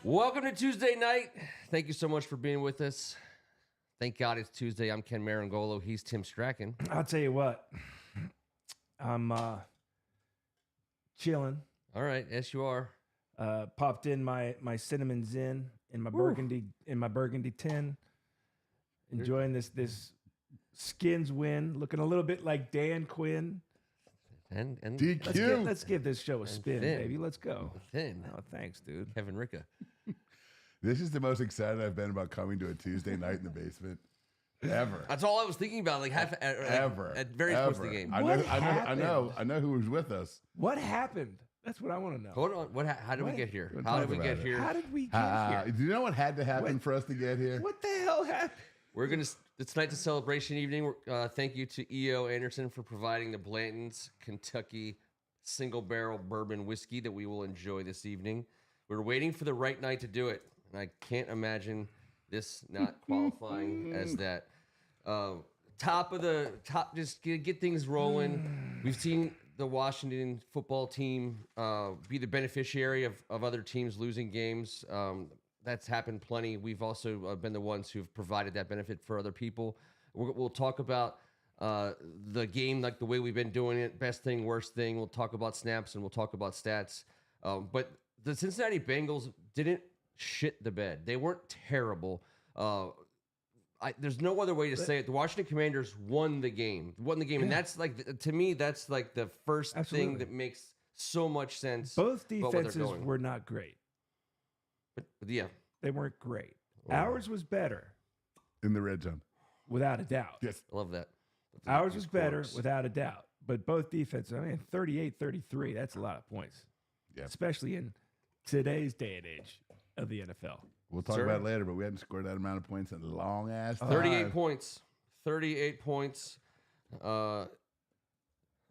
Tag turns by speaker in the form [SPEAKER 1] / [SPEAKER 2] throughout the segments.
[SPEAKER 1] Welcome to Tuesday night. Thank you so much for being with us. Thank God it's Tuesday. I'm Ken Meringolo. He's Tim Strachan.
[SPEAKER 2] I'll tell you what. I'm chilling.
[SPEAKER 1] All right, yes you are.
[SPEAKER 2] Popped in my cinnamon zin in my burgundy tin. Enjoying this Skins win. Looking a little bit like Dan Quinn.
[SPEAKER 1] And
[SPEAKER 3] DQ.
[SPEAKER 2] Let's give this show a spin,
[SPEAKER 1] Thin.
[SPEAKER 2] baby. Let's go.
[SPEAKER 1] Thin.
[SPEAKER 2] Oh, thanks, dude.
[SPEAKER 1] Kevin Ricca.
[SPEAKER 3] This is the most excited I've been about coming to a Tuesday night in the basement ever.
[SPEAKER 1] That's all I was thinking about. Like
[SPEAKER 3] Ever.
[SPEAKER 1] at various points of the game.
[SPEAKER 3] I
[SPEAKER 2] What
[SPEAKER 3] know who was with us.
[SPEAKER 2] What happened? That's what I want to know.
[SPEAKER 1] Hold on. How did we get here?
[SPEAKER 3] We'll
[SPEAKER 1] How
[SPEAKER 3] talk
[SPEAKER 1] did we
[SPEAKER 3] about
[SPEAKER 1] get
[SPEAKER 3] it.
[SPEAKER 1] here?
[SPEAKER 2] How did we get here?
[SPEAKER 3] Do you know what had to happen for us to get here?
[SPEAKER 2] What the hell happened?
[SPEAKER 1] It's tonight's a celebration evening. Thank you to E.O. Anderson for providing the Blanton's Kentucky single barrel bourbon whiskey that we will enjoy this evening. We're waiting for the right night to do it, and I can't imagine this not qualifying as that. Top, just get things rolling. We've seen the Washington football team be the beneficiary of other teams losing games. That's happened plenty. We've also been the ones who've provided that benefit for other people. We'll talk about the game like the way we've been doing it, best thing, worst thing. We'll talk about snaps and we'll talk about stats. But the Cincinnati Bengals didn't shit the bed. They weren't terrible. There's no other way to say it. The Washington Commanders won the game. And that's like, to me, that's like the first thing that makes so much sense.
[SPEAKER 2] Both defenses were not great.
[SPEAKER 1] But yeah.
[SPEAKER 2] They weren't great. Ours was better.
[SPEAKER 3] In the red zone.
[SPEAKER 2] Without a doubt.
[SPEAKER 3] Yes.
[SPEAKER 1] I love that.
[SPEAKER 2] Ours was better, without a doubt. But both defenses, 38-33, that's a lot of points.
[SPEAKER 3] Yeah.
[SPEAKER 2] Especially in today's day and age of the NFL.
[SPEAKER 3] We'll talk about it later, but we hadn't scored that amount of points in a long ass time.
[SPEAKER 1] 38 points. 38 points. Want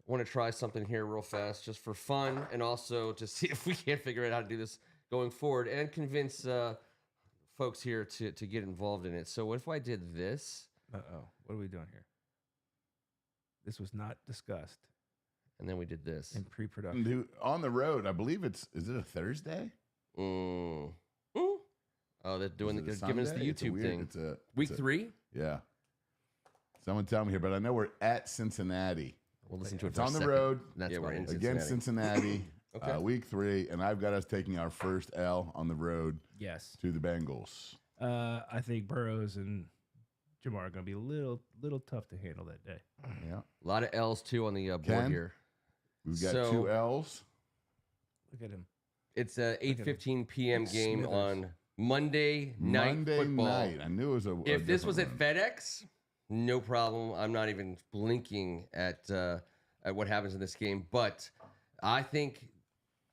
[SPEAKER 1] to try something here real fast just for fun and also to see if we can't figure out how to do this going forward and convince folks here to get involved in it. So what if I did this?
[SPEAKER 2] Uh-oh. What are we doing here? This was not discussed.
[SPEAKER 1] And then we did this.
[SPEAKER 2] In pre-production.
[SPEAKER 3] On the road, I believe is it a Thursday?
[SPEAKER 1] Oh, they're giving us the YouTube thing.
[SPEAKER 3] It's a
[SPEAKER 1] week 3?
[SPEAKER 3] Yeah. Someone tell me here, but I know we're at Cincinnati.
[SPEAKER 1] We'll listen to it
[SPEAKER 3] It's
[SPEAKER 1] for
[SPEAKER 3] on
[SPEAKER 1] a
[SPEAKER 3] the
[SPEAKER 1] second.
[SPEAKER 3] road.
[SPEAKER 1] That's
[SPEAKER 3] we're
[SPEAKER 1] in
[SPEAKER 3] against Cincinnati.
[SPEAKER 1] Okay.
[SPEAKER 3] Week 3, and I've got us taking our first L on the road.
[SPEAKER 2] Yes.
[SPEAKER 3] To the Bengals.
[SPEAKER 2] I think Burrows and Jamar are going to be a little tough to handle that day.
[SPEAKER 3] Yeah.
[SPEAKER 1] A lot of L's too on the board
[SPEAKER 3] Ken?
[SPEAKER 1] here.
[SPEAKER 3] We've got 2 L's.
[SPEAKER 2] Look at him.
[SPEAKER 1] It's a 8:15 p.m. game on Monday night football.
[SPEAKER 3] Night. I knew it was
[SPEAKER 1] If this was at FedEx, no problem. I'm not even blinking at what happens in this game. But I think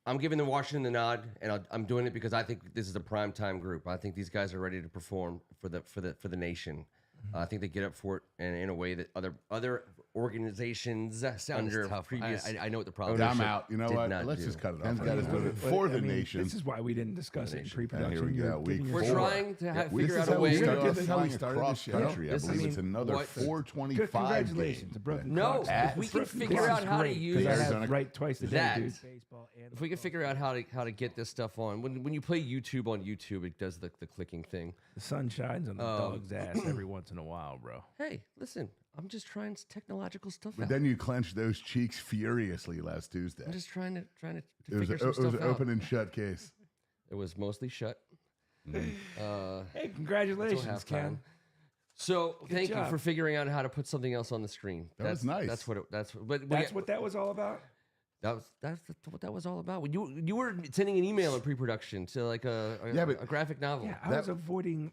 [SPEAKER 1] I'm giving the Washington the nod, and I'm doing it because I think this is a primetime group. I think these guys are ready to perform for the nation. I think they get up for it in a way that other organizations under previous. I know what the problem is.
[SPEAKER 3] I'm out. You know what? Let's just cut it off. Got to do it for the nation.
[SPEAKER 2] This is why we didn't discuss it in pre-production.
[SPEAKER 3] Here we go.
[SPEAKER 1] We're trying to figure out a way.
[SPEAKER 3] This is how we started across country. I believe it's another 425.
[SPEAKER 2] Congratulations.
[SPEAKER 1] No, if we can figure out how to use
[SPEAKER 2] right twice a day, dude.
[SPEAKER 1] If we can figure out how to get this stuff on, when you play YouTube on YouTube, it does the clicking thing.
[SPEAKER 2] The sun shines on the dog's ass every once in a while, bro.
[SPEAKER 1] Hey, listen, I'm just trying technological stuff out.
[SPEAKER 3] But then you clenched those cheeks furiously last Tuesday.
[SPEAKER 1] I'm just trying to figure some stuff out.
[SPEAKER 3] It was an open and shut case.
[SPEAKER 1] It was mostly shut.
[SPEAKER 2] Hey, congratulations, Ken.
[SPEAKER 1] So thank you for figuring out how to put something else on the screen.
[SPEAKER 3] That's nice.
[SPEAKER 1] That's what
[SPEAKER 2] what that was all about.
[SPEAKER 1] That's what that was all about. You were sending an email in pre-production to like a graphic novel.
[SPEAKER 2] Yeah, I was avoiding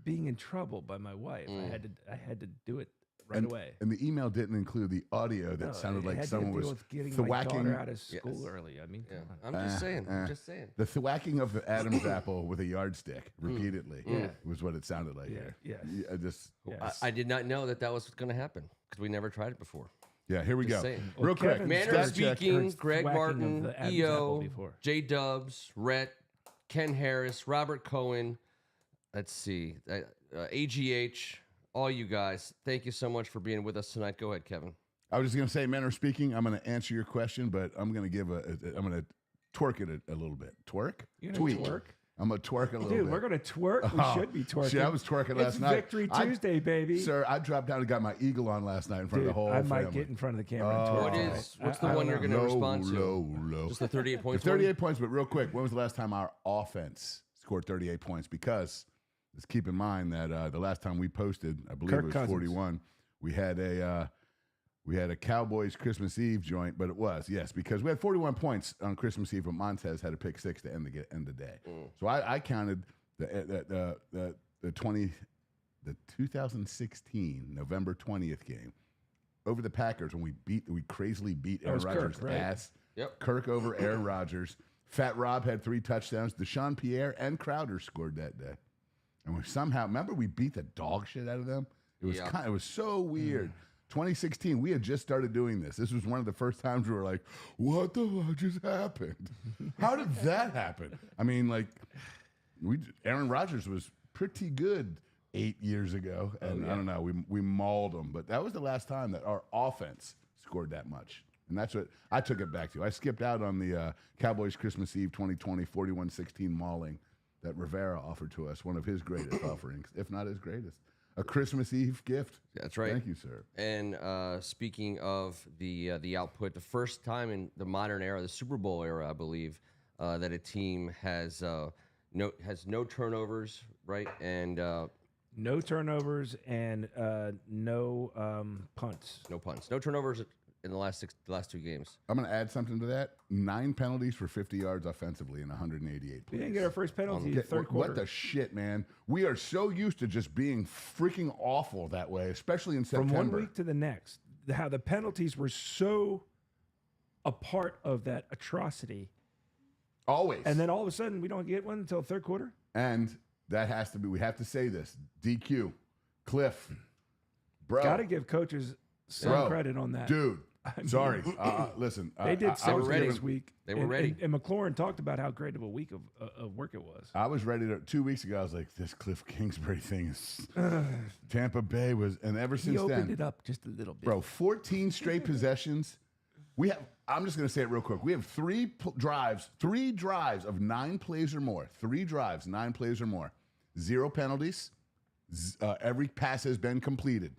[SPEAKER 2] being in trouble by my wife. I had to do it right away.
[SPEAKER 3] And the email didn't include the audio that sounded like someone was
[SPEAKER 2] getting my daughter out of school early. I mean,
[SPEAKER 1] I'm just saying.
[SPEAKER 3] The thwacking of the Adam's apple with a yardstick repeatedly was what it sounded like here.
[SPEAKER 1] I did not know that was going to happen because we never tried it before.
[SPEAKER 3] Yeah, here we go.
[SPEAKER 2] Well,
[SPEAKER 3] real quick.
[SPEAKER 1] Manner of speaking, Greg Martin, EO, J Dubs, Rhett, Ken Harris, Robert Cohen. Let's see. AGH, all you guys. Thank you so much for being with us tonight. Go ahead, Kevin.
[SPEAKER 3] I was just going to say, manner of speaking, I'm going to answer your question, but I'm going to give I'm going to twerk it a little bit. Twerk?
[SPEAKER 2] You gonna twerk?
[SPEAKER 3] I'm going to twerk a little bit.
[SPEAKER 2] Dude, we're going to twerk. We should be twerking.
[SPEAKER 3] See, I was twerking last night.
[SPEAKER 2] It's Victory Tuesday, baby.
[SPEAKER 3] Sir, I dropped down and got my eagle on last night in front of the whole
[SPEAKER 2] I
[SPEAKER 3] family.
[SPEAKER 2] might get in front of the camera and twerk.
[SPEAKER 1] What's the one you're going to respond to?
[SPEAKER 3] Low.
[SPEAKER 1] Just the 38 points?
[SPEAKER 3] 38 points, but real quick, when was the last time our offense scored 38 points? Because let's keep in mind that the last time we posted, I believe it was 41, we had a Cowboys Christmas Eve joint, but it was, yes, because we had 41 points on Christmas Eve, but Montez had to pick 6 to end the day. So I counted the 2016 November 20th game over the Packers when we crazily beat Aaron Rodgers' ass.
[SPEAKER 1] Yep.
[SPEAKER 3] Kirk over Aaron Rodgers. Fat Rob had 3 touchdowns. Deshaun Pierre and Crowder scored that day. And we somehow, remember we beat the dog shit out of them? It was it was so weird. 2016, we had just started doing this. This was one of the first times we were like, what the fuck just happened? How did that happen? I mean, like, Aaron Rodgers was pretty good 8 years ago. And I don't know, we mauled them. But that was the last time that our offense scored that much. And that's what I took it back to. I skipped out on the Cowboys Christmas Eve 2020 41-16 mauling that Rivera offered to us, one of his greatest offerings, if not his greatest. A Christmas Eve gift.
[SPEAKER 1] That's right.
[SPEAKER 3] Thank you, sir.
[SPEAKER 1] And speaking of the output, the first time in the modern era, the Super Bowl era, I believe, that a team has no turnovers, right? And
[SPEAKER 2] no turnovers and no punts.
[SPEAKER 1] No punts. No turnovers in the last 2 games.
[SPEAKER 3] I'm going to add something to that. 9 penalties for 50 yards offensively in 188 plays.
[SPEAKER 2] We didn't get our first penalty in the third quarter.
[SPEAKER 3] What the shit, man? We are so used to just being freaking awful that way, especially in September.
[SPEAKER 2] From 1 week to the next, how the penalties were so a part of that atrocity.
[SPEAKER 3] Always.
[SPEAKER 2] And then all of a sudden, we don't get one until third quarter?
[SPEAKER 3] And that has to be, we have to say this. DQ, Cliff, bro.
[SPEAKER 2] Got to give coaches some credit on that.
[SPEAKER 3] Dude. Sorry. Listen.
[SPEAKER 2] They did something this week.
[SPEAKER 1] They were ready.
[SPEAKER 2] And McLaurin talked about how great of a week of work it was.
[SPEAKER 3] I was ready to, 2 weeks ago, I was like, this Cliff Kingsbury thing is, Tampa Bay was, and ever since then.
[SPEAKER 2] He opened it up just a little bit.
[SPEAKER 3] Bro, 14 straight possessions. I'm just going to say it real quick. We have 3 drives of 9 plays or more. 3 drives, 9 plays or more. 0 penalties. Every pass has been completed.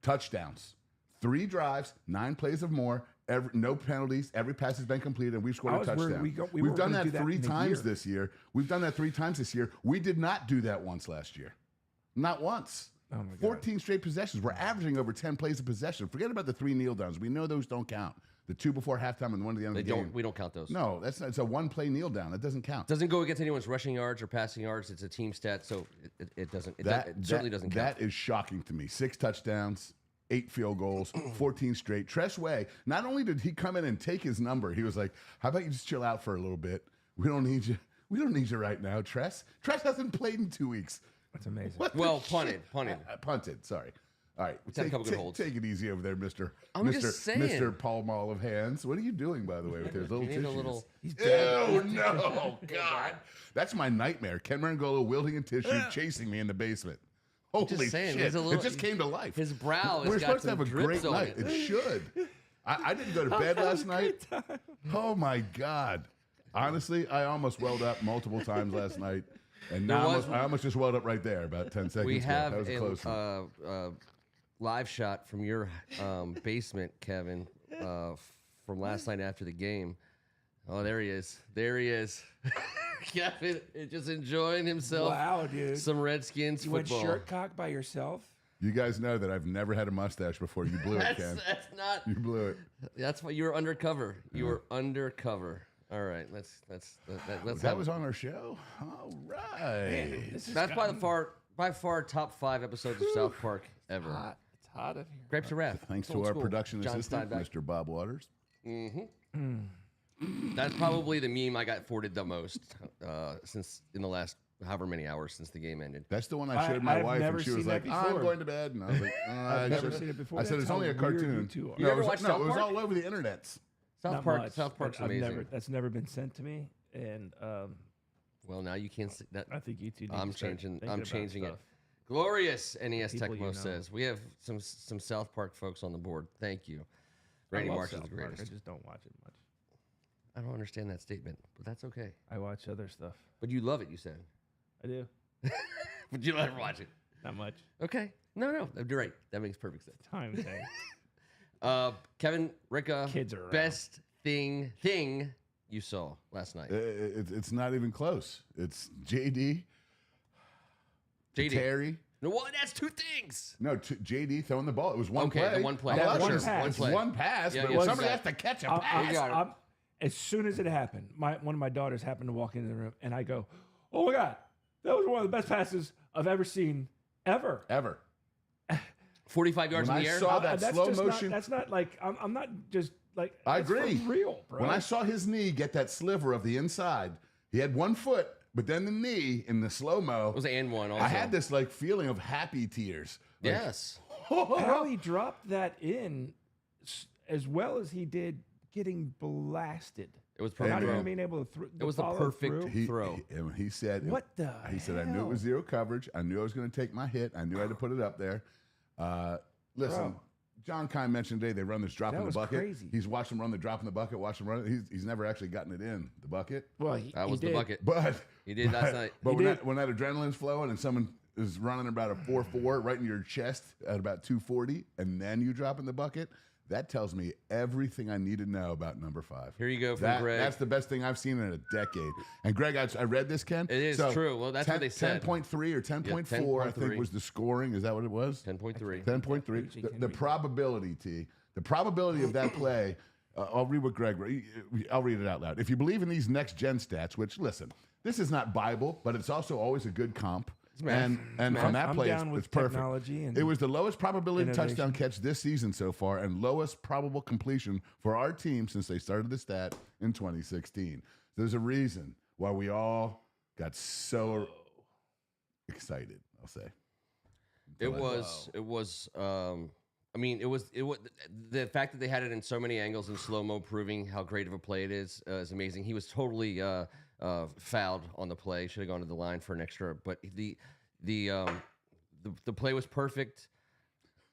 [SPEAKER 3] Touchdowns. 3 drives, 9 plays of more, no penalties, every pass has been completed, and we've scored a touchdown. We've done that 3 times this year. We've done that 3 times this year. We did not do that once last year. Not once.
[SPEAKER 2] Oh my God.
[SPEAKER 3] 14 straight possessions. We're averaging over 10 plays of possession. Forget about the 3 kneel downs. We know those don't count. The 2 before halftime and the 1 at the end of the game.
[SPEAKER 1] We don't count those.
[SPEAKER 3] No, it's a 1-play kneel down. That doesn't count.
[SPEAKER 1] Doesn't go against anyone's rushing yards or passing yards. It's a team stat, so it doesn't. It certainly doesn't count.
[SPEAKER 3] That is shocking to me. 6 touchdowns. 8 field goals, 14 straight. Tress Way, not only did he come in and take his number, he was like, how about you just chill out for a little bit? We don't need you. We don't need you right now, Tress. Tress hasn't played in 2 weeks.
[SPEAKER 2] That's amazing.
[SPEAKER 3] Punted, sorry. All right.
[SPEAKER 1] Had a couple good holds.
[SPEAKER 3] Take it easy over there, Mr.
[SPEAKER 1] Just saying.
[SPEAKER 3] Mr. Paul Mall of Hands. What are you doing, by the way, with those little tissues?
[SPEAKER 1] Ew,
[SPEAKER 3] no, God. That's my nightmare. Ken Meringolo wielding a tissue, chasing me in the basement. Holy shit. It just came to life.
[SPEAKER 1] His brow has
[SPEAKER 3] We're
[SPEAKER 1] got
[SPEAKER 3] supposed to have a great night. It should. I didn't go to bed last night. Oh, my God. Honestly, I almost welled up multiple times last night. And now I almost just welled up right there about 10 seconds
[SPEAKER 1] We
[SPEAKER 3] ago.
[SPEAKER 1] have
[SPEAKER 3] That was close.
[SPEAKER 1] a live shot from your basement, Kevin, from last night after the game. Oh, there he is. There he is. Kevin just enjoying himself.
[SPEAKER 2] Wow, dude.
[SPEAKER 1] Some Redskins football.
[SPEAKER 2] You went shirt cock by yourself?
[SPEAKER 3] You guys know that I've never had a mustache before. You blew it, Ken.
[SPEAKER 1] That's not.
[SPEAKER 3] You blew it.
[SPEAKER 1] That's why you were undercover. You were undercover. All right, let's
[SPEAKER 3] That was on our show. All right.
[SPEAKER 2] Man,
[SPEAKER 1] that's by far top 5 episodes of South Park ever.
[SPEAKER 2] It's hot in here.
[SPEAKER 1] Grapes of Wrath.
[SPEAKER 3] Thanks
[SPEAKER 1] It's
[SPEAKER 3] to
[SPEAKER 1] old
[SPEAKER 3] our
[SPEAKER 1] school.
[SPEAKER 3] production
[SPEAKER 1] John
[SPEAKER 3] assistant,
[SPEAKER 1] Steinbeck.
[SPEAKER 3] Mr. Bob Waters.
[SPEAKER 1] That's probably the meme I got forwarded the most since in the last however many hours since the game ended.
[SPEAKER 3] That's the one I showed my wife, and she was like, I'm
[SPEAKER 2] before.
[SPEAKER 3] going to bed. And I was like,
[SPEAKER 2] I've never seen it before.
[SPEAKER 3] I said,
[SPEAKER 2] That's
[SPEAKER 3] it's only
[SPEAKER 2] how
[SPEAKER 3] a
[SPEAKER 2] weird
[SPEAKER 3] cartoon.
[SPEAKER 2] you two are.
[SPEAKER 1] You ever watch
[SPEAKER 3] no,
[SPEAKER 1] South
[SPEAKER 3] it was
[SPEAKER 1] Park?
[SPEAKER 3] all over the internet.
[SPEAKER 2] Not much,
[SPEAKER 1] South Park's
[SPEAKER 2] but
[SPEAKER 1] amazing.
[SPEAKER 2] that's never been sent to me, and
[SPEAKER 1] Well, now you can't see that.
[SPEAKER 2] I think you two.
[SPEAKER 1] I'm changing it. Glorious, NES
[SPEAKER 2] People
[SPEAKER 1] Tecmo says. We have some South Park folks on the board. Thank you. Randy Marsh is the greatest.
[SPEAKER 2] I just don't watch it much.
[SPEAKER 1] I don't understand that statement, but that's okay.
[SPEAKER 2] I watch other stuff.
[SPEAKER 1] But you love it, you said.
[SPEAKER 2] I do.
[SPEAKER 1] But you don't ever watch it.
[SPEAKER 2] Not much.
[SPEAKER 1] Okay. No. You're right. That makes perfect sense.
[SPEAKER 2] Time thing.
[SPEAKER 1] Kevin, Ricca,
[SPEAKER 2] Kids are around.
[SPEAKER 1] best thing you saw last night.
[SPEAKER 3] It's not even close. It's JD.
[SPEAKER 1] JD.
[SPEAKER 3] Terry.
[SPEAKER 1] No, well, that's two things.
[SPEAKER 3] No, JD throwing the ball. It was one
[SPEAKER 1] Okay,
[SPEAKER 3] play.
[SPEAKER 1] the one play.
[SPEAKER 3] I'm
[SPEAKER 2] That
[SPEAKER 3] not
[SPEAKER 2] one
[SPEAKER 3] sure.
[SPEAKER 2] pass.
[SPEAKER 3] It's
[SPEAKER 1] One play.
[SPEAKER 3] one pass,
[SPEAKER 1] Yeah,
[SPEAKER 3] but
[SPEAKER 1] yeah,
[SPEAKER 3] somebody
[SPEAKER 1] exactly.
[SPEAKER 3] has to catch a
[SPEAKER 2] I-
[SPEAKER 3] pass.
[SPEAKER 1] got it.
[SPEAKER 2] as soon as it happened, one of my daughters happened to walk into the room, and I go, "Oh my God, that was one of the best passes I've ever seen, ever."
[SPEAKER 3] Ever.
[SPEAKER 1] 45 yards
[SPEAKER 3] When
[SPEAKER 1] in the
[SPEAKER 3] I
[SPEAKER 1] air.
[SPEAKER 3] saw that
[SPEAKER 2] That's
[SPEAKER 3] slow
[SPEAKER 2] just
[SPEAKER 3] motion.
[SPEAKER 2] That's not like I'm not just like.
[SPEAKER 3] I
[SPEAKER 2] that's for
[SPEAKER 3] agree.
[SPEAKER 2] real, bro.
[SPEAKER 3] When I saw his knee get that sliver of the inside, he had one foot, but then the knee in the slow mo.
[SPEAKER 1] It was and one also.
[SPEAKER 3] I had this like feeling of happy tears. Like,
[SPEAKER 1] Yes.
[SPEAKER 2] How he dropped that in as well as he did, getting blasted.
[SPEAKER 1] It was
[SPEAKER 2] Not
[SPEAKER 1] perfect.
[SPEAKER 2] even
[SPEAKER 3] man.
[SPEAKER 2] being able to throw.
[SPEAKER 1] It was the perfect throw.
[SPEAKER 3] He said,
[SPEAKER 2] What the
[SPEAKER 3] He said, I knew it was
[SPEAKER 2] hell?
[SPEAKER 3] zero coverage. I knew I was going to take my hit. I knew I had to put it up there. Listen,
[SPEAKER 2] Bro.
[SPEAKER 3] John Kine mentioned today they run this drop
[SPEAKER 2] That
[SPEAKER 3] in the
[SPEAKER 2] was
[SPEAKER 3] bucket.
[SPEAKER 2] crazy.
[SPEAKER 3] He's watched him run the drop in the bucket, watched him run it. He's never actually gotten it in the bucket.
[SPEAKER 2] Well,
[SPEAKER 1] That was the bucket.
[SPEAKER 3] But
[SPEAKER 1] He did last night.
[SPEAKER 3] But
[SPEAKER 2] He
[SPEAKER 3] when
[SPEAKER 2] did.
[SPEAKER 3] when that adrenaline's flowing and someone is running about a 4.4 right in your chest at about 240, and then you drop in the bucket, that tells me everything I need to know about number 5.
[SPEAKER 1] Here you go from Greg.
[SPEAKER 3] That's the best thing I've seen in a decade. And Greg, I read this, Ken.
[SPEAKER 1] It is true. Well, that's what they said.
[SPEAKER 3] 10.3 or 10.4, I think,
[SPEAKER 1] 10.3.
[SPEAKER 3] was the scoring. Is that what it was?
[SPEAKER 1] 10.3.
[SPEAKER 3] 10.3. The probability, the probability of that play, I'll read what Greg, I'll read it out loud. If you believe in these next gen stats, which, listen, this is not Bible, but it's also always a good comp. And from that play,
[SPEAKER 2] down with
[SPEAKER 3] it's perfect.
[SPEAKER 2] technology and
[SPEAKER 3] It was the lowest probability
[SPEAKER 2] innovation.
[SPEAKER 3] touchdown catch this season so far, and lowest probable completion for our team since they started the stat in 2016. There's a reason why we all got so excited, I'll say.
[SPEAKER 1] It was. I mean, it was the fact that they had it in so many angles in slow mo, proving how great of a play it is amazing. He was totally fouled on the play. Should have gone to the line for an extra. But the play was perfect.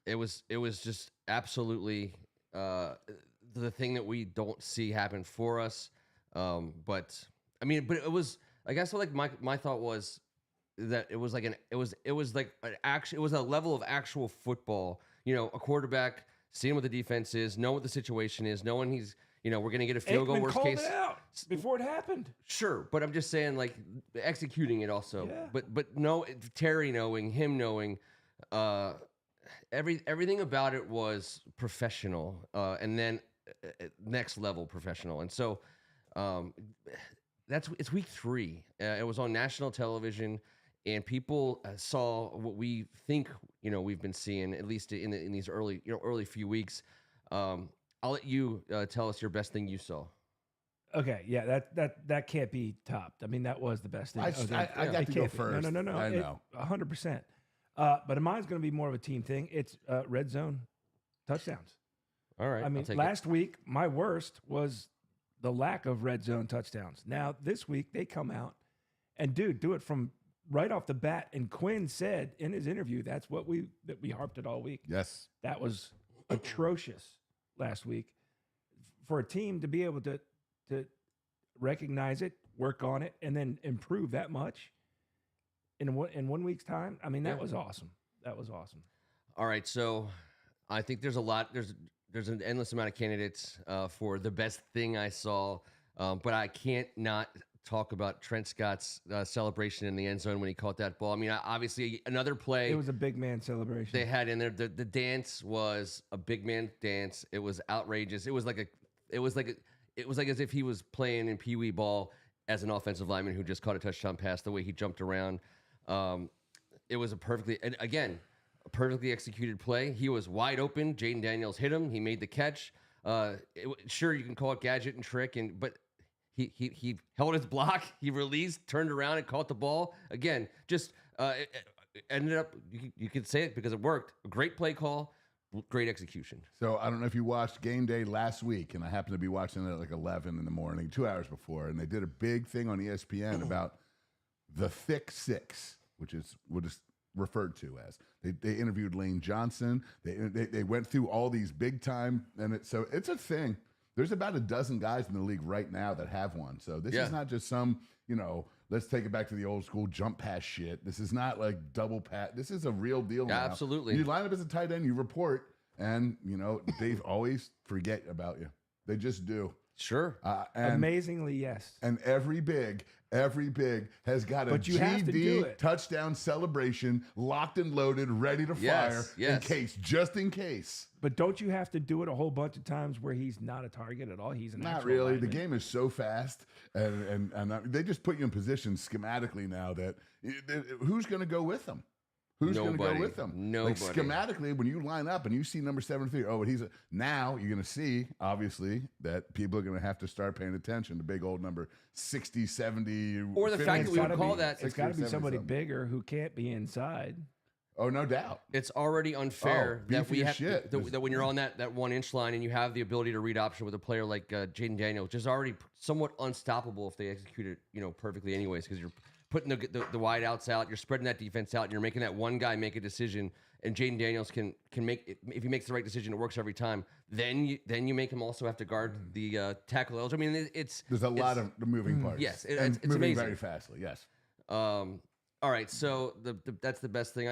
[SPEAKER 1] It was just absolutely the thing that we don't see happen for us. But I mean, but it was. I guess like my thought was that it was like it was like an it was a level of actual football. You know, a quarterback seeing what the defense is, know what the situation is, knowing he's, you know, we're going to get a field goal,
[SPEAKER 2] Aikman
[SPEAKER 1] worst
[SPEAKER 2] called
[SPEAKER 1] case.
[SPEAKER 2] it out before it happened.
[SPEAKER 1] Sure, but I'm just saying, like, executing it also.
[SPEAKER 2] Yeah.
[SPEAKER 1] But no, Terry knowing, him knowing, everything about it was professional, and then next level professional. And so, it's week 3. It was on national television. And people saw what we think, you know, we've been seeing at least in these early few weeks. I'll let you tell us your best thing you saw.
[SPEAKER 2] Okay, yeah, that can't be topped. I mean, that was the best thing.
[SPEAKER 3] I got
[SPEAKER 2] It
[SPEAKER 3] to go
[SPEAKER 2] can't be.
[SPEAKER 3] first.
[SPEAKER 2] No.
[SPEAKER 3] I know.
[SPEAKER 2] 100%. But mine's going to be more of a team thing. It's red zone touchdowns.
[SPEAKER 1] All right.
[SPEAKER 2] I mean,
[SPEAKER 1] I'll take
[SPEAKER 2] last week my worst was the lack of red zone touchdowns. Now this week they come out and do it from right off the bat. And Quinn said in his interview that we harped it all week.
[SPEAKER 3] Yes.
[SPEAKER 2] That was atrocious last week for a team to be able to recognize it, work on it, and then improve that much in 1 week's time. I mean, that was awesome. That was awesome.
[SPEAKER 1] All right, so I think there's a lot. There's an endless amount of candidates for the best thing I saw, but I can't not talk about Trent Scott's celebration in the end zone when he caught that ball. I mean, obviously another play.
[SPEAKER 2] It was a big man celebration.
[SPEAKER 1] They had in there the dance was a big man dance. It was outrageous. It was like as if he was playing in Pee Wee ball as an offensive lineman who just caught a touchdown pass. The way he jumped around, it was a perfectly executed play. He was wide open. Jaden Daniels hit him. He made the catch. Sure, you can call it gadget and trick, but he held his block. He released, turned around, and caught the ball again. Just it ended up. You could say it because it worked. A great play call, great execution.
[SPEAKER 3] So I don't know if you watched Game Day last week, and I happened to be watching it at like 11 in the morning, 2 hours before, and they did a big thing on ESPN about the Thick Six, which is what is referred to as. They interviewed Lane Johnson. They went through all these big time, and it's a thing. There's about a dozen guys in the league right now that have one. So this is not just some, let's take it back to the old school jump pass shit. This is not like double pass. This is a real deal now.
[SPEAKER 1] Absolutely.
[SPEAKER 3] You line up as a tight end, you report, and, they always forget about you. They just do.
[SPEAKER 1] Sure.
[SPEAKER 2] Amazingly, yes.
[SPEAKER 3] And every big has got a GD touchdown celebration locked and loaded, ready to fire just in case.
[SPEAKER 2] But don't you have to do it a whole bunch of times where he's not a target at all? He's
[SPEAKER 3] not really. Lineman. The game is so fast, and they just put you in position schematically now that who's going to go with them? Who's going to go with them?
[SPEAKER 1] Nobody.
[SPEAKER 3] Like schematically, when you line up and you see number 73, now you're going to see, obviously, that people are going to have to start paying attention to big old number 60, 70.
[SPEAKER 1] Or the
[SPEAKER 3] 50,
[SPEAKER 1] fact that we would call that.
[SPEAKER 2] It's got to be somebody bigger who can't be inside.
[SPEAKER 3] Oh, no doubt.
[SPEAKER 1] It's already unfair that we have that when you're on that 1-inch line and you have the ability to read option with a player like Jaden Daniels, which is already somewhat unstoppable if they execute it perfectly anyways, because you're putting the wide outs out, you're spreading that defense out, and you're making that one guy make a decision. And Jaden Daniels can make it, if he makes the right decision, it works every time. Then you make him also have to guard the tackle eligible. I mean, there's
[SPEAKER 3] a lot of moving parts.
[SPEAKER 1] Yes,
[SPEAKER 3] it's
[SPEAKER 1] moving
[SPEAKER 3] amazing.
[SPEAKER 1] Very
[SPEAKER 3] fastly. Yes.
[SPEAKER 1] All right, so that's the best thing.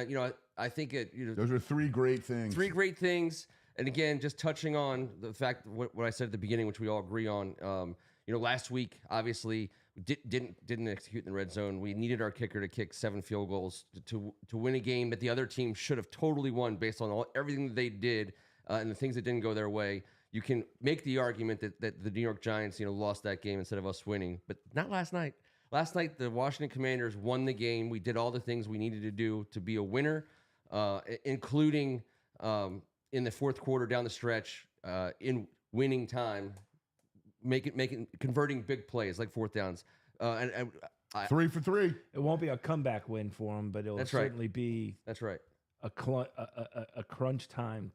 [SPEAKER 1] I think
[SPEAKER 3] those are three great things.
[SPEAKER 1] Three great things, and again, just touching on the fact what I said at the beginning, which we all agree on. Last week, obviously. Didn't execute in the red zone. We needed our kicker to kick 7 field goals to win a game that the other team should have totally won based on everything that they did and the things that didn't go their way. You can make the argument that the New York Giants lost that game instead of us winning, but not last night. Last night, the Washington Commanders won the game. We did all the things we needed to do to be a winner, including in the fourth quarter down the stretch in winning time. Converting big plays like fourth downs,
[SPEAKER 3] 3 for 3.
[SPEAKER 2] It won't be a comeback win for them, but it'll certainly be.
[SPEAKER 1] That's right.
[SPEAKER 2] A crunch time,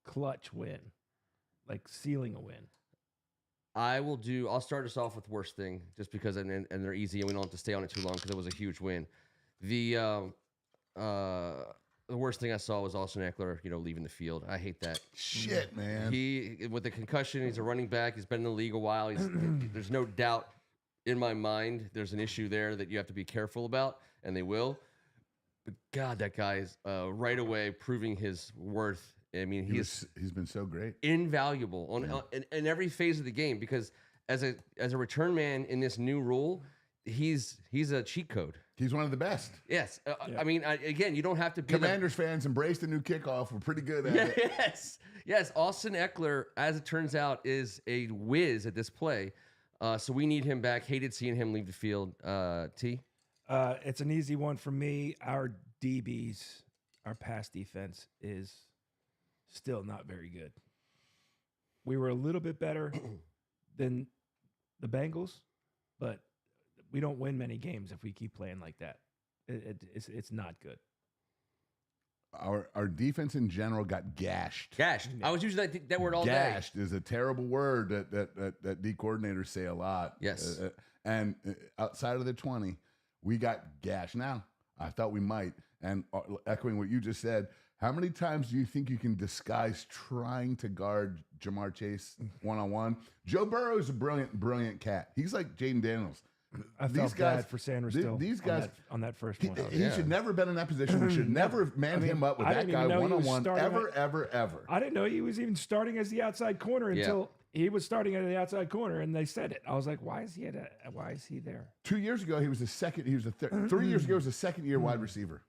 [SPEAKER 2] clutch win, like sealing a win.
[SPEAKER 1] I'll start us off with worst thing, just because and they're easy and we don't have to stay on it too long because it was a huge win. The worst thing I saw was Austin Eckler, leaving the field. I hate that.
[SPEAKER 3] Shit, man.
[SPEAKER 1] He, with the concussion, he's a running back. He's been in the league a while. There's no doubt in my mind there's an issue there that you have to be careful about, and they will. But, God, that guy is right away proving his worth. I mean, he's
[SPEAKER 3] been so great.
[SPEAKER 1] Invaluable in every phase of the game because as a return man in this new rule, he's a cheat code.
[SPEAKER 3] He's one of the best.
[SPEAKER 1] Yes. I mean, again, you don't have to be
[SPEAKER 3] Commanders fans embrace the new kickoff. We're pretty good at it.
[SPEAKER 1] Yes. Austin Eckler, as it turns out, is a whiz at this play. So we need him back. Hated seeing him leave the field. T?
[SPEAKER 2] It's an easy one for me. Our DBs, our pass defense is still not very good. We were a little bit better than the Bengals, but we don't win many games if we keep playing like that. It's not good.
[SPEAKER 3] Our defense in general got gashed.
[SPEAKER 1] Gashed. I was using that word all day.
[SPEAKER 3] Gashed is a terrible word that D coordinators say a lot.
[SPEAKER 1] Yes.
[SPEAKER 3] And outside of the 20, we got gashed. Now, I thought we might. And echoing what you just said, how many times do you think you can disguise trying to guard Jamar Chase one-on-one? Joe Burrow is a brilliant cat. He's like Jaden Daniels.
[SPEAKER 2] I felt bad for Sanders still.
[SPEAKER 3] These guys
[SPEAKER 2] on that first one.
[SPEAKER 3] He should never have been in that position. We should never have manned him up with that guy one-on-one ever.
[SPEAKER 2] I didn't know he was even starting as the outside corner until he was starting at the outside corner, and they said it. I was like, why is he there? 2 years ago, he was a second. He was a 3 years ago, he was a second-year wide receiver.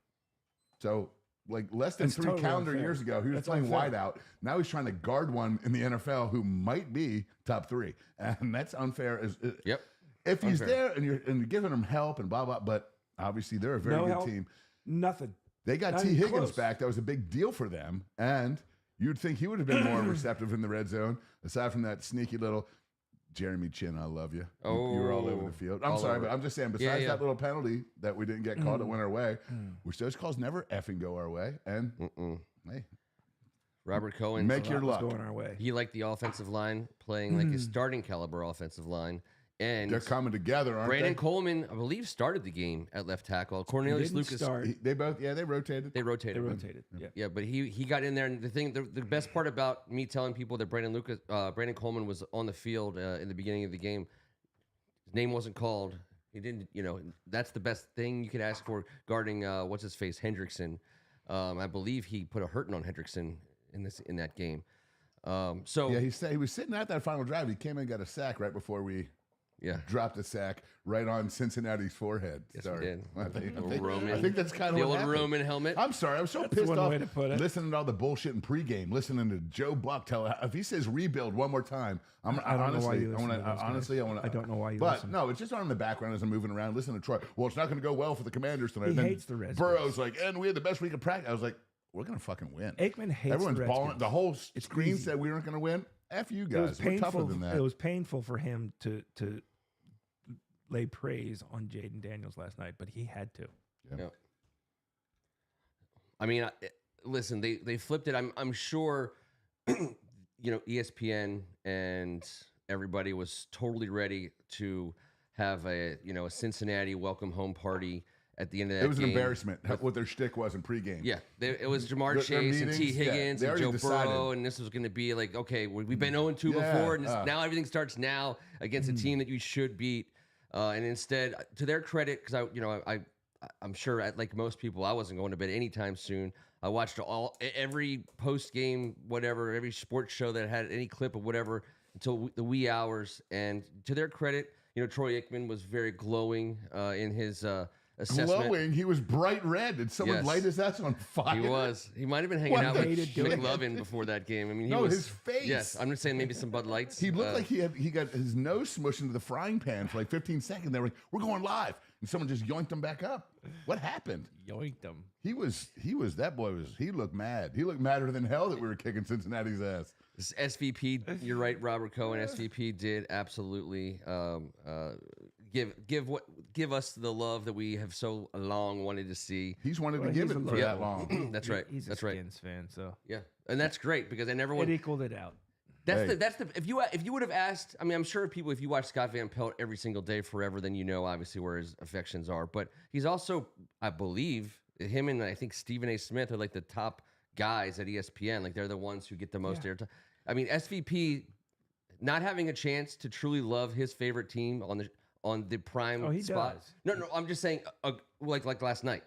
[SPEAKER 2] So, like less than three calendar years ago, he was playing wide out. Now he's trying to guard one in the NFL who might be top 3, and that's unfair.
[SPEAKER 1] Yep.
[SPEAKER 3] If he's there and you're giving him help and blah blah, but obviously they're a very good team.
[SPEAKER 2] Nothing.
[SPEAKER 3] They got T. Higgins back. That was a big deal for them, and you'd think he would have been more receptive in the red zone. Aside from that sneaky little Jeremy Chin, I love you.
[SPEAKER 1] Oh,
[SPEAKER 3] you were all over the field. I'm sorry, but I'm just saying. Besides that little penalty that we didn't get called that went our way, which those calls never effing go our way. And hey,
[SPEAKER 1] Robert Cohen,
[SPEAKER 3] make your luck
[SPEAKER 2] going our way.
[SPEAKER 1] He liked the offensive line playing like his starting caliber offensive line. And
[SPEAKER 3] They're coming together, aren't
[SPEAKER 1] Brandon
[SPEAKER 3] they?
[SPEAKER 1] Coleman, I believe, started the game at left tackle. Cornelius
[SPEAKER 2] Didn't
[SPEAKER 1] Lucas,
[SPEAKER 2] start.
[SPEAKER 3] They both, they rotated.
[SPEAKER 1] they rotated.
[SPEAKER 2] They
[SPEAKER 1] him.
[SPEAKER 2] rotated. Yeah.
[SPEAKER 1] Yeah, but he got in there, and the best part about me telling people that Brandon Coleman was on the field in the beginning of the game, his name wasn't called. He didn't, that's the best thing you could ask for guarding what's his face Hendrickson. I believe he put a hurting on Hendrickson in that game. So
[SPEAKER 3] Yeah, he was sitting at that final drive. He came in and got a sack right before we dropped a sack right on Cincinnati's forehead.
[SPEAKER 1] Yes,
[SPEAKER 3] Sorry.
[SPEAKER 1] we did.
[SPEAKER 3] I think that's kind of
[SPEAKER 1] the
[SPEAKER 3] what
[SPEAKER 1] old
[SPEAKER 3] happened.
[SPEAKER 1] Roman helmet.
[SPEAKER 3] I'm sorry. I was so
[SPEAKER 2] That's
[SPEAKER 3] pissed
[SPEAKER 2] one
[SPEAKER 3] off
[SPEAKER 2] way to put it.
[SPEAKER 3] listening to all the bullshit in pregame, listening to Joe Buck tell if he says rebuild one more time,
[SPEAKER 2] I don't know why you listen to those guys.
[SPEAKER 3] I
[SPEAKER 2] don't know why you
[SPEAKER 3] But
[SPEAKER 2] listen.
[SPEAKER 3] no, it's just on in the background as I'm moving around, listening to Troy. Well, it's not going to go well for the Commanders tonight.
[SPEAKER 2] He
[SPEAKER 3] Then
[SPEAKER 2] hates the Redskins.
[SPEAKER 3] Burrow's like, and we had the best week of practice. I was like, we're going to fucking win.
[SPEAKER 2] Aikman hates
[SPEAKER 3] Everyone's
[SPEAKER 2] the
[SPEAKER 3] balling.
[SPEAKER 2] Redskins.
[SPEAKER 3] The whole
[SPEAKER 2] It's
[SPEAKER 3] screen
[SPEAKER 2] easy.
[SPEAKER 3] said we weren't going to win. F you
[SPEAKER 2] It
[SPEAKER 3] guys.
[SPEAKER 2] was
[SPEAKER 3] We're tougher
[SPEAKER 2] painful.
[SPEAKER 3] than that.
[SPEAKER 2] It was painful for him to lay praise on Jaden Daniels last night, but he had to.
[SPEAKER 1] Yeah. I mean, listen, they flipped it. I'm sure, ESPN and everybody was totally ready to have a Cincinnati welcome home party at the end of that game.
[SPEAKER 3] It was an embarrassment what their shtick was in pregame.
[SPEAKER 1] Yeah, it was Jamar
[SPEAKER 3] Their
[SPEAKER 1] Chase and T.
[SPEAKER 3] meetings, yeah,
[SPEAKER 1] Higgins
[SPEAKER 3] they
[SPEAKER 1] and
[SPEAKER 3] already
[SPEAKER 1] Joe
[SPEAKER 3] decided.
[SPEAKER 1] Burrow, and this was going to be like, okay, we've been 0-2
[SPEAKER 3] Yeah,
[SPEAKER 1] before, and now everything starts now against a team that you should beat. And instead, to their credit, because I'm sure, like most people, I wasn't going to bed anytime soon. I watched every post game, whatever, every sports show that had any clip of whatever until the wee hours. And to their credit, Troy Aikman was very glowing in his assessment.
[SPEAKER 3] Glowing. He was bright red. Did someone
[SPEAKER 1] Yes.
[SPEAKER 3] light his ass on fire?
[SPEAKER 1] He was. He might have been hanging
[SPEAKER 3] What
[SPEAKER 1] out
[SPEAKER 3] the
[SPEAKER 1] with
[SPEAKER 2] shit?
[SPEAKER 1] McLovin before that game. I mean,
[SPEAKER 3] His face.
[SPEAKER 1] Yes, I'm just saying maybe some Bud Lights.
[SPEAKER 3] He looked like he got his nose smushed into the frying pan for like 15 seconds. They were like, "We're going live," and someone just yoinked him back up. What happened?
[SPEAKER 2] Yoinked him.
[SPEAKER 3] He looked mad. He looked madder than hell that we were kicking Cincinnati's ass.
[SPEAKER 1] This SVP, you're right, Robert Cohen. SVP did absolutely give us the love that we have so long wanted to see.
[SPEAKER 3] He's wanted
[SPEAKER 2] Well,
[SPEAKER 3] to give
[SPEAKER 2] he's
[SPEAKER 3] it
[SPEAKER 2] a
[SPEAKER 3] for
[SPEAKER 2] little-
[SPEAKER 3] that long.
[SPEAKER 1] That's right.
[SPEAKER 2] He's a
[SPEAKER 1] That's right.
[SPEAKER 2] Skins fan, so
[SPEAKER 1] Yeah, and that's great because I never
[SPEAKER 2] it
[SPEAKER 1] want.
[SPEAKER 2] equaled it out.
[SPEAKER 1] That's
[SPEAKER 3] Hey.
[SPEAKER 1] the if you would have asked. I mean, I'm sure people, if you watch Scott Van Pelt every single day forever, then obviously where his affections are. But he's also, I believe, him and I think Stephen A. Smith are like the top guys at ESPN. Like they're the ones who get the most airtime. I mean, SVP not having a chance to truly love his favorite team on the prime
[SPEAKER 2] he
[SPEAKER 1] spot.
[SPEAKER 2] does.
[SPEAKER 1] No, I'm just saying, like last night.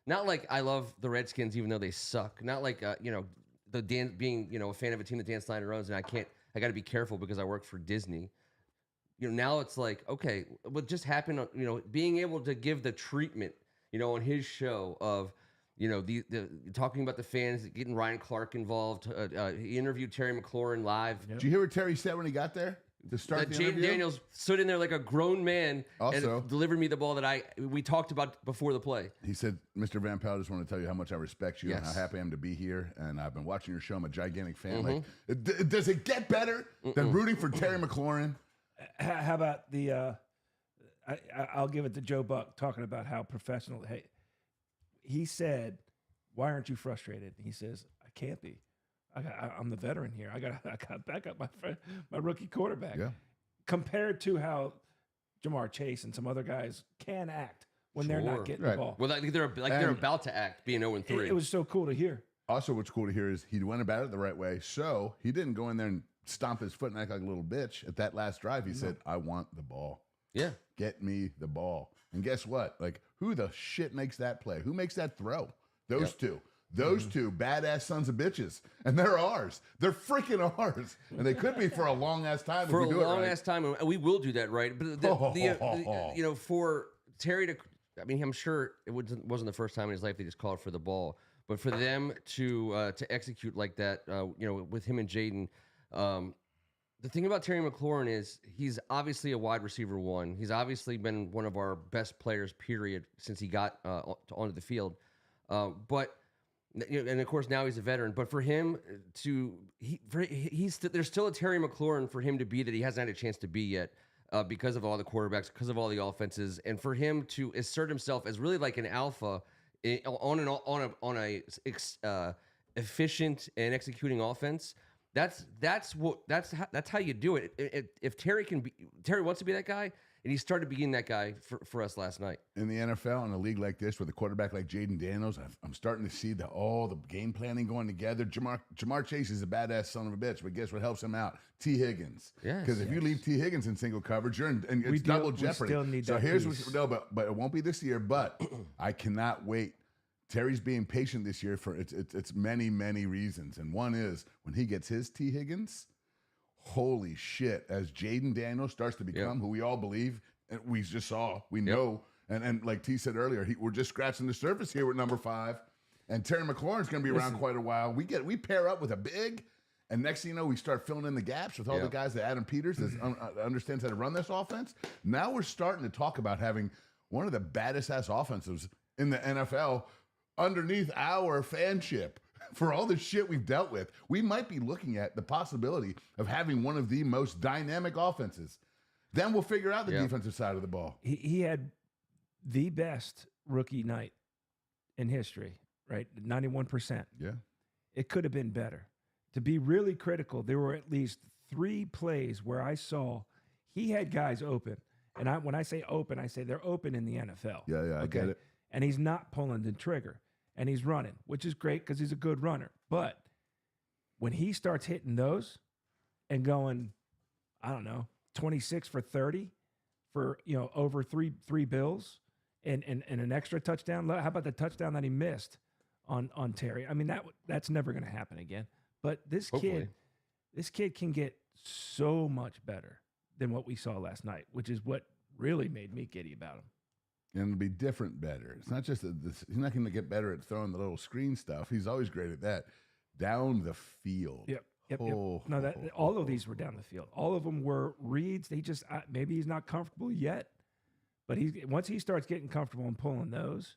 [SPEAKER 1] Not like I love the Redskins even though they suck. Not like being a fan of a team that Dan Snyder owns, and I got to be careful because I work for Disney. Now it's like, okay, what just happened? Being able to give the treatment, on his show of, the talking about the fans, getting Ryan Clark involved. He interviewed Terry McLaurin live.
[SPEAKER 3] Did you hear what Terry said when he got there to start the
[SPEAKER 1] Jaden
[SPEAKER 3] interview?
[SPEAKER 1] Daniels stood in there like a grown man
[SPEAKER 3] Also-
[SPEAKER 1] and delivered me the ball that we talked about before the play.
[SPEAKER 3] He said, "Mr. Van Pelt, I just want to tell you how much I respect you and
[SPEAKER 1] Yes.
[SPEAKER 3] how happy I am to be here. And I've been watching your show. I'm a gigantic fan. Like, does it get better than rooting for Terry McLaurin?
[SPEAKER 2] How about the? I'll give it to Joe Buck talking about how professional. Hey, he said, "Why aren't you frustrated?" He says, "I can't be. I'm the veteran here. I got back up my rookie quarterback."
[SPEAKER 3] Yeah.
[SPEAKER 2] Compared to how Jamar Chase and some other guys can act when they're
[SPEAKER 1] Sure.
[SPEAKER 2] not getting
[SPEAKER 3] Right.
[SPEAKER 2] the ball.
[SPEAKER 1] Well, they're about to act being 0-3.
[SPEAKER 2] It was so cool to hear.
[SPEAKER 3] Also, what's cool to hear is he went about it the right way. So he didn't go in there and stomp his foot and act like a little bitch. At that last drive, he said, "I want the ball.
[SPEAKER 1] Yeah.
[SPEAKER 3] Get me the ball." And guess what? Like, who the shit makes that play? Who makes that throw? Those two. Those two badass sons of bitches. And they're ours. They're freaking ours. And they could be for a long ass time
[SPEAKER 1] For
[SPEAKER 3] if
[SPEAKER 1] a
[SPEAKER 3] we do
[SPEAKER 1] long
[SPEAKER 3] it right.
[SPEAKER 1] ass time, and we will do that, right? But for Terry to, I mean, I'm sure it wasn't the first time in his life they just called for the ball, but for them to execute like that, with him and Jaden, the thing about Terry McLaurin is he's obviously a wide receiver one. He's obviously been one of our best players, period, since he got onto the field. But and of course now he's a veteran. But for him there's still a Terry McLaurin for him to be that he hasn't had a chance to be yet. Because of all the quarterbacks, because of all the offenses, and for him to assert himself as really like an alpha on a efficient and executing offense, That's how you do it. If Terry wants to be that guy, and he started being that guy for us last night.
[SPEAKER 3] In the NFL, in a league like this, with a quarterback like Jaden Daniels, I'm starting to see all the game planning going together. Jamar Chase is a badass son of a bitch, but guess what helps him out? T. Higgins. Because if you leave T. Higgins in single coverage, and it's double jeopardy.
[SPEAKER 2] We still need
[SPEAKER 3] so
[SPEAKER 2] that
[SPEAKER 3] here's
[SPEAKER 2] piece.
[SPEAKER 3] but it won't be this year. But I cannot wait. Terry's being patient this year for it's many, many reasons, and one is when he gets his T. Higgins. Holy shit, as Jaden Daniels starts to become who we all believe, and we just saw, we know, and like T said earlier, we're just scratching the surface here with number 5, and Terry McLaurin's going to be around quite a while. We pair up with a big, and next thing you know, we start filling in the gaps with all the guys that Adam Peters understands how to run this offense. Now we're starting to talk about having one of the baddest ass offensives in the NFL underneath our fanship. For all the shit we've dealt with, we might be looking at the possibility of having one of the most dynamic offenses. Then we'll figure out the defensive side of the ball.
[SPEAKER 2] He had the best rookie night in history, right? 91%.
[SPEAKER 3] Yeah.
[SPEAKER 2] It could have been better. To be really critical, there were at least 3 plays where I saw he had guys open. And when I say open, I say they're open in the NFL.
[SPEAKER 3] Yeah, I get it.
[SPEAKER 2] And he's not pulling the trigger. And he's running, which is great because he's a good runner. But when he starts hitting those and going, I don't know, 26 for 30 for, over three bills and an extra touchdown. How about the touchdown that he missed on Terry? I mean, that's never going to happen again. But this kid can get so much better than what we saw last night, which is what really made me giddy about him.
[SPEAKER 3] And it'll be different better. It's not just he's not going to get better at throwing the little screen stuff. He's always great at that. Down the field.
[SPEAKER 2] Yep. No, all of these were down the field. All of them were reads. They just maybe he's not comfortable yet, but once he starts getting comfortable and pulling those,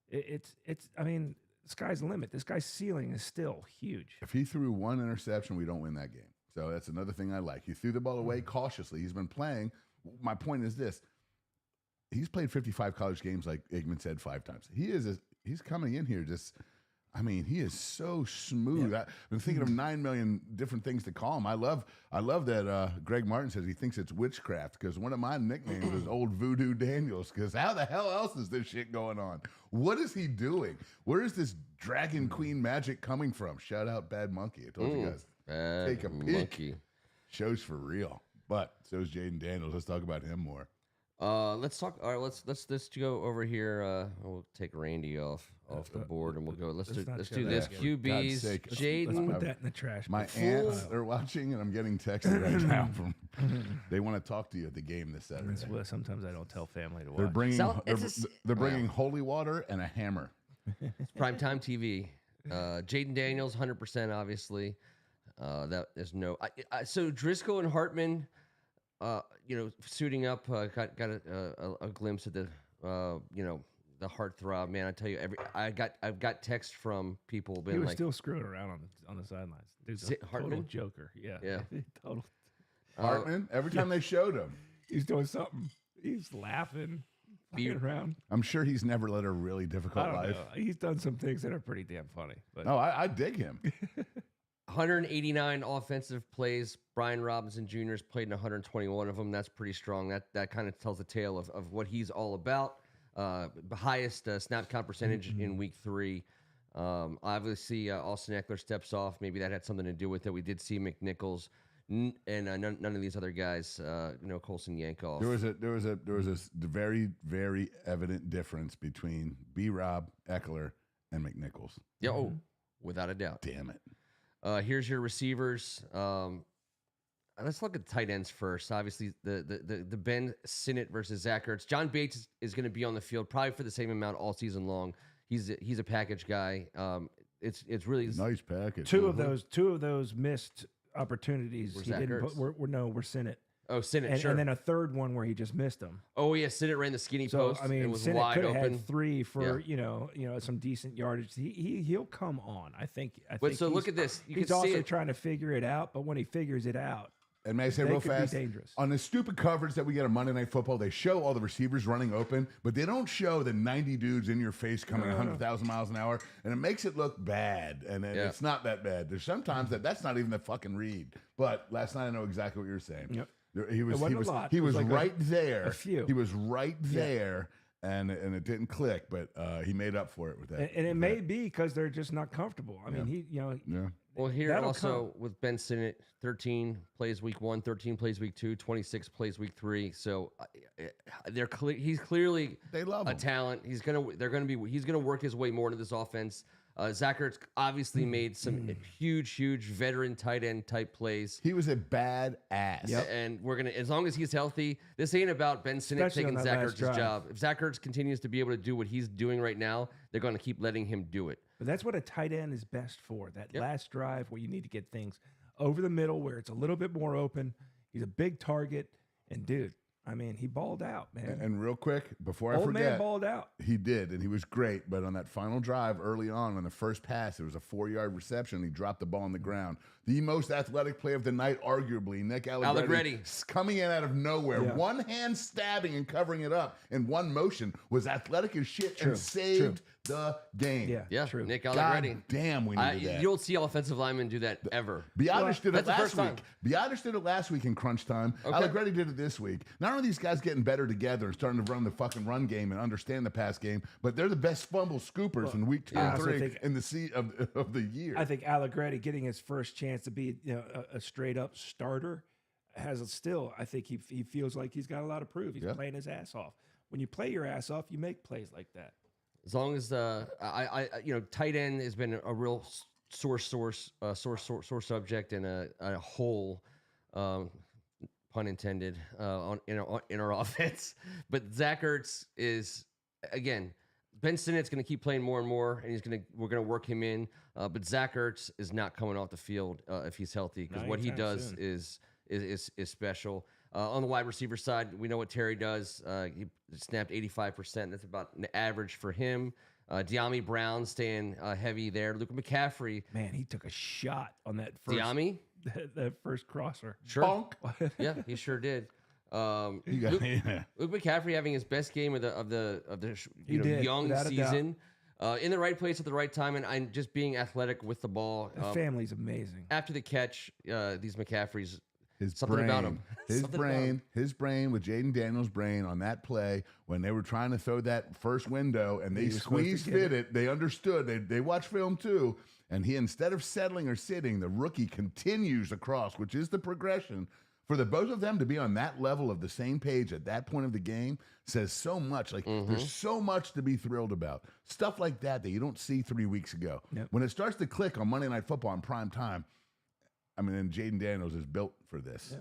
[SPEAKER 2] it's. I mean, the sky's the limit. This guy's ceiling is still huge.
[SPEAKER 3] If he threw one interception, we don't win that game. So that's another thing I like. He threw the ball away cautiously. He's been playing. My point is this. He's played 55 college games, like Eggman said 5 times. He's coming in here just, he is so smooth.
[SPEAKER 2] Yeah.
[SPEAKER 3] I've been thinking of 9 million different things to call him. I love that Greg Martin says he thinks it's witchcraft because one of my nicknames is Old Voodoo Daniels because how the hell else is this shit going on? What is he doing? Where is this Dragon Queen magic coming from? Shout out Bad Monkey. I told you guys. Take a peek.
[SPEAKER 1] Monkey.
[SPEAKER 3] Show's for real. But so is Jaden Daniels. Let's talk about him more.
[SPEAKER 1] Let's talk. All right, let's go over here. We'll take Randy off the board, and we'll go. Let's do this. QBs. Jaden.
[SPEAKER 2] Let's put that in the trash.
[SPEAKER 3] My aunts are watching, and I'm getting texted right now from. They want to talk to you at the game this Saturday.
[SPEAKER 2] That's what sometimes I don't tell family to watch.
[SPEAKER 3] They're bringing holy water and a hammer.
[SPEAKER 1] It's primetime TV. Jaden Daniels, 100%, obviously. That is no. So Driscoll and Hartman. Suiting up, got a glimpse of the, the heartthrob. Man, I tell you, I've got texts from people being
[SPEAKER 2] he was
[SPEAKER 1] like,
[SPEAKER 2] still screwing around on the sidelines. Dude's a total joker. Yeah. Total.
[SPEAKER 3] Hartman. Every time they showed him,
[SPEAKER 2] he's doing something. He's laughing, fucking around.
[SPEAKER 3] I'm sure he's never led a really difficult life.
[SPEAKER 2] Know. He's done some things that are pretty damn funny. But
[SPEAKER 3] no, I dig him.
[SPEAKER 1] 189 offensive plays. Brian Robinson Jr. has played in 121 of them. That's pretty strong. That kind of tells the tale of what he's all about. The highest snap count percentage in week 3. Obviously, Austin Eckler steps off. Maybe that had something to do with it. We did see McNichols and none of these other guys. Colson Yankoff.
[SPEAKER 3] There was a very, very evident difference between B-Rob, Eckler, and McNichols.
[SPEAKER 1] Yeah, without a doubt.
[SPEAKER 3] Damn it.
[SPEAKER 1] Here's your receivers. Let's look at the tight ends first. Obviously, the Ben Sinnott versus Zach Ertz. John Bates is going to be on the field probably for the same amount all season long. He's a package guy. It's really
[SPEAKER 3] nice package.
[SPEAKER 2] Two of those missed opportunities. He didn't put, were Sinnott.
[SPEAKER 1] Oh, Sinnott, sure.
[SPEAKER 2] And then a third one where he just missed them.
[SPEAKER 1] Oh yeah, Sinnott ran the skinny post.
[SPEAKER 2] I mean,
[SPEAKER 1] it was
[SPEAKER 2] Sinnott
[SPEAKER 1] wide
[SPEAKER 2] could have
[SPEAKER 1] open.
[SPEAKER 2] had 3 for some decent yardage. He'll come on. I think.
[SPEAKER 1] So look at this.
[SPEAKER 2] He's also trying to figure it out. But when he figures it out,
[SPEAKER 3] And may I say
[SPEAKER 2] They
[SPEAKER 3] real
[SPEAKER 2] could be
[SPEAKER 3] fast,
[SPEAKER 2] dangerous.
[SPEAKER 3] on the stupid coverage that we get on Monday Night Football, they show all the receivers running open, but they don't show the 90 dudes in your face coming 100,000 miles an hour, and it makes it look bad. And it's not that bad. There's sometimes that's not even the fucking read. But last night I know exactly what you're saying.
[SPEAKER 2] Yep.
[SPEAKER 3] He was
[SPEAKER 2] like
[SPEAKER 3] right there.
[SPEAKER 2] a few.
[SPEAKER 3] He was right there. And it didn't click, but he made up for it with that.
[SPEAKER 2] And it may be because they're just not comfortable. I mean,
[SPEAKER 1] Well, here
[SPEAKER 2] that'll
[SPEAKER 1] also with Ben Sinnott, 13 plays week 1, 13 plays week 2, 26 plays week 3. So he's clearly
[SPEAKER 3] they love
[SPEAKER 1] a
[SPEAKER 3] him.
[SPEAKER 1] talent. He's gonna work his way more into this offense. Zach Ertz obviously made some huge veteran tight end type plays.
[SPEAKER 3] He was a bad ass.
[SPEAKER 1] And we're gonna, as long as he's healthy, this ain't about Ben Sinnott
[SPEAKER 2] Especially
[SPEAKER 1] taking
[SPEAKER 2] on that
[SPEAKER 1] Zach
[SPEAKER 2] last
[SPEAKER 1] Ertz's
[SPEAKER 2] drive.
[SPEAKER 1] job. If Zach Ertz continues to be able to do what he's doing right now, they're going to keep letting him do it.
[SPEAKER 2] But that's what a tight end is best for. That last drive where you need to get things over the middle, where it's a little bit more open. He's a big target, and dude, I mean, he balled out, man.
[SPEAKER 3] And real quick, before I
[SPEAKER 2] Old
[SPEAKER 3] forget,
[SPEAKER 2] man balled out.
[SPEAKER 3] he did, and he was great. But on that final drive early on the first pass, it was a 4-yard reception. He dropped the ball on the ground. The most athletic play of the night, arguably, Nick Allegretti, coming in out of nowhere. One hand stabbing and covering it up in one motion, was athletic as shit and saved the game.
[SPEAKER 1] Yeah,
[SPEAKER 2] true.
[SPEAKER 1] Nick Allegretti.
[SPEAKER 3] God damn, we needed that.
[SPEAKER 1] You don't see offensive linemen do that ever.
[SPEAKER 3] Biotish did it
[SPEAKER 1] that's the
[SPEAKER 3] last
[SPEAKER 1] first time.
[SPEAKER 3] week. Biotish did it last week in crunch time. Allegretti did it this week. Not only are these guys getting better together and starting to run the fucking run game and understand the pass game, but they're the best fumble scoopers in week 2 and 3 in the of the year.
[SPEAKER 2] I think Allegretti getting his first chance to be a straight up starter I think he feels like he's got a lot to prove. He's playing his ass off. When you play your ass off, you make plays like that.
[SPEAKER 1] As long as tight end has been a real sore subject and a hole, pun intended, in our offense. But Zach Ertz is, again, Ben Sinnott's going to keep playing more and more, and we're going to work him in. But Zach Ertz is not coming off the field if he's healthy, because what he does is special. On the wide receiver side, we know what Terry does. He snapped 85%. That's about an average for him. De'Ami Brown staying heavy there. Luke McCaffrey.
[SPEAKER 2] Man, he took a shot on that first.
[SPEAKER 1] De'Ami?
[SPEAKER 2] that first crosser.
[SPEAKER 1] Sure.
[SPEAKER 3] Bonk.
[SPEAKER 1] Yeah, he sure did. Luke McCaffrey having his best game of the young season. In the right place at the right time, and just being athletic with the ball.
[SPEAKER 2] The family's amazing.
[SPEAKER 1] After the catch, these McCaffreys,
[SPEAKER 3] his
[SPEAKER 1] something
[SPEAKER 3] brain,
[SPEAKER 1] about him.
[SPEAKER 3] His brain with Jaden Daniels' brain on that play when they were trying to throw that first window and they squeeze fit it. They understood. They watch film too. And he, instead of settling or sitting, the rookie continues across, which is the progression. For the both of them to be on that level of the same page at that point of the game says so much. Like, there's so much to be thrilled about. Stuff like that you don't see 3 weeks ago.
[SPEAKER 2] Yep.
[SPEAKER 3] When it starts to click on Monday Night Football in prime time, I mean, and Jaden Daniels is built for this.
[SPEAKER 2] Yeah.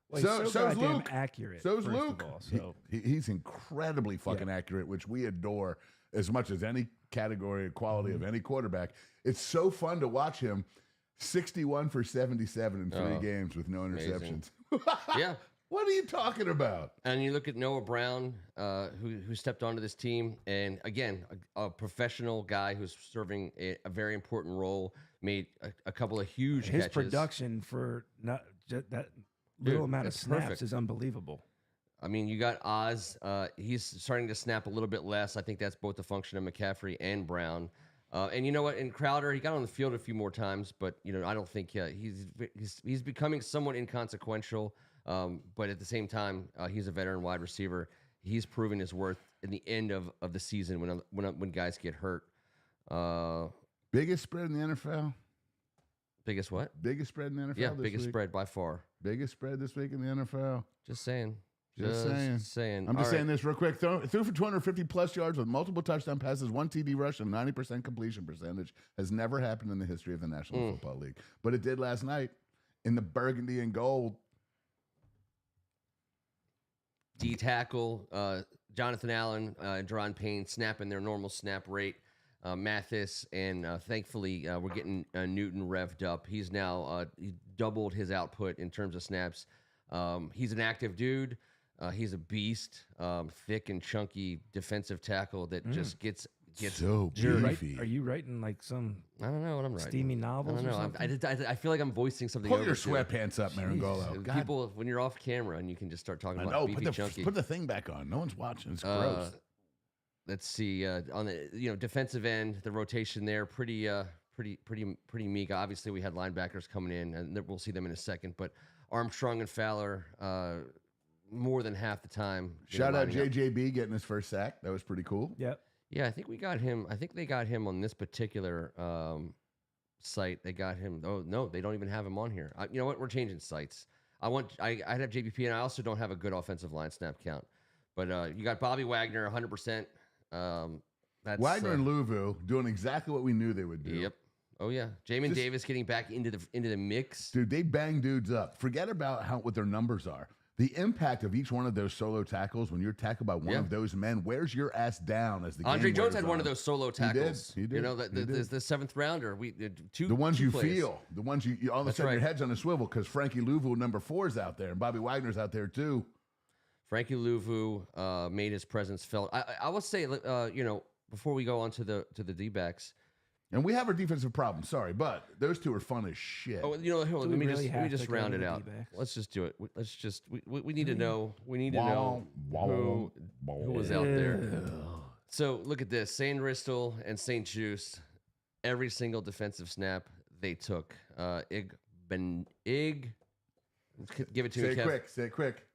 [SPEAKER 2] Well, he's so goddamn
[SPEAKER 3] Luke.
[SPEAKER 2] accurate.
[SPEAKER 3] So's
[SPEAKER 2] first
[SPEAKER 3] Luke.
[SPEAKER 2] of all, so.
[SPEAKER 3] He's incredibly fucking accurate, which we adore as much as any category of quality of any quarterback. It's so fun to watch him. 61 for 77 in 3 games with no interceptions.
[SPEAKER 1] Yeah.
[SPEAKER 3] What are you talking about?
[SPEAKER 1] And you look at Noah Brown, who stepped onto this team, and again, a professional guy who's serving a very important role, made a couple of huge
[SPEAKER 2] His
[SPEAKER 1] catches.
[SPEAKER 2] production for not just that little amount of snaps is unbelievable.
[SPEAKER 1] I mean, you got Oz. He's starting to snap a little bit less. I think that's both a function of McCaffrey and Brown. And you know what? In Crowder, he got on the field a few more times, but I don't think he's becoming somewhat inconsequential. But at the same time, he's a veteran wide receiver. He's proven his worth in the end of the season when guys get hurt.
[SPEAKER 3] Biggest spread in the NFL?
[SPEAKER 1] Biggest what?
[SPEAKER 3] Biggest spread in the NFL
[SPEAKER 1] Yeah,
[SPEAKER 3] this
[SPEAKER 1] biggest
[SPEAKER 3] week?
[SPEAKER 1] spread by far.
[SPEAKER 3] Biggest spread this week in the NFL.
[SPEAKER 1] Just saying.
[SPEAKER 3] Just saying. I'm
[SPEAKER 1] All
[SPEAKER 3] just saying
[SPEAKER 1] right.
[SPEAKER 3] this real quick. Threw for 250 plus yards with multiple touchdown passes, 1 TD rush, and 90% completion percentage. Has never happened in the history of the National Football League. But it did last night in the burgundy and gold.
[SPEAKER 1] D tackle, Jonathan Allen and Deron Payne snapping their normal snap rate. Mathis and thankfully we're getting Newton revved up. He's now he doubled his output in terms of snaps. He's an active dude. He's a beast, thick and chunky defensive tackle that just gets gets
[SPEAKER 3] So
[SPEAKER 1] jerked.
[SPEAKER 3] beefy.
[SPEAKER 2] Are you writing like some
[SPEAKER 1] I don't know what I'm writing.
[SPEAKER 2] steamy novels?
[SPEAKER 1] I don't
[SPEAKER 2] or
[SPEAKER 1] know.
[SPEAKER 2] something?
[SPEAKER 1] I feel like I'm voicing something.
[SPEAKER 3] Pull
[SPEAKER 1] over
[SPEAKER 3] your
[SPEAKER 1] to
[SPEAKER 3] sweatpants up, Marangolo. God,
[SPEAKER 1] people, when you're off camera and you can just start talking
[SPEAKER 3] I
[SPEAKER 1] about
[SPEAKER 3] know.
[SPEAKER 1] beefy chunky.
[SPEAKER 3] Put the thing back on. No one's watching. It's gross.
[SPEAKER 1] Let's see. On the defensive end, the rotation there pretty meek. Obviously, we had linebackers coming in, and we'll see them in a second. But Armstrong and Fowler, more than half the time.
[SPEAKER 3] Shout out
[SPEAKER 1] lining up.
[SPEAKER 3] JJB getting his first sack. That was pretty cool.
[SPEAKER 2] Yep.
[SPEAKER 1] Yeah, I think we got him. I think they got him on this particular site. They got him. Oh no, they don't even have him on here. You know what? We're changing sites. I'd have JBP, and I also don't have a good offensive line snap count. But you got Bobby Wagner, 100%. That's
[SPEAKER 3] Wagner and Louvu doing exactly what we knew they would do.
[SPEAKER 1] Yep. Oh yeah, Jamin Davis getting back into the mix.
[SPEAKER 3] Dude, they bang dudes up. Forget about what their numbers are. The impact of each one of those solo tackles when you're tackled by one of those men wears your ass down as the
[SPEAKER 1] Andre
[SPEAKER 3] game
[SPEAKER 1] Jones
[SPEAKER 3] wears
[SPEAKER 1] had one of
[SPEAKER 3] on.
[SPEAKER 1] those solo tackles.
[SPEAKER 3] He did.
[SPEAKER 1] You know, the seventh rounder. We two.
[SPEAKER 3] The ones
[SPEAKER 1] two
[SPEAKER 3] you
[SPEAKER 1] plays.
[SPEAKER 3] feel, the ones you all of a
[SPEAKER 1] That's
[SPEAKER 3] sudden your
[SPEAKER 1] right.
[SPEAKER 3] head's on a swivel because Frankie Louvu, number 4, is out there, and Bobby Wagner's out there too.
[SPEAKER 1] Frankie Louvu made his presence felt. I will say, before we go on to the D-backs.
[SPEAKER 3] And we have our defensive problems, sorry, but those two are fun as shit.
[SPEAKER 1] Oh, hold on, let me just round it out.
[SPEAKER 2] D-backs?
[SPEAKER 1] Let's just do it. Let's just we need to know. We need to know who was out there. So look at this: St. Ristel and St. Juice. Every single defensive snap they took. Ig. Give it to me, Kev.
[SPEAKER 3] Say it quick.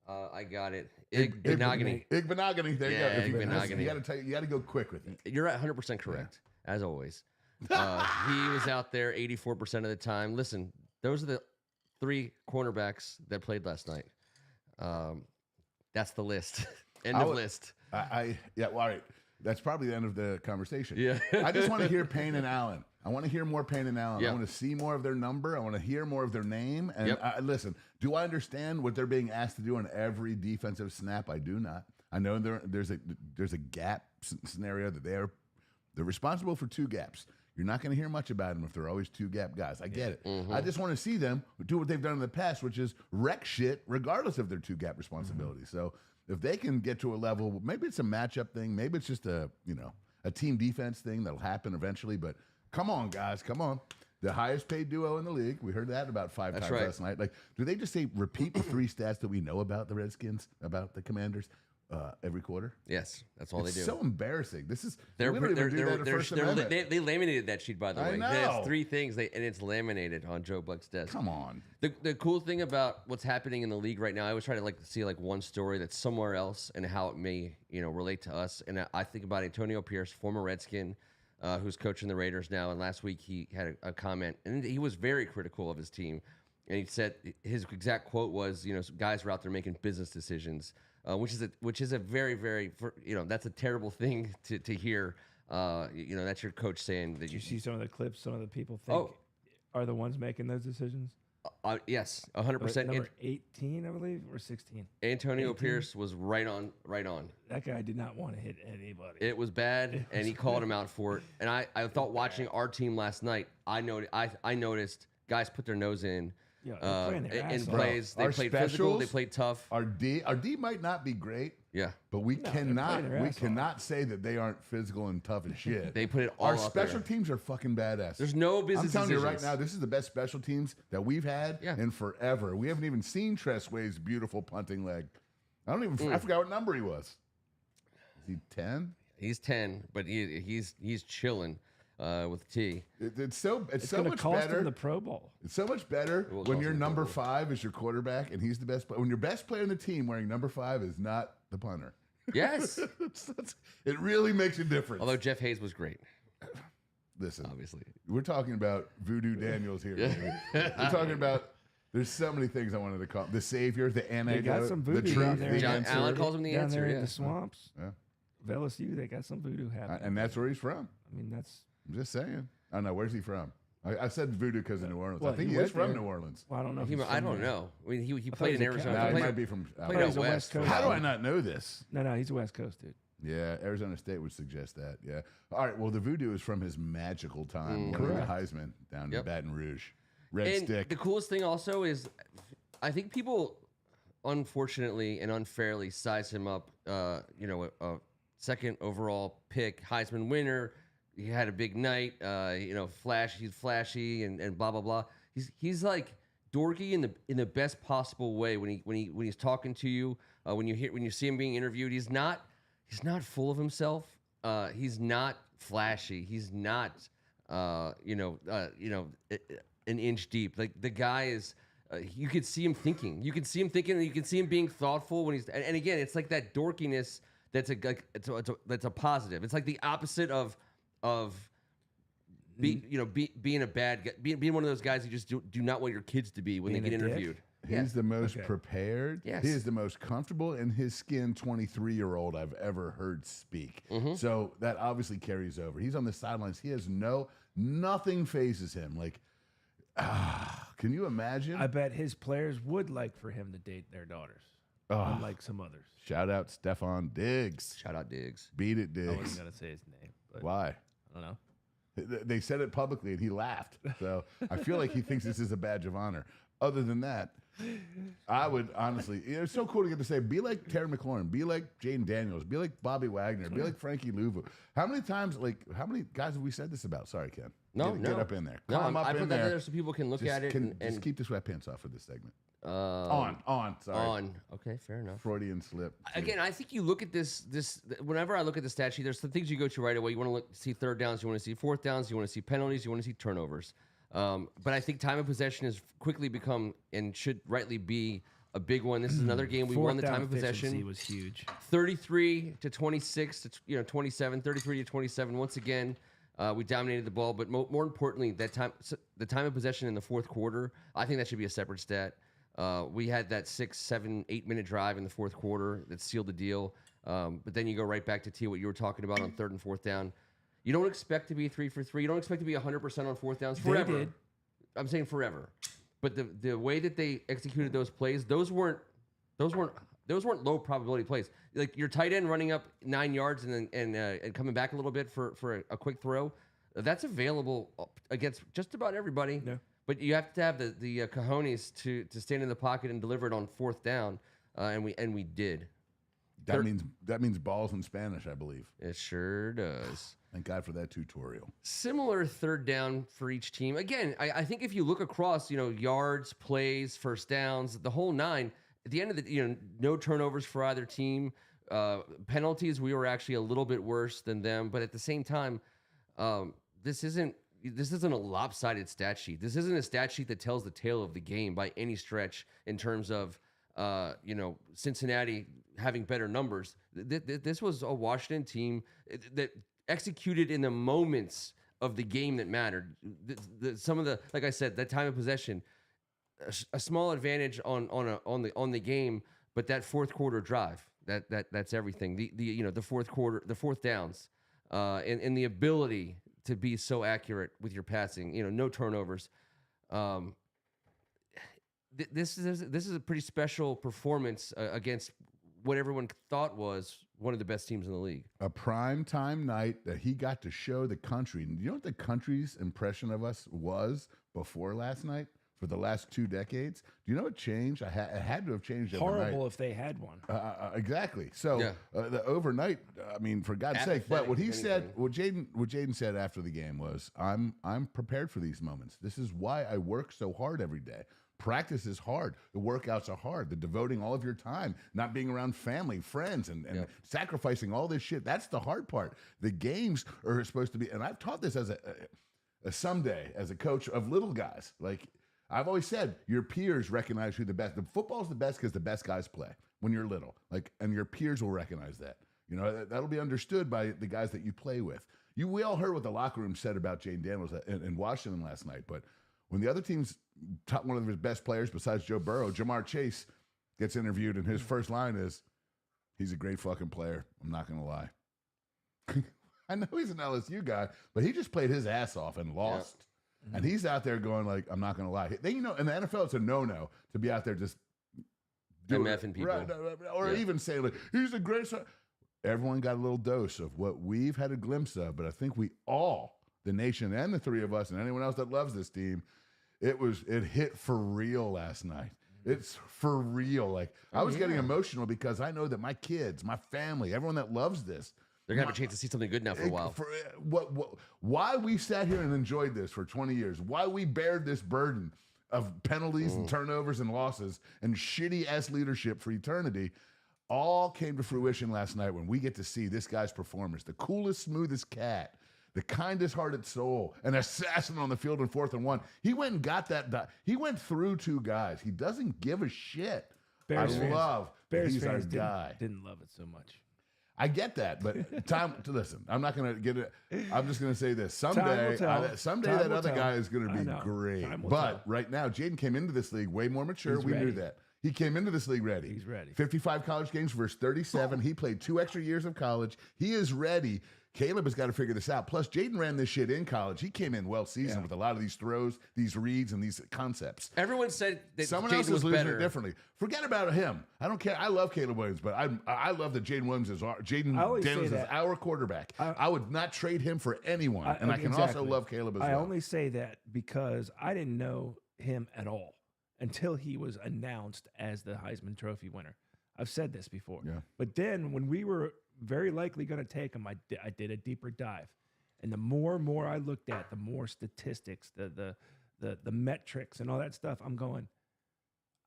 [SPEAKER 1] I got it. Igbenogany.
[SPEAKER 3] Igbenogany. There
[SPEAKER 1] Yeah,
[SPEAKER 3] you go.
[SPEAKER 1] Igbenogany.
[SPEAKER 3] You got to go quick with it.
[SPEAKER 1] You're 100% correct, as always. He was out there 84% of the time. Listen, those are the 3 cornerbacks that played last night. That's the list. End of list.
[SPEAKER 3] Well, all right. That's probably the end of the conversation.
[SPEAKER 1] Yeah.
[SPEAKER 3] I just want to hear Payne and Allen. I want to hear more Payne and Allen.
[SPEAKER 1] Yeah.
[SPEAKER 3] I want to see more of their number. I want to hear more of their name. And listen, do I understand what they're being asked to do on every defensive snap? I do not. I know there's a gap scenario that they're responsible for 2 gaps. You're not going to hear much about them if they're always 2 gap guys. I get it. Mm-hmm. I just want to see them do what they've done in the past, which is wreck shit regardless of their 2 gap responsibility. Mm-hmm. So if they can get to a level, maybe it's a matchup thing, maybe it's just a team defense thing that'll happen eventually. But come on, guys, come on. The highest paid duo in the league. We heard that about 5 times last night. Like, do they just say repeat the 3 stats that we know about the Redskins, about the Commanders? Every quarter.
[SPEAKER 1] Yes, that's all they do.
[SPEAKER 3] So embarrassing. This is
[SPEAKER 1] they laminated that sheet, by the way.
[SPEAKER 3] I know.
[SPEAKER 1] There's 3 things, and it's laminated on Joe Buck's desk.
[SPEAKER 3] Come on.
[SPEAKER 1] The cool thing about what's happening in the league right now, I always try to see one story that's somewhere else and how it may relate to us. And I think about Antonio Pierce, former Redskin, who's coaching the Raiders now. And last week he had a comment, and he was very critical of his team. And he said his exact quote was, guys are out there making business decisions. Which is a very, very, that's a terrible thing to hear. That's your coach saying that.
[SPEAKER 2] Did you see some of the clips? Some of the people think are the ones making those decisions.
[SPEAKER 1] Yes, 100%.
[SPEAKER 2] Number 18, I believe, or 16.
[SPEAKER 1] Antonio Pierce was right on.
[SPEAKER 2] That guy did not want to hit anybody.
[SPEAKER 1] It was bad, and he called him out for it. And I thought watching our team last night, I noticed guys put their nose in. In plays, they played physical, they played tough.
[SPEAKER 3] Our D might not be great, but we
[SPEAKER 2] No,
[SPEAKER 3] cannot say that they aren't physical and tough as shit.
[SPEAKER 1] They put it all
[SPEAKER 3] Our
[SPEAKER 1] out
[SPEAKER 3] special
[SPEAKER 1] there.
[SPEAKER 3] teams are fucking badass.
[SPEAKER 1] There's no business.
[SPEAKER 3] I'm telling you right
[SPEAKER 1] decisions.
[SPEAKER 3] now, this is the best special teams that we've had in forever. We haven't even seen Tressway's beautiful punting leg. I forgot what number he was. Is he 10?
[SPEAKER 1] He's 10, but he's chilling. With T.
[SPEAKER 3] It's so much
[SPEAKER 2] cost
[SPEAKER 3] better.
[SPEAKER 2] him the Pro Bowl.
[SPEAKER 3] It's so much better when your number 5 is your quarterback and he's the best player. When your best player in the team wearing number 5 is not the punter.
[SPEAKER 1] Yes.
[SPEAKER 3] It really makes a difference.
[SPEAKER 1] Although Jeff Hayes was great.
[SPEAKER 3] Listen,
[SPEAKER 1] obviously.
[SPEAKER 3] We're talking about Voodoo Daniels here. We're talking about, there's so many things I wanted to call him. The savior, the antidote,
[SPEAKER 2] got some
[SPEAKER 3] the
[SPEAKER 2] voodoo
[SPEAKER 3] truth,
[SPEAKER 2] down there.
[SPEAKER 3] the
[SPEAKER 1] John
[SPEAKER 3] answer.
[SPEAKER 1] Allen calls him the
[SPEAKER 2] Down
[SPEAKER 1] answer,
[SPEAKER 2] there
[SPEAKER 1] yeah.
[SPEAKER 2] in the swamps.
[SPEAKER 3] Yeah.
[SPEAKER 2] Of LSU, they got some voodoo happening.
[SPEAKER 3] And that's where he's from.
[SPEAKER 2] I mean, that's.
[SPEAKER 3] I'm just saying. I don't know. Where's he from? I said voodoo because of New Orleans.
[SPEAKER 2] Well,
[SPEAKER 3] I think
[SPEAKER 2] he
[SPEAKER 3] he is
[SPEAKER 2] went
[SPEAKER 3] from
[SPEAKER 2] there.
[SPEAKER 3] New Orleans.
[SPEAKER 2] Well, I don't know. If
[SPEAKER 1] I don't know. I mean, he played in
[SPEAKER 2] he was a
[SPEAKER 1] Arizona.
[SPEAKER 3] No, he
[SPEAKER 1] played
[SPEAKER 3] might be from.
[SPEAKER 1] played out
[SPEAKER 2] he's a
[SPEAKER 1] west.
[SPEAKER 2] West Coast.
[SPEAKER 3] How do I not know this?
[SPEAKER 2] No, he's a West Coast dude.
[SPEAKER 3] Yeah, Arizona State would suggest that. Yeah. All right. Well, the voodoo is from his magical time winning the Heisman down in Baton Rouge. Red
[SPEAKER 1] And
[SPEAKER 3] stick.
[SPEAKER 1] the coolest thing also is, I think people, unfortunately and unfairly, size him up. second overall pick, Heisman winner. He had a big night. He's flashy and blah blah blah. He's like dorky in the best possible way when he's talking to you. When you see him being interviewed, he's not full of himself. He's not flashy. He's not an inch deep. Like the guy is. You could see him thinking. You can see him thinking, and you can see him being thoughtful when he's. And again, it's like that dorkiness. That's a positive. It's like the opposite of being a bad guy, being one of those guys you just do not want your kids to be when they get interviewed.
[SPEAKER 3] He's the most prepared.
[SPEAKER 1] Yes.
[SPEAKER 3] He is the most comfortable in his skin 23-year-old I've ever heard speak. So that obviously carries over. He's on the sidelines. He has nothing phases him. Like, can you imagine?
[SPEAKER 2] I bet his players would like for him to date their daughters, unlike some others.
[SPEAKER 3] Shout out Stephon Diggs.
[SPEAKER 1] Shout out Diggs.
[SPEAKER 3] Beat it, Diggs.
[SPEAKER 2] I wasn't gonna say his name. But
[SPEAKER 3] Why?
[SPEAKER 2] I don't know.
[SPEAKER 3] They said it publicly and he laughed. So I feel like he thinks this is a badge of honor. Other than that, I would honestly, it's so cool to get to say, be like Terry McLaurin, be like Jaden Daniels, be like Bobby Wagner, be like Frankie Louvu. How many guys have we said this about? Sorry, Ken. Get up in there.
[SPEAKER 1] No,
[SPEAKER 3] Climb up
[SPEAKER 1] I
[SPEAKER 3] in
[SPEAKER 1] put that
[SPEAKER 3] there.
[SPEAKER 1] there so people can look at it and
[SPEAKER 3] just keep the sweatpants off for this segment.
[SPEAKER 1] Sorry.
[SPEAKER 3] Sorry.
[SPEAKER 1] Okay, fair enough.
[SPEAKER 3] Freudian slip.
[SPEAKER 1] Again, I think you look at this. Whenever I look at the stat sheet, there's some things you go to right away. You want to see third downs, you want to see fourth downs, you want to see penalties, you want to see turnovers. But I think time of possession has quickly become and should rightly be a big one. This is another game we won the time of possession.
[SPEAKER 2] Was huge.
[SPEAKER 1] 33 to 26 to 27, 33 to 27. Once again, we dominated the ball, but more importantly, the time of possession in the fourth quarter, I think that should be a separate stat. We had that 6, 7, 8 minute drive in the fourth quarter that sealed the deal. But then you go right back to T, what you were talking about on third and fourth down. You don't expect to be 3 for 3. You don't expect to be 100% on fourth downs forever.
[SPEAKER 2] They did.
[SPEAKER 1] I'm saying forever. But the way that they executed those plays, those weren't low probability plays. Like your tight end running up 9 yards and coming back a little bit for a quick throw, that's available against just about everybody.
[SPEAKER 2] Yeah.
[SPEAKER 1] But you have to have the cojones to stand in the pocket and deliver it on fourth down, and we did.
[SPEAKER 3] That means balls in Spanish, I believe.
[SPEAKER 1] It sure does.
[SPEAKER 3] Thank God for that tutorial.
[SPEAKER 1] Similar third down for each team. Again, I think if you look across, yards, plays, first downs, the whole nine. At the end of the, no turnovers for either team. Penalties, we were actually a little bit worse than them, but at the same time, this isn't a lopsided stat sheet. This isn't a stat sheet that tells the tale of the game by any stretch in terms of, Cincinnati having better numbers. This was a Washington team that executed in the moments of the game that mattered. Some of the, like I said, that time of possession, a small advantage on the game, but that fourth quarter drive, that's everything. The fourth quarter, the fourth downs, and the ability to be so accurate with your passing, no turnovers. This is a pretty special performance against what everyone thought was one of the best teams in the league. A
[SPEAKER 3] prime time night that he got to show the country. Do you know what the country's impression of us was before last night? For the last 2 decades, do you know what changed? It had to have changed overnight.
[SPEAKER 2] Horrible if they had one.
[SPEAKER 3] Exactly. So the overnight, I mean, for God's sake. But what he said, what Jaden said after the game was, I'm prepared for these moments. This is why I work so hard every day. Practice is hard. The workouts are hard. The devoting all of your time, not being around family, friends, and sacrificing all this shit. That's the hard part. The games are supposed to be, and I've taught this as a someday as a coach of little guys. Like I've always said, your peers recognize who the best. The football's the best because the best guys play when you're little. And your peers will recognize that. That'll be understood by the guys that you play with. We all heard what the locker room said about Jaden Daniels in Washington last night, but when the other team's top one of his best players besides Joe Burrow, Jamar Chase, gets interviewed, and his first line is, "He's a great fucking player. I'm not going to lie." I know he's an LSU guy, but he just played his ass off and lost. Yeah. And he's out there going like, "I'm not going to lie." Then, in the NFL, it's a no-no to be out there just
[SPEAKER 1] MFing people.
[SPEAKER 3] Right, or even saying like, "He's a great..." Everyone got a little dose of what we've had a glimpse of, but I think we all, the nation and the three of us and anyone else that loves this team, it hit for real last night. It's for real. I was getting emotional because I know that my kids, my family, everyone that loves this,
[SPEAKER 1] They're going to have a chance to see something good now for a while.
[SPEAKER 3] Why we sat here and enjoyed this for 20 years, why we bared this burden of penalties and turnovers and losses and shitty-ass leadership for eternity, all came to fruition last night when we get to see this guy's performance. The coolest, smoothest cat, the kindest-hearted soul, an assassin on the field in 4th and 1. He went and got that. He went through 2 guys. He doesn't give a shit.
[SPEAKER 2] Bears
[SPEAKER 3] I
[SPEAKER 2] fans,
[SPEAKER 3] love
[SPEAKER 2] Bears
[SPEAKER 3] he's our
[SPEAKER 2] fans
[SPEAKER 3] guy.
[SPEAKER 2] didn't love it so much.
[SPEAKER 3] I get that, but time to listen. I'm not going to get it. I'm just going to say this.
[SPEAKER 2] Time
[SPEAKER 3] Someday
[SPEAKER 2] will tell.
[SPEAKER 3] that other guy is going to be
[SPEAKER 2] know.
[SPEAKER 3] great.
[SPEAKER 2] Time will
[SPEAKER 3] But
[SPEAKER 2] tell.
[SPEAKER 3] right now, Jaden came into this league way more mature.
[SPEAKER 2] He's
[SPEAKER 3] We knew
[SPEAKER 2] ready.
[SPEAKER 3] that. He came into this league ready.
[SPEAKER 2] He's ready.
[SPEAKER 3] 55 college games versus 37. He played 2 extra years of college. He is ready. Caleb has got to figure this out. Plus, Jaden ran this shit in college. He came in well seasoned with a lot of these throws, these reads, and these concepts.
[SPEAKER 1] Everyone said that
[SPEAKER 3] Someone else
[SPEAKER 1] Jaden
[SPEAKER 3] is
[SPEAKER 1] was
[SPEAKER 3] losing
[SPEAKER 1] better.
[SPEAKER 3] it differently. Forget about him. I don't care. I love Caleb Williams, but I love that Jaden Williams is
[SPEAKER 2] I always say
[SPEAKER 3] Daniels is
[SPEAKER 2] that.
[SPEAKER 3] our quarterback. I would not trade him for anyone, and I can
[SPEAKER 2] Exactly.
[SPEAKER 3] also love Caleb as
[SPEAKER 2] I
[SPEAKER 3] well.
[SPEAKER 2] only say that because I didn't know him at all until he was announced as the Heisman Trophy winner. I've said this before.
[SPEAKER 3] Yeah.
[SPEAKER 2] But then when we were very likely going to take him, I did a deeper dive. And the more and more I looked at, the more statistics, the metrics and all that stuff, I'm going,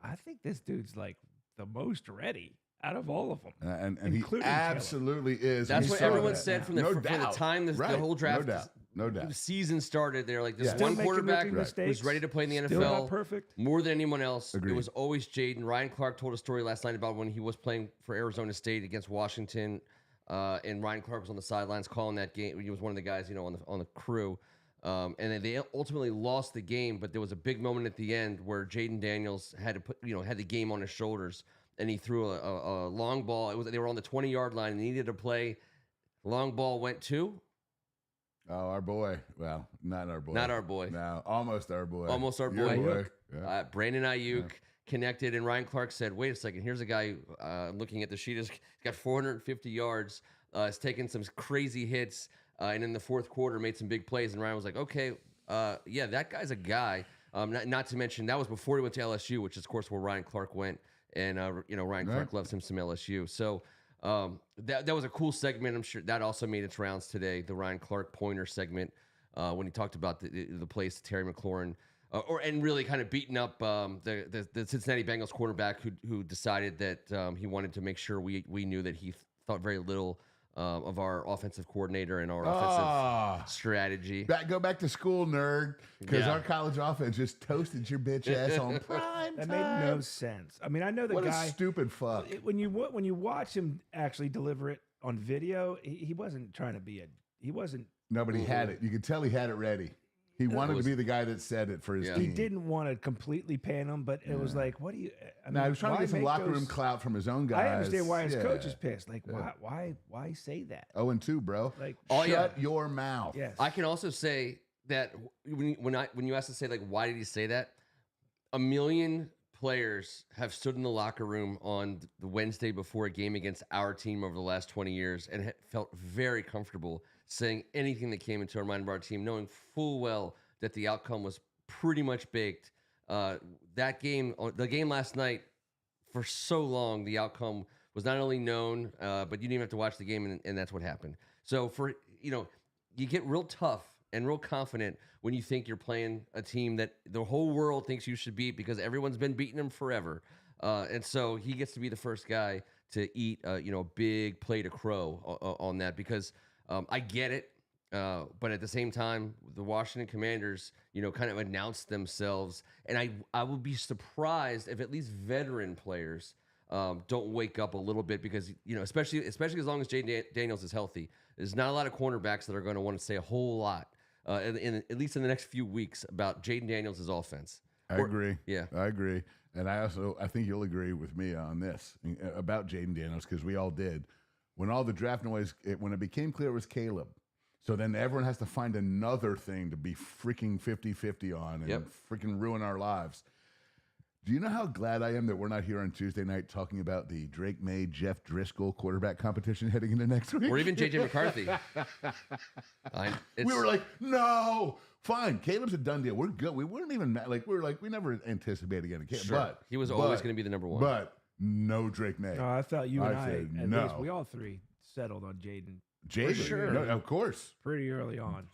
[SPEAKER 2] I think this dude's like the most ready out of all of them.
[SPEAKER 3] And he
[SPEAKER 2] including Caleb.
[SPEAKER 3] absolutely is.
[SPEAKER 1] That's
[SPEAKER 3] We
[SPEAKER 1] what
[SPEAKER 3] saw
[SPEAKER 1] everyone
[SPEAKER 3] that.
[SPEAKER 1] said from
[SPEAKER 3] No
[SPEAKER 1] the
[SPEAKER 3] doubt.
[SPEAKER 1] time the
[SPEAKER 3] Right.
[SPEAKER 1] whole draft
[SPEAKER 3] No doubt.
[SPEAKER 1] the season started. They're like, this
[SPEAKER 3] Yes.
[SPEAKER 1] one
[SPEAKER 2] Still making
[SPEAKER 1] quarterback
[SPEAKER 2] rookie
[SPEAKER 1] who's
[SPEAKER 2] mistakes,
[SPEAKER 1] ready to play in the
[SPEAKER 2] still
[SPEAKER 1] NFL
[SPEAKER 2] not perfect.
[SPEAKER 1] more than anyone else.
[SPEAKER 3] Agreed.
[SPEAKER 1] It was always Jaden. Ryan Clark told a story last night about when he was playing for Arizona State against Washington, and Ryan Clark was on the sidelines calling that game. He was one of the guys, on the crew. And then they ultimately lost the game, but there was a big moment at the end where Jaden Daniels had to had the game on his shoulders, and he threw a long ball. They were on the 20-yard line and needed to play. Long ball went to
[SPEAKER 3] Oh, our boy. Well, not our boy.
[SPEAKER 1] Not our boy.
[SPEAKER 3] No, almost our boy.
[SPEAKER 1] Almost our
[SPEAKER 3] Your
[SPEAKER 1] boy.
[SPEAKER 3] Yeah.
[SPEAKER 1] Brandon Ayuk connected, and Ryan Clark said, "Wait a second. Here's a guy looking at the sheet. He's got 450 yards. Has taken some crazy hits, and in the 4th quarter made some big plays." And Ryan was like, "Okay, yeah, that guy's a guy." Not to mention that was before he went to LSU, which is of course where Ryan Clark went, and Ryan Clark loves him some LSU. So that was a cool segment. I'm sure that also made its rounds today. The Ryan Clark pointer segment when he talked about the plays to Terry McLaurin. And really kind of beating up the Cincinnati Bengals quarterback who decided that he wanted to make sure we knew that he thought very little of our offensive coordinator and our offensive strategy.
[SPEAKER 3] Go back to school, nerd, because
[SPEAKER 1] Yeah.
[SPEAKER 3] our college offense just toasted your bitch ass on prime
[SPEAKER 2] That
[SPEAKER 3] time.
[SPEAKER 2] made no sense. I mean, I know the
[SPEAKER 3] What
[SPEAKER 2] guy.
[SPEAKER 3] a stupid fuck.
[SPEAKER 2] When you watch him actually deliver it on video, he wasn't trying to be he wasn't.
[SPEAKER 3] Nobody had it. You could tell he had it ready. He wanted to be the guy that said it for his
[SPEAKER 1] Yeah.
[SPEAKER 3] team.
[SPEAKER 2] He didn't want to completely pan him, but it was like, what do you? I mean,
[SPEAKER 3] No, he was trying to
[SPEAKER 2] why
[SPEAKER 3] get some
[SPEAKER 2] make
[SPEAKER 3] locker room
[SPEAKER 2] those-
[SPEAKER 3] clout from his own guys.
[SPEAKER 2] I understand why his
[SPEAKER 3] Yeah.
[SPEAKER 2] coach is pissed. Like, why say that?
[SPEAKER 3] 0-2, bro.
[SPEAKER 2] Like,
[SPEAKER 3] Shut your mouth.
[SPEAKER 2] yes,
[SPEAKER 1] I can also say that when you asked to say like why did he say that, 1 million players have stood in the locker room on the Wednesday before a game against our team over the last 20 years and felt very comfortable saying anything that came into our mind of our team, knowing full well that the outcome was pretty much baked. The game last night, for so long, the outcome was not only known, but you didn't even have to watch the game, and that's what happened. So you get real tough and real confident when you think you're playing a team that the whole world thinks you should beat because everyone's been beating them forever. And so he gets to be the first guy to eat, a big plate of crow on that because I get it. But at the same time, the Washington Commanders, kind of announced themselves, and I would be surprised if at least veteran players don't wake up a little bit because especially as long as Jaden Daniels is healthy, there's not a lot of cornerbacks that are going to want to say a whole lot, at least in the next few weeks, about Jaden Daniels' offense.
[SPEAKER 3] I agree.
[SPEAKER 1] Yeah.
[SPEAKER 3] I agree. And I think you'll agree with me on this about Jaden Daniels because we all did. When all the draft noise, when it became clear it was Caleb, so then everyone has to find another thing to be freaking 50-50 on and freaking ruin our lives. Do you know how glad I am that we're not here on Tuesday night talking about the Drake May, Jeff Driscoll quarterback competition heading into next week?
[SPEAKER 1] Or even J.J. McCarthy.
[SPEAKER 3] We were like, no, fine. Caleb's a done deal. We're good. We weren't even we never anticipated getting Caleb.
[SPEAKER 1] Sure.
[SPEAKER 3] But
[SPEAKER 1] He was always going to be the number one.
[SPEAKER 3] But no Drake May.
[SPEAKER 2] I thought you and I
[SPEAKER 3] said
[SPEAKER 2] at
[SPEAKER 3] no.
[SPEAKER 2] least we all three settled on Jaden
[SPEAKER 3] Jaden,
[SPEAKER 1] sure.
[SPEAKER 3] no, of course.
[SPEAKER 2] pretty early on.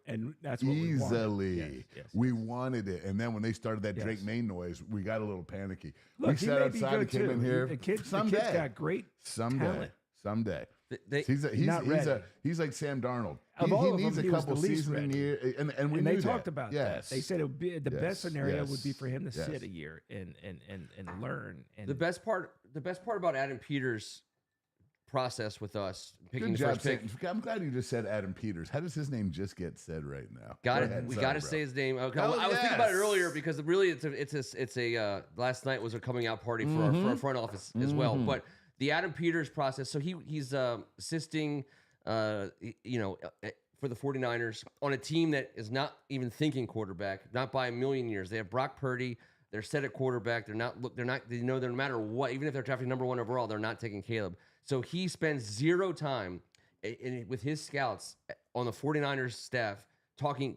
[SPEAKER 2] And that's what
[SPEAKER 3] Easily.
[SPEAKER 2] we wanted. Yes.
[SPEAKER 3] We wanted it. And then when they started that
[SPEAKER 2] Yes.
[SPEAKER 3] Drake May noise, we got a little panicky.
[SPEAKER 2] Look,
[SPEAKER 3] we
[SPEAKER 2] he
[SPEAKER 3] sat
[SPEAKER 2] may be
[SPEAKER 3] outside
[SPEAKER 2] good
[SPEAKER 3] and came
[SPEAKER 2] too.
[SPEAKER 3] in here.
[SPEAKER 2] The kid's
[SPEAKER 3] someday.
[SPEAKER 2] got great talent.
[SPEAKER 3] Someday.
[SPEAKER 1] They-
[SPEAKER 3] He's like Sam Darnold.
[SPEAKER 2] Of all
[SPEAKER 3] He
[SPEAKER 2] of
[SPEAKER 3] needs
[SPEAKER 2] them,
[SPEAKER 3] a
[SPEAKER 2] he was
[SPEAKER 3] couple
[SPEAKER 2] the least
[SPEAKER 3] seasons in
[SPEAKER 2] ready.
[SPEAKER 3] year, and we
[SPEAKER 2] And
[SPEAKER 3] knew
[SPEAKER 2] they
[SPEAKER 3] that.
[SPEAKER 2] talked about
[SPEAKER 3] Yes.
[SPEAKER 2] that. They said it would be the best scenario would be for him to
[SPEAKER 3] Yes.
[SPEAKER 2] sit a year and learn. And
[SPEAKER 1] The best part about Adam Peters' process with us picking
[SPEAKER 3] Good
[SPEAKER 1] the
[SPEAKER 3] job
[SPEAKER 1] first pick.
[SPEAKER 3] I'm glad you just said Adam Peters. How does his name just get said right now?
[SPEAKER 1] Got
[SPEAKER 3] Go
[SPEAKER 1] it.
[SPEAKER 3] ahead,
[SPEAKER 1] We
[SPEAKER 3] sorry,
[SPEAKER 1] got to
[SPEAKER 3] bro.
[SPEAKER 1] say his name. Okay.
[SPEAKER 3] Oh,
[SPEAKER 1] I was thinking about it
[SPEAKER 3] yes.
[SPEAKER 1] earlier because really it's a last night was a coming out party for our front office as well. But the Adam Peters process. So he's assisting, for the 49ers on a team that is not even thinking quarterback, not by a million years. They have Brock Purdy. They're set at quarterback. They know that no matter what, even if they're drafting number 1 overall, they're not taking Caleb. So he spends zero time with his scouts on the 49ers staff talking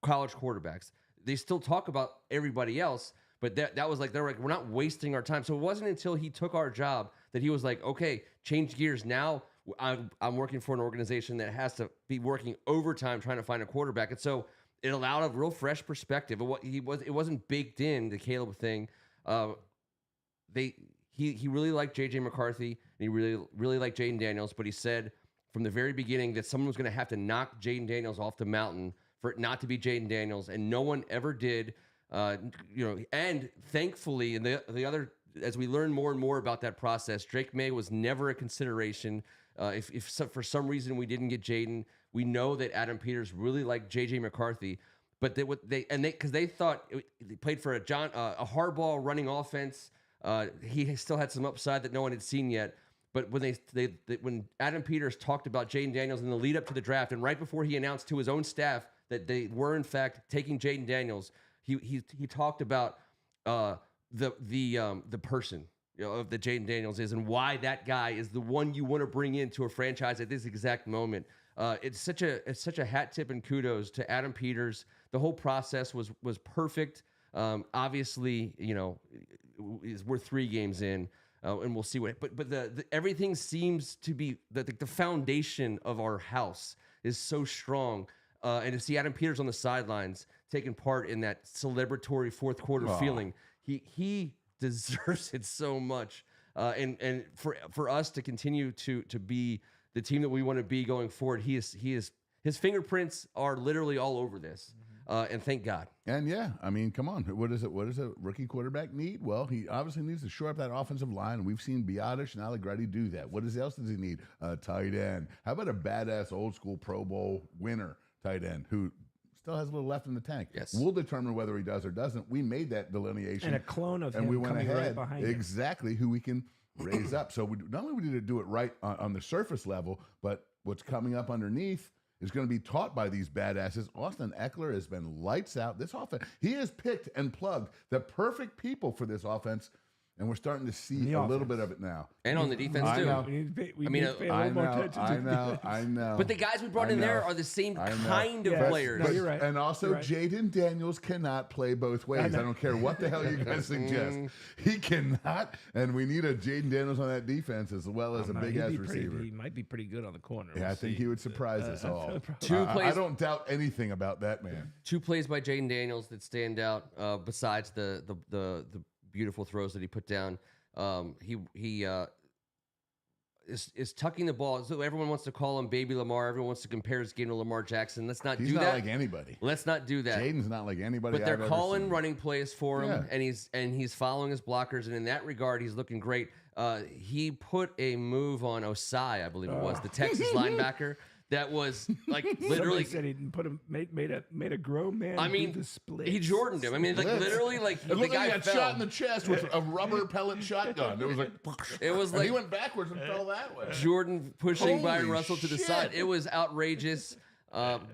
[SPEAKER 1] college quarterbacks. They still talk about everybody else, but that was like, they're like, we're not wasting our time. So it wasn't until he took our job that he was like, okay, change gears. Now I'm working for an organization that has to be working overtime trying to find a quarterback. And so it allowed a real fresh perspective. It wasn't baked in, the Caleb thing. He really liked J.J. McCarthy, and he really liked Jaden Daniels, but he said from the very beginning that someone was going to have to knock Jaden Daniels off the mountain for it not to be Jaden Daniels, and no one ever did. And thankfully, and the other, as we learn more and more about that process, Drake May was never a consideration. If for some reason we didn't get Jaden, we know that Adam Peters really liked J.J. McCarthy, but because they thought they played for a Harbaugh running offense. He still had some upside that no one had seen yet. But when Adam Peters talked about Jaden Daniels in the lead up to the draft, and right before he announced to his own staff that they were in fact taking Jaden Daniels, he talked about the person of the Jaden Daniels is, and why that guy is the one you want to bring into a franchise at this exact moment. It's such a hat tip and kudos to Adam Peters. The whole process was perfect. Obviously, we're 3 games in, and we'll see what. But everything seems to be the foundation of our house is so strong, and to see Adam Peters on the sidelines taking part in that celebratory fourth quarter feeling, he deserves it so much. And for us to continue to be the team that we want to be going forward, his fingerprints are literally all over this. And thank God.
[SPEAKER 3] And yeah, I mean, come on. What does a rookie quarterback need? Well, he obviously needs to shore up that offensive line. And we've seen Biotish and Allegretti do that. What else does he need? A tight end. How about a badass old school Pro Bowl winner tight end who still has a little left in the tank?
[SPEAKER 1] Yes.
[SPEAKER 3] We'll determine whether he does or doesn't. We made that delineation.
[SPEAKER 2] And a clone of
[SPEAKER 3] and
[SPEAKER 2] him
[SPEAKER 3] we went
[SPEAKER 2] coming
[SPEAKER 3] ahead
[SPEAKER 2] right behind him.
[SPEAKER 3] exactly who we can raise up. So not only we need to do it right on the surface level, but what's coming up underneath is going to be taught by these badasses. Austin Eckler has been lights out. This offense, he has picked and plugged the perfect people for this offense, and we're starting to see a little bit of it now.
[SPEAKER 1] And on the defense
[SPEAKER 3] I
[SPEAKER 1] too.
[SPEAKER 3] know.
[SPEAKER 2] We need to pay a little more attention to
[SPEAKER 3] I know.
[SPEAKER 1] But the guys we brought in there are the same kind of
[SPEAKER 2] Yes.
[SPEAKER 1] players.
[SPEAKER 2] No, you're right.
[SPEAKER 3] And also,
[SPEAKER 2] You're right.
[SPEAKER 3] Jaden Daniels cannot play both ways. I don't care what the hell you guys suggest. He cannot, and we need a Jaden Daniels on that defense as well as a big-ass receiver.
[SPEAKER 2] He might be pretty good on the corner.
[SPEAKER 3] Yeah, I think he would surprise us all.
[SPEAKER 1] Plays-
[SPEAKER 3] I don't doubt anything about that man.
[SPEAKER 1] 2 plays by Jaden Daniels that stand out besides the beautiful throws that he put down. He is tucking the ball. So everyone wants to call him Baby Lamar. Everyone wants to compare his game to Lamar Jackson. Let's not
[SPEAKER 3] He's
[SPEAKER 1] do
[SPEAKER 3] not
[SPEAKER 1] that.
[SPEAKER 3] like anybody.
[SPEAKER 1] Let's not do that.
[SPEAKER 3] Jaden's not like anybody.
[SPEAKER 1] But they're
[SPEAKER 3] I've ever
[SPEAKER 1] calling
[SPEAKER 3] seen.
[SPEAKER 1] running plays for him,
[SPEAKER 3] Yeah.
[SPEAKER 1] and he's following his blockers, and in that regard, he's looking great. He put a move on Osai, I believe it was, the Texas linebacker. That was like literally.
[SPEAKER 2] Somebody said he made a grown man.
[SPEAKER 1] I mean,
[SPEAKER 2] do the splits.
[SPEAKER 1] he Jordaned him. I mean, like literally, like
[SPEAKER 3] It
[SPEAKER 1] the
[SPEAKER 3] looked like
[SPEAKER 1] guy
[SPEAKER 3] he got
[SPEAKER 1] fell.
[SPEAKER 3] shot in the chest with a rubber pellet shotgun. It was like,
[SPEAKER 1] It was
[SPEAKER 3] and he
[SPEAKER 1] like
[SPEAKER 3] went backwards and fell that way.
[SPEAKER 1] Jordan pushing Byron
[SPEAKER 3] Holy
[SPEAKER 1] Russell to the
[SPEAKER 3] shit.
[SPEAKER 1] side. It was outrageous.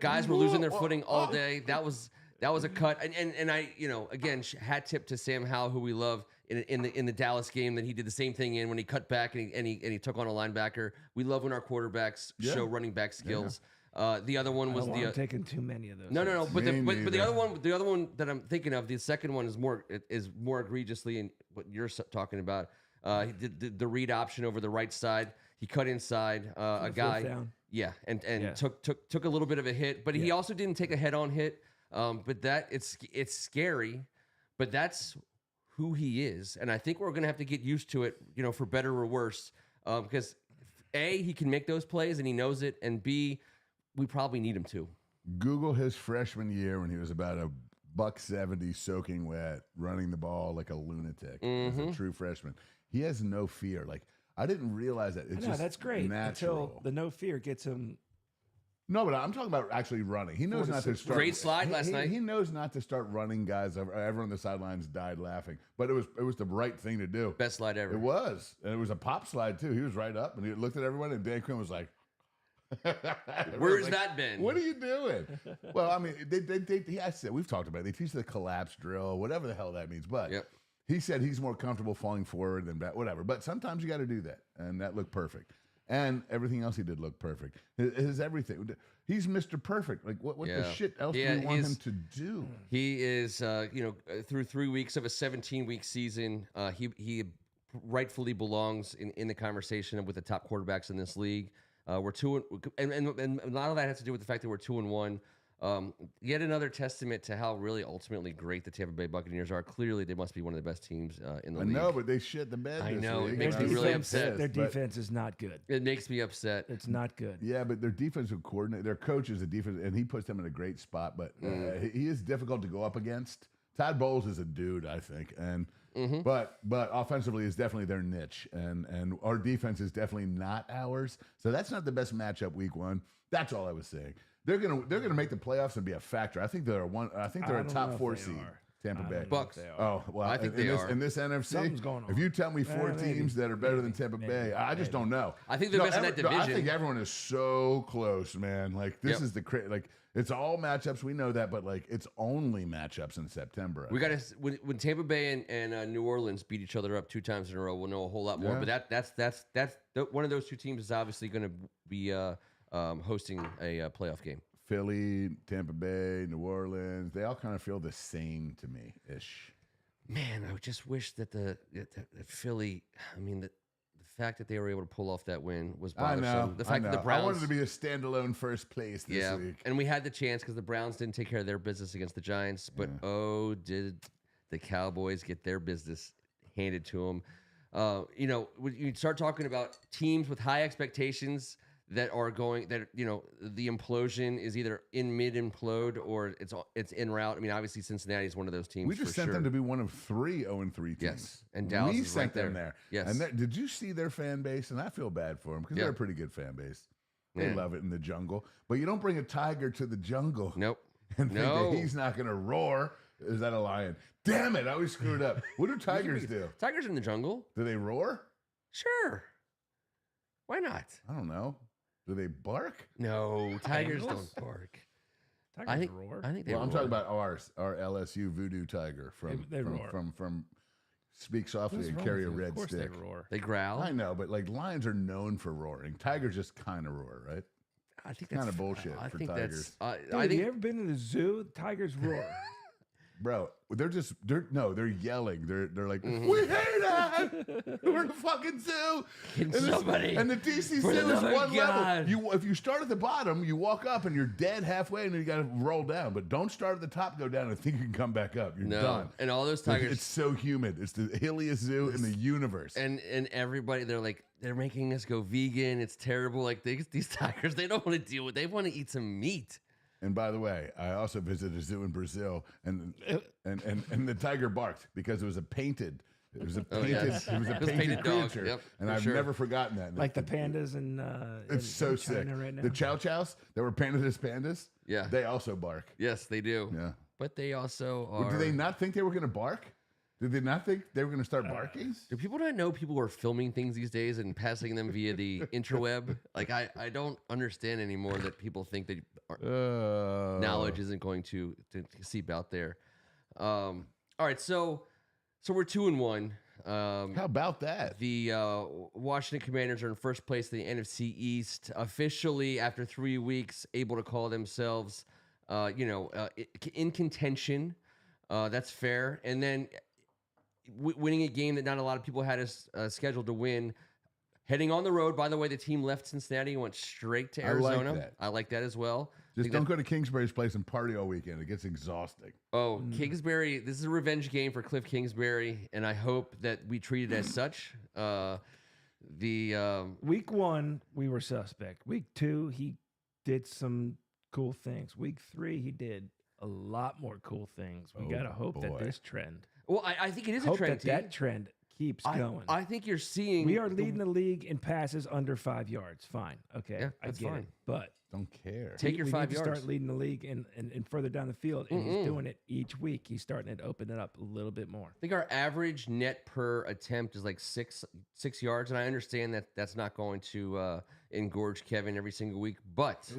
[SPEAKER 1] Guys were losing their footing all day. That was a cut. And I, again, hat tip to Sam Howell, who we love in the Dallas game, that he did the same thing when he cut back and he took on a linebacker. We love when our quarterbacks show running back skills. The other one was
[SPEAKER 2] I'm taking too many of those.
[SPEAKER 1] No. But
[SPEAKER 3] Me
[SPEAKER 1] the other one that I'm thinking of, the second one is more egregiously in what you're talking about. He did the read option over the right side. He cut inside a
[SPEAKER 2] the
[SPEAKER 1] guy.
[SPEAKER 2] fourth down.
[SPEAKER 1] Yeah, and
[SPEAKER 2] Yeah.
[SPEAKER 1] took a little bit of a hit, but he also didn't take a head-on hit. But it's scary, but that's who he is, and I think we're gonna have to get used to it, for better or worse, because A, he can make those plays and he knows it, and B, we probably need him to.
[SPEAKER 3] Google his freshman year when he was about $170 soaking wet, running the ball like a lunatic as a true freshman. He has no fear. Like, I didn't realize that. It's just
[SPEAKER 2] that's great
[SPEAKER 3] natural.
[SPEAKER 2] until the no fear gets him.
[SPEAKER 3] No, but I'm talking about actually running. He knows not to start.
[SPEAKER 1] Great slide last night.
[SPEAKER 3] He knows not to start running guys. Everyone on the sidelines died laughing, but it was the right thing to do.
[SPEAKER 1] Best slide ever.
[SPEAKER 3] It was, and it was a pop slide too. He was right up, and he looked at everyone, and Dan Quinn was like,
[SPEAKER 1] Where's that been?
[SPEAKER 3] What are you doing? Well, I mean, I said, we've talked about it. They teach the collapse drill, whatever the hell that means. But he said he's more comfortable falling forward than back, whatever. But sometimes you got to do that, and that looked perfect. And everything else he did looked perfect. His everything. He's Mr. Perfect. Like, what the shit else do you want him to do?
[SPEAKER 1] He is, through 3 weeks of a 17-week season, he rightfully belongs in the conversation with the top quarterbacks in this league. We're and a lot of that has to do with the fact that we're 2-1. Yet another testament to how really ultimately great the Tampa Bay Buccaneers are. Clearly, they must be one of the best teams in the league.
[SPEAKER 3] I know, but they shit the bed.
[SPEAKER 1] I
[SPEAKER 3] this
[SPEAKER 1] know.
[SPEAKER 3] week.
[SPEAKER 1] It makes me really upset.
[SPEAKER 2] Their defense is not good.
[SPEAKER 1] It makes me upset.
[SPEAKER 2] It's not good.
[SPEAKER 3] Yeah, but their defensive coordinator, their coach is a defense, and he puts them in a great spot. But he is difficult to go up against. Todd Bowles is a dude, I think, and but offensively is definitely their niche, and our defense is definitely not ours. So that's not the best matchup week one. That's all I was saying. They're gonna make the playoffs and be a factor. I think they're a top 4 seed. Tampa Bay
[SPEAKER 1] Bucks.
[SPEAKER 3] Oh well,
[SPEAKER 1] I think they are.
[SPEAKER 3] In this NFC.
[SPEAKER 2] Something's going on.
[SPEAKER 3] If you tell me 4 teams that are better than Tampa Bay, I just don't know.
[SPEAKER 1] I think they're best in that division.
[SPEAKER 3] I think everyone is so close, man. Like this is like it's all matchups. We know that, but like it's only matchups in September.
[SPEAKER 1] We got to when Tampa Bay and New Orleans beat each other up 2 times in a row. We'll know a whole lot more. But that's one of those 2 teams is obviously going to be hosting a playoff game.
[SPEAKER 3] Philly, Tampa Bay, New Orleans, they all kind of feel the same to me, ish.
[SPEAKER 1] Man, I just wish that the Philly, I mean, the fact that they were able to pull off that win was bothersome.
[SPEAKER 3] I know.
[SPEAKER 1] The fact that the Browns...
[SPEAKER 3] I wanted to be a standalone first place this week.
[SPEAKER 1] And we had the chance because the Browns didn't take care of their business against the Giants. But, did the Cowboys get their business handed to them? When you start talking about teams with high expectations that are going, that, the implosion is either in mid-implode or it's en route. I mean, obviously Cincinnati is one of those teams.
[SPEAKER 3] We just sent them to be one of 3 0-3 teams.
[SPEAKER 1] Yes, and Dallas is
[SPEAKER 3] sent
[SPEAKER 1] right
[SPEAKER 3] them there.
[SPEAKER 1] Yes.
[SPEAKER 3] And did you see their fan base? And I feel bad for them because they're a pretty good fan base. They love it in the jungle. But you don't bring a tiger to the jungle.
[SPEAKER 1] Nope.
[SPEAKER 3] And think that he's not going to roar. Is that a lion? Damn it, I always screwed up. What do tigers do?
[SPEAKER 1] Tigers are in the jungle.
[SPEAKER 3] Do they roar?
[SPEAKER 1] Sure. Why not?
[SPEAKER 3] I don't know. Do they bark?
[SPEAKER 1] No, tigers don't bark.
[SPEAKER 2] Tigers roar.
[SPEAKER 1] I think they roar.
[SPEAKER 3] I'm talking about our LSU voodoo tiger
[SPEAKER 2] They roar.
[SPEAKER 3] from Speak Softly and Carry a Red Stick.
[SPEAKER 2] They roar.
[SPEAKER 1] They growl.
[SPEAKER 3] I know, but like lions are known for roaring. Tigers just kind of roar, right?
[SPEAKER 1] I think
[SPEAKER 3] Kind
[SPEAKER 1] that's
[SPEAKER 3] of bullshit
[SPEAKER 1] I
[SPEAKER 3] for
[SPEAKER 1] think
[SPEAKER 3] tigers.
[SPEAKER 1] That's.
[SPEAKER 2] Dude,
[SPEAKER 1] I think
[SPEAKER 2] you ever been to the zoo? Tigers roar.
[SPEAKER 3] Bro, they're yelling. They're like, we hate that. We're in a fucking zoo. And the DC zoo is one level. If you start at the bottom, you walk up and you're dead halfway, and then you got to roll down. But don't start at the top, go down, and think you can come back up. You're done.
[SPEAKER 1] And all those tigers.
[SPEAKER 3] It's so humid. It's the hilliest zoo in the universe.
[SPEAKER 1] And everybody, they're making us go vegan. It's terrible. Like these tigers, they don't want to deal with. They want to eat some meat.
[SPEAKER 3] And by the way, I also visited a zoo in Brazil, and the tiger barked because it was a painted. It was a painted
[SPEAKER 1] dog.
[SPEAKER 3] creature,
[SPEAKER 1] Yep,
[SPEAKER 3] and I've never forgotten that.
[SPEAKER 2] Like the pandas and
[SPEAKER 3] it's so sick.
[SPEAKER 2] Right now.
[SPEAKER 3] The chow chows that were painted as pandas,
[SPEAKER 1] Yeah.
[SPEAKER 3] they also bark.
[SPEAKER 1] Yes, they do.
[SPEAKER 3] Yeah,
[SPEAKER 1] But they also are.
[SPEAKER 3] well, did they not think they were going to bark? Did they not think they were going to start barking?
[SPEAKER 1] Do people not know people are filming things these days and passing them via the interweb? Like I don't understand anymore that people think that knowledge isn't going to seep out there. All right, so we're 2-1.
[SPEAKER 3] How about that?
[SPEAKER 1] The Washington Commanders are in first place in the NFC East, officially after 3 weeks, able to call themselves, in contention. That's fair. And then winning a game that not a lot of people had us scheduled to win Heading on the road, by the way, the team left Cincinnati and went straight to Arizona. I like that as well.
[SPEAKER 3] Just don't go to Kingsbury's place and party all weekend. It gets exhausting.
[SPEAKER 1] Oh, Kingsbury, this is a revenge game for Cliff Kingsbury, and I hope that we treat it as such.
[SPEAKER 2] Week 1, we were suspect. Week 2, he did some cool things. Week 3, he did a lot more cool things. We got to hope that this trend.
[SPEAKER 1] Well, I think it is
[SPEAKER 2] hope
[SPEAKER 1] a trend.
[SPEAKER 2] That trend keeps going.
[SPEAKER 1] I think you're seeing.
[SPEAKER 2] We are leading the league in passes under 5 yards. Fine. Okay.
[SPEAKER 1] Yeah, that's
[SPEAKER 2] I get
[SPEAKER 1] fine.
[SPEAKER 2] it. But
[SPEAKER 3] don't care.
[SPEAKER 1] Take your 5 yards.
[SPEAKER 2] Start leading the league and further down the field. And he's doing it each week. He's starting to open it up a little bit more.
[SPEAKER 1] I think our average net per attempt is like six yards. And I understand that that's not going to engorge Kevin every single week. But,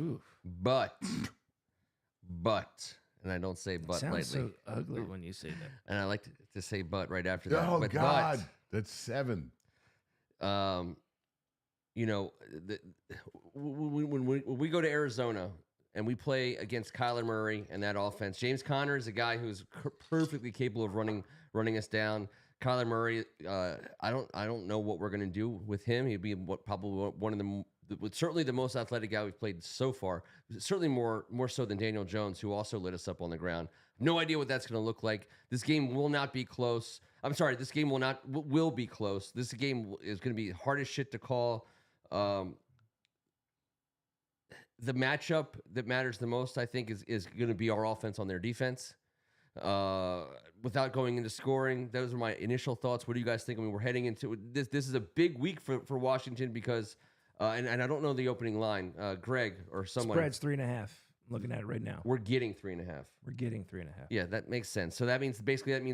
[SPEAKER 1] and I don't say but
[SPEAKER 2] sounds
[SPEAKER 1] lightly.
[SPEAKER 2] So ugly when you say that.
[SPEAKER 1] And I like to say but right after that.
[SPEAKER 3] Oh,
[SPEAKER 1] but,
[SPEAKER 3] God. That's 7.
[SPEAKER 1] You know, when we go to Arizona and we play against Kyler Murray and that offense, James Conner is a guy who's perfectly capable of running us down. Kyler Murray, I don't know what we're going to do with him. He'd be probably one of certainly the most athletic guy we've played so far. Certainly more so than Daniel Jones, who also lit us up on the ground. No idea what that's going to look like. This game will not be close. I'm sorry, this game will be close. This game is going to be hard as shit to call. The matchup that matters the most, I think, is going to be our offense on their defense. Without going into scoring, those are my initial thoughts. What do you guys think? I mean, we're heading into this. This is a big week for Washington because, and I don't know the opening line. Greg or someone.
[SPEAKER 2] Spread's 3.5. I'm looking at it right now.
[SPEAKER 1] We're getting 3.5.
[SPEAKER 2] We're getting 3.5.
[SPEAKER 1] Yeah, that makes sense. So that means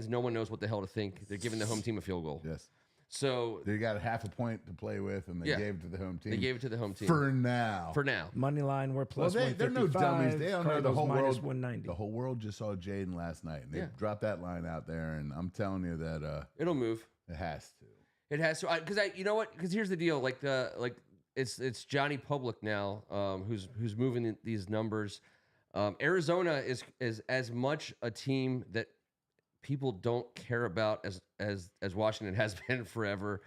[SPEAKER 1] no one knows what the hell to think. They're giving the home team a field goal.
[SPEAKER 3] Yes.
[SPEAKER 1] So
[SPEAKER 3] they got a half a point to play with, and they gave it to the home team.
[SPEAKER 1] They gave it to the home team
[SPEAKER 3] for now.
[SPEAKER 2] Money line, we're plus 155.
[SPEAKER 3] They're no dummies. They don't know the whole world.
[SPEAKER 2] 190.
[SPEAKER 3] The whole world just saw Jaden last night, and they dropped that line out there. And I'm telling you that
[SPEAKER 1] it'll move.
[SPEAKER 3] It has to.
[SPEAKER 1] It has to. Because you know what? Because here's the deal. It's Johnny Public now, who's moving these numbers. Arizona is as much a team that people don't care about as Washington has been forever.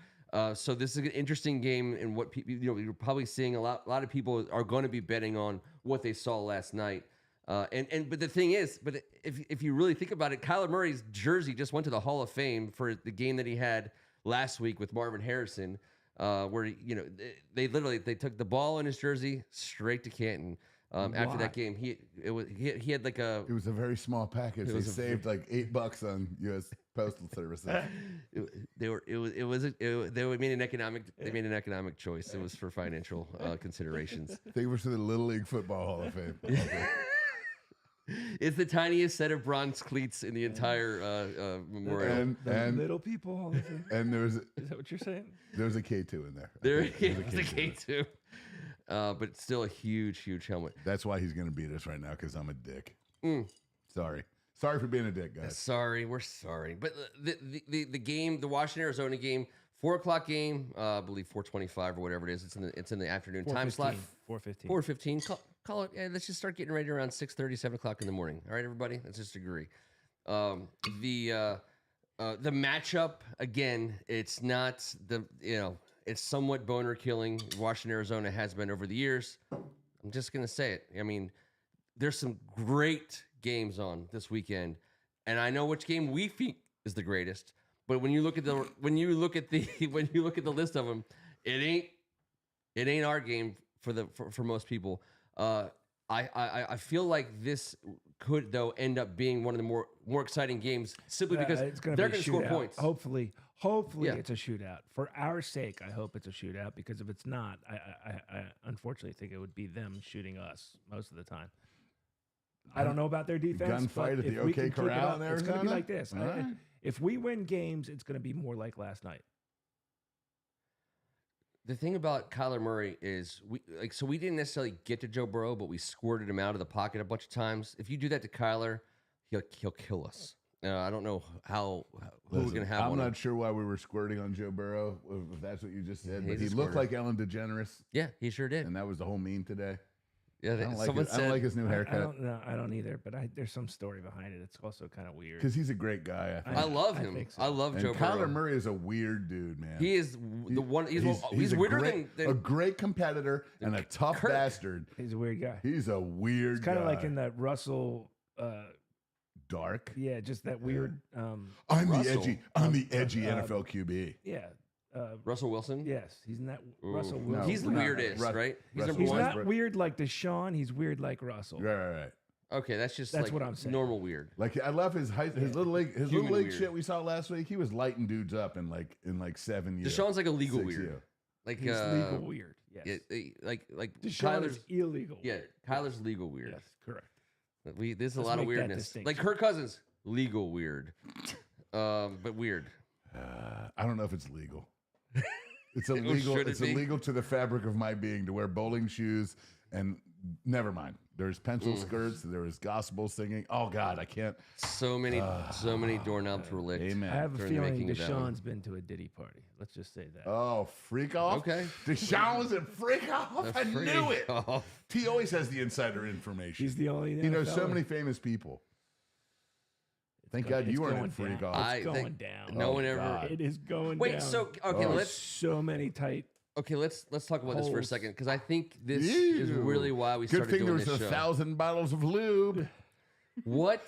[SPEAKER 1] So this is an interesting game, and what people, you're probably seeing a lot of people are going to be betting on what they saw last night. But the thing is, if you really think about it, Kyler Murray's jersey just went to the Hall of Fame for the game that he had last week with Marvin Harrison, where they took the ball in his jersey straight to Canton. After that game, he had like a.
[SPEAKER 3] It was a very small package. They saved like $8 on U.S. Postal Services.
[SPEAKER 1] They made an economic choice. It was for financial considerations.
[SPEAKER 3] They were to the Little League Football Hall of Fame.
[SPEAKER 1] It's the tiniest set of bronze cleats in the entire memorial.
[SPEAKER 2] And little people Hall of Fame.
[SPEAKER 3] And there was.
[SPEAKER 2] Is that what you're saying?
[SPEAKER 3] There was a K2 in there.
[SPEAKER 1] There's a K2. But it's still a huge helmet.
[SPEAKER 3] That's why he's going to beat us right now, because I'm a dick. Sorry for being a dick, guys.
[SPEAKER 1] We're sorry. But the game, the Washington Arizona game, 4:00 game, I believe 4:25 or whatever it is. It's in the afternoon time slot.
[SPEAKER 2] 4:15.
[SPEAKER 1] 4:15. Call it. Yeah, let's just start getting ready around 6:30, 7 o'clock in the morning. All right, everybody. Let's just agree. The matchup again. It's not It's somewhat boner killing. Washington, Arizona has been over the years. I'm just gonna say it. I mean, there's some great games on this weekend, and I know which game we think is the greatest. But when you look at the list of them, it ain't our game for most people. I feel like this could though end up being one of the more exciting games simply because they're going to score points.
[SPEAKER 2] Hopefully it's a shootout. For our sake, I hope it's a shootout, because if it's not, I unfortunately think it would be them shooting us most of the time. I don't know about their defense.
[SPEAKER 3] Gunfight at the OK Corral in Arizona?
[SPEAKER 2] It's going to be like this.
[SPEAKER 3] Right.
[SPEAKER 2] If we win games, it's going to be more like last night.
[SPEAKER 1] The thing about Kyler Murray is we didn't necessarily get to Joe Burrow, but we squirted him out of the pocket a bunch of times. If you do that to Kyler, he'll kill us. I don't know who we're going to have.
[SPEAKER 3] I'm not sure why we were squirting on Joe Burrow, if that's what you just said. But he looked like Ellen DeGeneres.
[SPEAKER 1] Yeah, he sure did.
[SPEAKER 3] And that was the whole meme today.
[SPEAKER 1] Yeah,
[SPEAKER 3] I don't like
[SPEAKER 1] someone
[SPEAKER 3] it. I don't
[SPEAKER 1] said
[SPEAKER 3] like his new haircut
[SPEAKER 2] I don't either. But there's some story behind it. It's also kind of weird.
[SPEAKER 3] because he's a great guy. I think.
[SPEAKER 1] I love
[SPEAKER 2] I
[SPEAKER 1] him.
[SPEAKER 2] think so.
[SPEAKER 1] I love
[SPEAKER 3] And
[SPEAKER 1] Joe
[SPEAKER 3] Kyler
[SPEAKER 1] Burrow.
[SPEAKER 3] Murray is a weird dude, man.
[SPEAKER 1] He is the one. He's
[SPEAKER 3] a
[SPEAKER 1] weirder
[SPEAKER 3] great,
[SPEAKER 1] than
[SPEAKER 3] a great competitor and a tough
[SPEAKER 1] Kirk.
[SPEAKER 3] bastard.
[SPEAKER 2] He's a weird guy.
[SPEAKER 3] He's a weird.
[SPEAKER 2] It's kind of like
[SPEAKER 3] guy.
[SPEAKER 2] in that Russell.
[SPEAKER 3] Dark.
[SPEAKER 2] Yeah, just that weird.
[SPEAKER 3] I'm
[SPEAKER 1] Russell.
[SPEAKER 3] the edgy NFL QB.
[SPEAKER 2] Yeah.
[SPEAKER 1] Russell Wilson.
[SPEAKER 2] Yes, he's not
[SPEAKER 1] Ooh.
[SPEAKER 2] Russell
[SPEAKER 3] No,
[SPEAKER 2] Wilson.
[SPEAKER 1] He's the
[SPEAKER 3] no,
[SPEAKER 1] weirdest,
[SPEAKER 3] Russ-
[SPEAKER 1] right? He's
[SPEAKER 3] Russell
[SPEAKER 1] number
[SPEAKER 2] He's
[SPEAKER 1] one.
[SPEAKER 3] Westbrook.
[SPEAKER 2] not weird like Deshaun. He's weird like Russell.
[SPEAKER 3] Right.
[SPEAKER 1] Okay, that's just
[SPEAKER 2] That's
[SPEAKER 1] like
[SPEAKER 2] what I'm saying.
[SPEAKER 1] normal weird.
[SPEAKER 3] Like I love his little league
[SPEAKER 1] Human weird.
[SPEAKER 3] shit we saw last week. He was lighting dudes up in like 7 years.
[SPEAKER 1] Deshaun's like a legal
[SPEAKER 3] 6
[SPEAKER 1] weird.
[SPEAKER 3] years.
[SPEAKER 1] Like
[SPEAKER 2] He's legal weird. Yes.
[SPEAKER 1] like
[SPEAKER 2] Deshaun
[SPEAKER 1] Kyler's
[SPEAKER 2] is illegal.
[SPEAKER 1] yeah,
[SPEAKER 2] weird.
[SPEAKER 1] Kyler's legal weird.
[SPEAKER 2] Yes, correct.
[SPEAKER 1] There's a
[SPEAKER 2] Let's
[SPEAKER 1] lot of
[SPEAKER 2] make that
[SPEAKER 1] weirdness.
[SPEAKER 2] distinction.
[SPEAKER 1] Like Kirk Cousins, legal weird. But weird.
[SPEAKER 3] I don't know if it's legal. It's
[SPEAKER 1] Oh,
[SPEAKER 3] illegal.
[SPEAKER 1] should it
[SPEAKER 3] It's
[SPEAKER 1] be?
[SPEAKER 3] illegal to the fabric of my being to wear bowling shoes and never mind. There's pencil skirts. There was gospel singing. Oh God, I can't.
[SPEAKER 1] So many doorknobs were licked.
[SPEAKER 3] Amen.
[SPEAKER 2] I have a
[SPEAKER 1] during the
[SPEAKER 2] feeling
[SPEAKER 1] making of that one.
[SPEAKER 2] Deshaun's been to a Diddy party. Let's just say that.
[SPEAKER 3] Oh, freak off.
[SPEAKER 1] Okay.
[SPEAKER 3] Deshaun was at freak off. I knew it.
[SPEAKER 1] Oh,
[SPEAKER 3] T always has the insider information.
[SPEAKER 2] He's the only.
[SPEAKER 3] He knows so
[SPEAKER 2] NFL.
[SPEAKER 3] many famous people. Thank
[SPEAKER 2] go-
[SPEAKER 3] God
[SPEAKER 2] it's
[SPEAKER 3] you weren't
[SPEAKER 2] going
[SPEAKER 3] at freak
[SPEAKER 2] down.
[SPEAKER 3] off.
[SPEAKER 2] It's
[SPEAKER 1] I
[SPEAKER 2] going
[SPEAKER 1] think
[SPEAKER 2] down.
[SPEAKER 1] no
[SPEAKER 3] Oh,
[SPEAKER 1] one ever.
[SPEAKER 3] God.
[SPEAKER 2] It is going
[SPEAKER 1] Wait,
[SPEAKER 2] down.
[SPEAKER 1] so okay,
[SPEAKER 3] Oh,
[SPEAKER 2] There's
[SPEAKER 1] let's
[SPEAKER 2] so many tight.
[SPEAKER 1] let's talk about this for a
[SPEAKER 2] Holes.
[SPEAKER 1] second because I think this is
[SPEAKER 3] Ew.
[SPEAKER 1] really why we
[SPEAKER 3] Good
[SPEAKER 1] started
[SPEAKER 3] thing there
[SPEAKER 1] doing
[SPEAKER 3] was
[SPEAKER 1] this show.
[SPEAKER 3] 1,000 bottles of lube.
[SPEAKER 1] What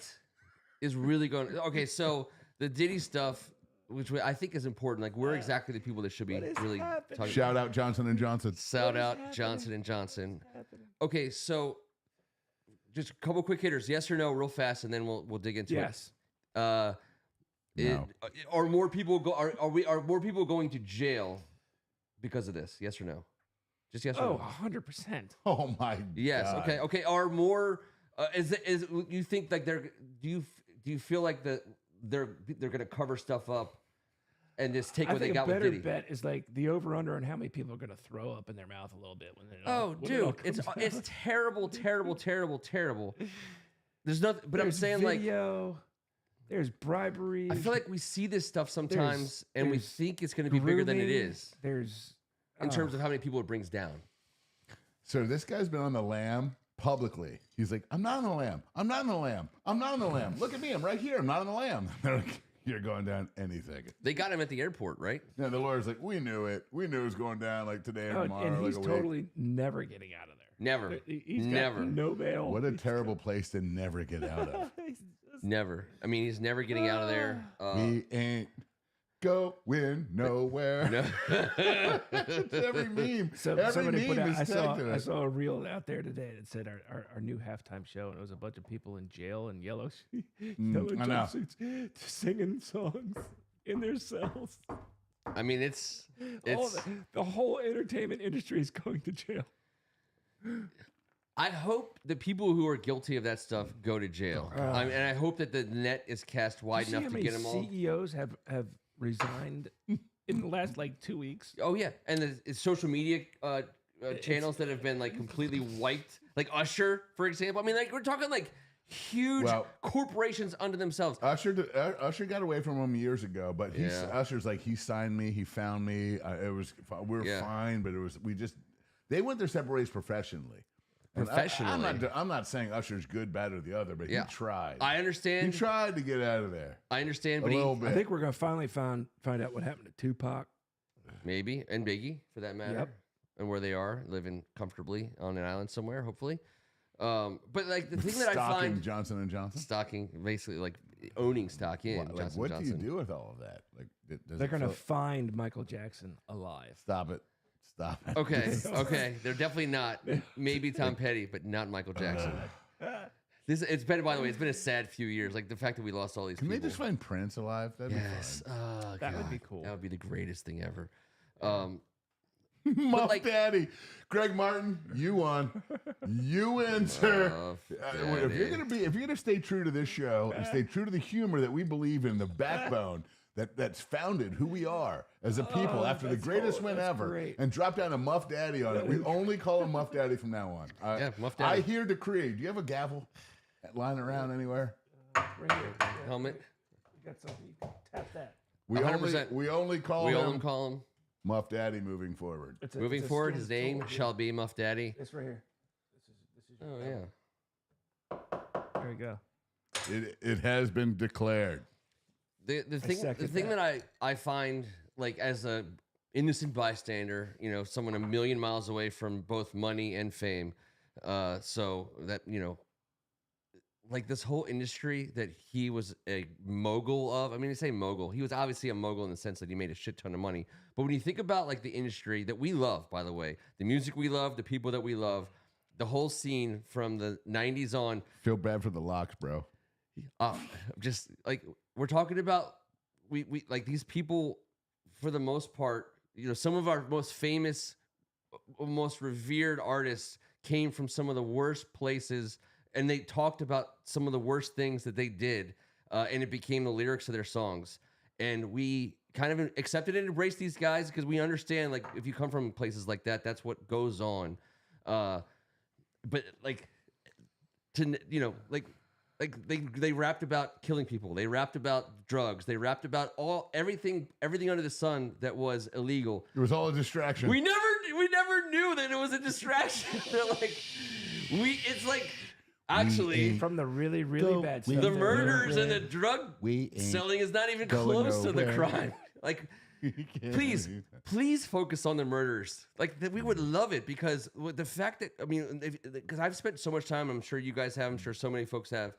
[SPEAKER 1] is really going? Okay, so the Diddy stuff, which I think is important. Like we're exactly the people that should be
[SPEAKER 2] What is
[SPEAKER 1] really
[SPEAKER 2] happening?
[SPEAKER 1] talking.
[SPEAKER 3] Shout out Johnson & Johnson.
[SPEAKER 1] Shout
[SPEAKER 2] What is
[SPEAKER 1] out
[SPEAKER 2] happening?
[SPEAKER 1] Johnson and Johnson. Okay, so just a couple quick hitters, yes or no, real fast, and then we'll dig into
[SPEAKER 2] Yes.
[SPEAKER 1] it.
[SPEAKER 3] No.
[SPEAKER 1] Are more people are more people going to jail because of this? Yes or no? Just yes or
[SPEAKER 2] Oh,
[SPEAKER 1] no?
[SPEAKER 2] 100%.
[SPEAKER 3] Oh my
[SPEAKER 1] Yes.
[SPEAKER 3] God.
[SPEAKER 1] Okay. Are more? Is you think like they're? Do you feel like they're going to cover stuff up and just take
[SPEAKER 2] I
[SPEAKER 1] what they
[SPEAKER 2] think
[SPEAKER 1] got
[SPEAKER 2] a
[SPEAKER 1] with
[SPEAKER 2] better
[SPEAKER 1] Diddy?
[SPEAKER 2] bet is like the over under on how many people are going to throw up in their mouth a little bit when they.
[SPEAKER 1] Oh, dude, it's terrible. There's nothing. But I'm saying
[SPEAKER 2] video, there's bribery.
[SPEAKER 1] I feel like we see this stuff sometimes and we
[SPEAKER 2] there's
[SPEAKER 1] think it's going to be bigger than it
[SPEAKER 2] grooming,
[SPEAKER 1] is
[SPEAKER 2] There's
[SPEAKER 1] in terms of how many people it brings down.
[SPEAKER 3] So this guy's been on the lam publicly. He's like, I'm not on the lam. I'm not on the lam. I'm not on the lam. Look at me. I'm right here. I'm not on the lam. They're like, you're going down anything.
[SPEAKER 1] They got him at the airport, right?
[SPEAKER 3] Yeah, the lawyer's like, we knew it. We knew it was going down like today or tomorrow.
[SPEAKER 2] and
[SPEAKER 3] like
[SPEAKER 2] he's
[SPEAKER 3] a week."
[SPEAKER 2] totally never getting out of there.
[SPEAKER 1] Never.
[SPEAKER 2] He's got
[SPEAKER 1] Never.
[SPEAKER 2] no bail.
[SPEAKER 3] What a terrible place to never get out of.
[SPEAKER 1] Never. I mean, he's never getting out of there.
[SPEAKER 3] We ain't going nowhere.
[SPEAKER 1] No.
[SPEAKER 3] It's every meme.
[SPEAKER 2] So
[SPEAKER 3] every
[SPEAKER 2] somebody put
[SPEAKER 3] meme
[SPEAKER 2] out,
[SPEAKER 3] is tagged to
[SPEAKER 2] I
[SPEAKER 3] it.
[SPEAKER 2] saw a reel out there today that said our new halftime show, and it was a bunch of people in jail in yellow yellow
[SPEAKER 3] I know.
[SPEAKER 2] jumpsuits singing songs in their cells.
[SPEAKER 1] I mean, it's
[SPEAKER 2] The whole entertainment industry is going to jail.
[SPEAKER 1] I hope the people who are guilty of that stuff go to jail. I mean, and I hope that the net is cast wide
[SPEAKER 2] You see
[SPEAKER 1] enough
[SPEAKER 2] how
[SPEAKER 1] to
[SPEAKER 2] many
[SPEAKER 1] get them all.
[SPEAKER 2] CEOs have resigned in the last like 2 weeks?
[SPEAKER 1] Oh yeah, and the social media channels that have been like completely wiped, like Usher, for example. I mean, like we're talking like huge
[SPEAKER 3] Well-
[SPEAKER 1] corporations under themselves.
[SPEAKER 3] Usher got away from him years ago, but
[SPEAKER 1] Yeah.
[SPEAKER 3] Usher's like, he signed me, he found me. We were
[SPEAKER 1] Yeah.
[SPEAKER 3] fine, but they went their separate ways professionally. And
[SPEAKER 1] Professionally.
[SPEAKER 3] I'm not saying Usher's good, bad, or the other, but
[SPEAKER 1] Yeah.
[SPEAKER 3] he tried.
[SPEAKER 1] I
[SPEAKER 3] He
[SPEAKER 1] understand.
[SPEAKER 3] tried to get out of there
[SPEAKER 1] I understand,
[SPEAKER 3] a
[SPEAKER 1] but
[SPEAKER 3] little bit.
[SPEAKER 2] I think we're gonna finally find out what happened to Tupac.
[SPEAKER 1] maybe and Biggie for that matter,
[SPEAKER 2] Yep.
[SPEAKER 1] and where they are living comfortably on an island somewhere, hopefully. But like the thing that I
[SPEAKER 3] Stalking
[SPEAKER 1] find
[SPEAKER 3] Johnson & Johnson.
[SPEAKER 1] stocking, basically like owning stock in
[SPEAKER 3] Like,
[SPEAKER 1] Johnson
[SPEAKER 3] what
[SPEAKER 1] Johnson.
[SPEAKER 3] do you do with all of that? Like, does
[SPEAKER 2] They're
[SPEAKER 3] it
[SPEAKER 2] gonna
[SPEAKER 3] feel-
[SPEAKER 2] find Michael Jackson alive.
[SPEAKER 3] stop it. Stop it.
[SPEAKER 1] Okay, they're definitely not. Maybe Tom Petty, but not Michael Jackson. It's been, by the way, it's been a sad few years. Like the fact that we lost all these
[SPEAKER 3] Can
[SPEAKER 1] people.
[SPEAKER 3] they just find Prince alive? That'd
[SPEAKER 1] Yes.
[SPEAKER 3] be fun.
[SPEAKER 1] Oh,
[SPEAKER 2] That would be
[SPEAKER 1] God.
[SPEAKER 2] cool.
[SPEAKER 1] That would be the greatest thing ever.
[SPEAKER 3] Muff
[SPEAKER 1] like-
[SPEAKER 3] Daddy, Greg Martin, you won. You win, sir.
[SPEAKER 1] Muff
[SPEAKER 3] If you're gonna stay true to this show and stay true to the humor that we believe in, the backbone that's founded who we are as a people after the
[SPEAKER 2] that's
[SPEAKER 3] great
[SPEAKER 2] cool.
[SPEAKER 3] win
[SPEAKER 2] That's
[SPEAKER 3] ever,
[SPEAKER 2] great.
[SPEAKER 3] and drop down a Muff Daddy on it. We only call him Muff Daddy from now on.
[SPEAKER 1] Yeah, Muff
[SPEAKER 3] I
[SPEAKER 1] Daddy.
[SPEAKER 3] hear decree. Do you have a gavel lying around anywhere?
[SPEAKER 2] Right here.
[SPEAKER 1] Helmet.
[SPEAKER 2] You got something. You can tap that.
[SPEAKER 3] We
[SPEAKER 1] 100%.
[SPEAKER 3] only call
[SPEAKER 1] We all
[SPEAKER 3] him
[SPEAKER 1] call him.
[SPEAKER 3] Muff Daddy moving forward.
[SPEAKER 2] It's
[SPEAKER 1] Moving
[SPEAKER 2] it's
[SPEAKER 1] forward,
[SPEAKER 2] skin
[SPEAKER 1] his name
[SPEAKER 2] tool.
[SPEAKER 1] shall be Muff Daddy.
[SPEAKER 2] This right here. This
[SPEAKER 1] Oh yeah.
[SPEAKER 2] There you go.
[SPEAKER 3] It has been declared.
[SPEAKER 1] The thing that I find, like, as a innocent bystander, you know, someone a million miles away from both money and fame, so that, you know, like this whole industry that he was a mogul of. I mean, I say mogul. He was obviously a mogul in the sense that he made a shit ton of money. But when you think about like the industry that we love, by the way, the music we love, the people that we love, the whole scene from the 90s on.
[SPEAKER 3] Feel bad for the Locks, bro.
[SPEAKER 1] Just like we're talking about, we like these people for the most part, you know, some of our most famous, most revered artists came from some of the worst places, and they talked about some of the worst things that they did, and it became the lyrics of their songs. And we kind of accepted and embraced these guys because we understand, like, if you come from places like that, that's what goes on. But like, to, you know, like they rapped about killing people. They rapped about drugs. They rapped about everything under the sun that was illegal.
[SPEAKER 3] It was all a distraction.
[SPEAKER 1] We never knew that it was a distraction. They're like, it's like, actually,
[SPEAKER 2] From the really, really bad stuff.
[SPEAKER 1] the murders and the drug
[SPEAKER 3] ain't
[SPEAKER 1] selling is not even
[SPEAKER 3] going
[SPEAKER 1] close to the
[SPEAKER 3] nowhere.
[SPEAKER 1] crime. Like, please focus on the murders. Like, we would love it, because with the fact that, I mean, because I've spent so much time, I'm sure you guys have, I'm sure so many folks have.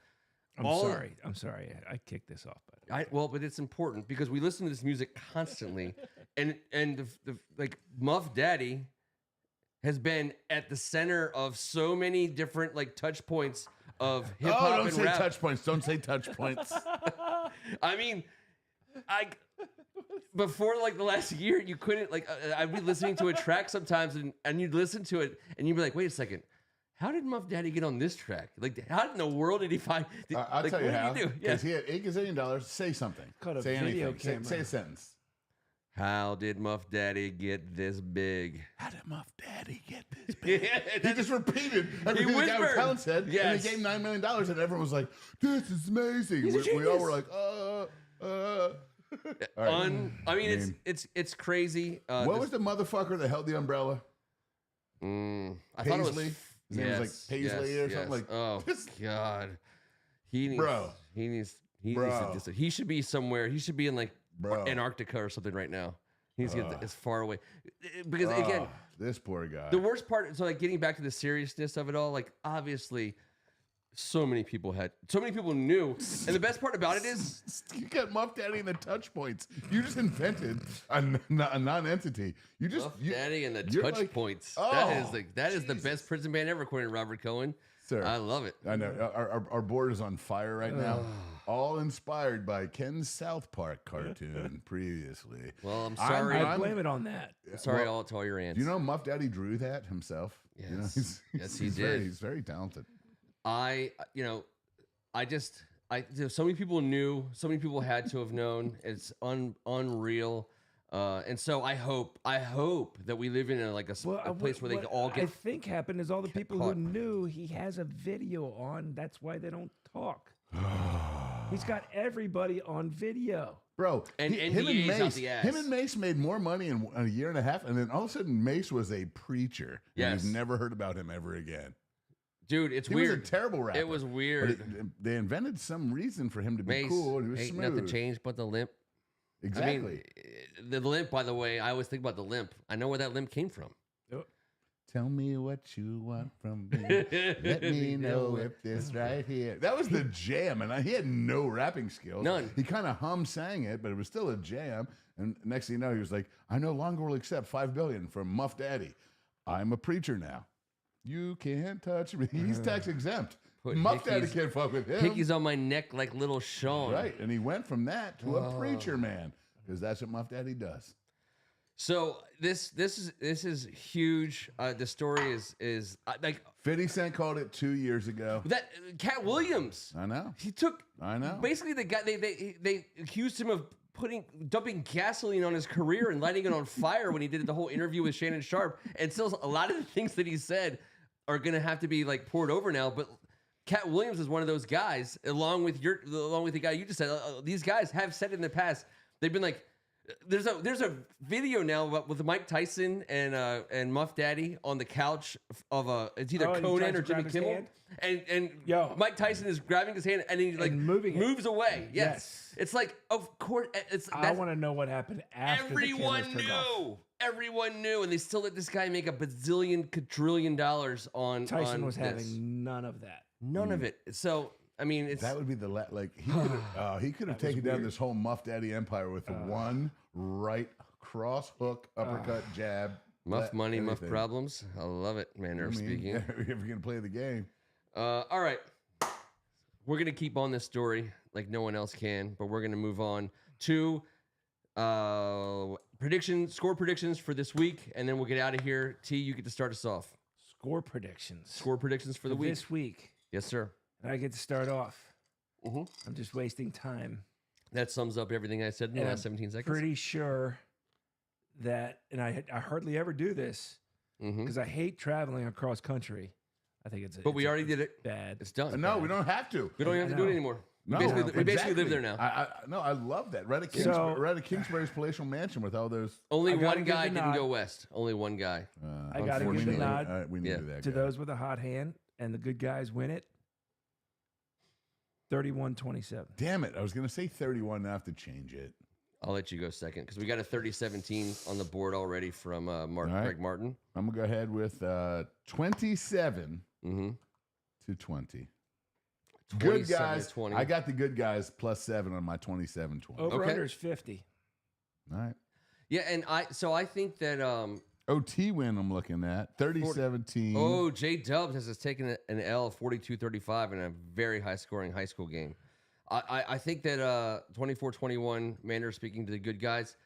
[SPEAKER 2] I'm sorry. I kicked this off.
[SPEAKER 1] But it's important because we listen to this music constantly, and the like Muff Daddy has been at the center of so many different like touch points of hip hop
[SPEAKER 3] don't
[SPEAKER 1] and
[SPEAKER 3] say
[SPEAKER 1] rap.
[SPEAKER 3] touch points. Don't say touch points.
[SPEAKER 1] I mean, before like the last year, you couldn't like. I'd be listening to a track sometimes, and you'd listen to it, and you'd be like, "Wait a second, how did Muff Daddy get on this track? Like, how in the world did he find?"
[SPEAKER 3] I'll
[SPEAKER 1] like,
[SPEAKER 3] tell you
[SPEAKER 1] what
[SPEAKER 3] how.
[SPEAKER 1] did he do?
[SPEAKER 3] Because he had $8 gazillion. Say something.
[SPEAKER 2] Called a
[SPEAKER 3] Say
[SPEAKER 2] video
[SPEAKER 3] anything.
[SPEAKER 2] camera.
[SPEAKER 3] Say a sentence.
[SPEAKER 1] How did Muff Daddy get this big?
[SPEAKER 3] How did Muff Daddy get this big?
[SPEAKER 1] Yeah,
[SPEAKER 3] He just repeated everything the guy
[SPEAKER 1] whispered.
[SPEAKER 3] with talent said,
[SPEAKER 1] Yes.
[SPEAKER 3] and he gave $9 million, and everyone was like, "This is amazing."
[SPEAKER 1] He's a
[SPEAKER 3] We all
[SPEAKER 1] genius.
[SPEAKER 3] were like, All right.
[SPEAKER 1] I mean, it's crazy.
[SPEAKER 3] What was the motherfucker that held the umbrella?
[SPEAKER 1] I thought it was
[SPEAKER 3] Paisley? His name was like Paisley or something like.
[SPEAKER 1] Oh
[SPEAKER 3] this-
[SPEAKER 1] God, he needs,
[SPEAKER 3] Bro.
[SPEAKER 1] he needs
[SPEAKER 3] Bro.
[SPEAKER 1] to he should be somewhere. He should be in like
[SPEAKER 3] Bro.
[SPEAKER 1] Antarctica or something right now. He needs to get as far away, because again,
[SPEAKER 3] Oh, this poor guy.
[SPEAKER 1] the worst part. So like getting back to the seriousness of it all, like obviously, so many people knew, and the best part about it is
[SPEAKER 3] You got Muff Daddy and the touch points. You just invented a non-entity. You just
[SPEAKER 1] Muff Daddy and the
[SPEAKER 3] you're
[SPEAKER 1] touch
[SPEAKER 3] like-
[SPEAKER 1] points.
[SPEAKER 3] Oh,
[SPEAKER 1] that is the best prison band ever, according to Robert Cohen.
[SPEAKER 3] Sir.
[SPEAKER 1] I love it.
[SPEAKER 3] I know our board is on fire right now. All inspired by Ken's South Park cartoon previously.
[SPEAKER 1] Well, I'm sorry.
[SPEAKER 2] I blame it on that.
[SPEAKER 1] I'm sorry to all your aunts.
[SPEAKER 3] You know, Muff Daddy drew that himself. You know,
[SPEAKER 1] Yes. Yes, he
[SPEAKER 3] he's
[SPEAKER 1] did.
[SPEAKER 3] He's very talented.
[SPEAKER 1] So many people knew, so many people had to have known. It's unreal. And so I hope that we live in a place where they can all
[SPEAKER 2] I
[SPEAKER 1] get.
[SPEAKER 2] think happened is all the people
[SPEAKER 1] caught.
[SPEAKER 2] who knew he has a video on. That's why they don't talk. He's got everybody on video.
[SPEAKER 3] Bro,
[SPEAKER 1] And NDAs out the ass.
[SPEAKER 3] him and Mace made more money in a year and a half, and then all of a sudden Mace was a preacher.
[SPEAKER 1] Yes.
[SPEAKER 3] And we've never heard about him ever again.
[SPEAKER 1] Dude, it's
[SPEAKER 3] He
[SPEAKER 1] weird.
[SPEAKER 3] was a terrible rapper.
[SPEAKER 1] It was
[SPEAKER 3] But
[SPEAKER 1] weird.
[SPEAKER 3] they invented some reason for him to be
[SPEAKER 1] Mace,
[SPEAKER 3] cool, and he was
[SPEAKER 1] ain't
[SPEAKER 3] smooth.
[SPEAKER 1] nothing changed but the limp.
[SPEAKER 3] Exactly.
[SPEAKER 1] I mean, the limp, by the way, I always think about the limp. I know where that limp came from.
[SPEAKER 3] Tell me what you want from me. Let me know if this right here. That was the jam, and he had no rapping skills.
[SPEAKER 1] None.
[SPEAKER 3] He kind of sang it, but it was still a jam. And next thing you know, he was like, "I no longer will accept $5 billion from Muff Daddy. I'm a preacher now. You can't touch me." He's tax exempt.
[SPEAKER 1] Put
[SPEAKER 3] Muff Daddy
[SPEAKER 1] hickeys-
[SPEAKER 3] can't fuck with him.
[SPEAKER 1] Hickey's on my neck like little Sean.
[SPEAKER 3] Right, and he went from that to a preacher man because that's what Muff Daddy does.
[SPEAKER 1] So this is huge. The story is like
[SPEAKER 3] 50 Cent called it 2 years ago.
[SPEAKER 1] that. Cat Williams.
[SPEAKER 3] I know.
[SPEAKER 1] He took.
[SPEAKER 3] I know.
[SPEAKER 1] Basically, the guy they accused him of dumping gasoline on his career and lighting it on fire when he did the whole interview with Shannon Sharp. And still, a lot of the things that he said are gonna have to be like poured over now. But Cat Williams is one of those guys, along with the guy you just said. These guys have said in the past. They've been like, There's a video now with Mike Tyson and Muff Daddy on the couch of it's either
[SPEAKER 2] and he
[SPEAKER 1] Conan
[SPEAKER 2] tries
[SPEAKER 1] or
[SPEAKER 2] to grab
[SPEAKER 1] Jimmy
[SPEAKER 2] his
[SPEAKER 1] Kimmel,
[SPEAKER 2] hand?
[SPEAKER 1] and
[SPEAKER 2] Yo.
[SPEAKER 1] Mike Tyson is grabbing his hand and he like
[SPEAKER 2] moving it.
[SPEAKER 1] moves away. Yes.
[SPEAKER 2] Yes.
[SPEAKER 1] It's like of course
[SPEAKER 2] I want to know what happened after
[SPEAKER 1] everyone
[SPEAKER 2] the cameras turned off.
[SPEAKER 1] knew. Everyone knew, and they still let this guy make a bazillion quadrillion dollars on
[SPEAKER 2] Tyson
[SPEAKER 1] on
[SPEAKER 2] was
[SPEAKER 1] this.
[SPEAKER 2] having none of that.
[SPEAKER 1] None of it. So I mean, it's
[SPEAKER 3] That would be the he could have taken down this whole Muff Daddy empire with one right cross hook uppercut jab.
[SPEAKER 1] Muff money, Muff
[SPEAKER 3] everything.
[SPEAKER 1] problems. I love it, manner of speaking.
[SPEAKER 3] If you're gonna play the game,
[SPEAKER 1] All right. We're going to keep on this story like no one else can, but we're going to move on to score predictions for this week, and then we'll get out of here. T, you get to start us off.
[SPEAKER 2] Score predictions.
[SPEAKER 1] Score predictions for the week.
[SPEAKER 2] This week.
[SPEAKER 1] Yes, sir.
[SPEAKER 2] And I get to start off.
[SPEAKER 1] Mhm.
[SPEAKER 2] I'm just wasting time.
[SPEAKER 1] That sums up everything I said in the
[SPEAKER 2] And
[SPEAKER 1] last
[SPEAKER 2] I'm
[SPEAKER 1] 17 seconds.
[SPEAKER 2] Pretty sure that, and I hardly ever do this because I hate traveling across country. I think it's
[SPEAKER 1] But we already did it.
[SPEAKER 2] bad.
[SPEAKER 1] It's done.
[SPEAKER 3] no, we don't have to.
[SPEAKER 1] We don't have to do it anymore.
[SPEAKER 3] No,
[SPEAKER 1] we basically
[SPEAKER 3] exactly.
[SPEAKER 1] live there now.
[SPEAKER 3] I love that. Right at Kingsbury's palatial mansion with all those.
[SPEAKER 1] Only
[SPEAKER 2] I gotta
[SPEAKER 1] one
[SPEAKER 2] give
[SPEAKER 1] guy
[SPEAKER 2] the
[SPEAKER 1] didn't
[SPEAKER 2] nod.
[SPEAKER 1] go west. Only one guy.
[SPEAKER 2] I gotta give the
[SPEAKER 3] unfortunately.
[SPEAKER 2] nod
[SPEAKER 3] All right, we need
[SPEAKER 1] Yeah.
[SPEAKER 3] to do that.
[SPEAKER 2] to
[SPEAKER 3] guy.
[SPEAKER 2] those with a hot hand, and the good guys win it. 31-27.
[SPEAKER 3] Damn it! I was gonna say 31. Now I have to change it.
[SPEAKER 1] I'll let you go second because we got a 30-17 on the board already from
[SPEAKER 3] right.
[SPEAKER 1] Greg Martin.
[SPEAKER 3] I'm gonna go ahead with 27
[SPEAKER 1] Mm-hmm.
[SPEAKER 3] to 20. Good guys.
[SPEAKER 1] 20.
[SPEAKER 3] I got the good guys +7 on my 27-20.
[SPEAKER 2] Over
[SPEAKER 1] Okay.
[SPEAKER 2] under is 50.
[SPEAKER 3] All right.
[SPEAKER 1] Yeah, and I think that
[SPEAKER 3] OT win I'm looking at 30-17.
[SPEAKER 1] Oh, J Dubs has taken an L 42-35 in a very high scoring high school game. I think that 24-21, Manor speaking to the good guys.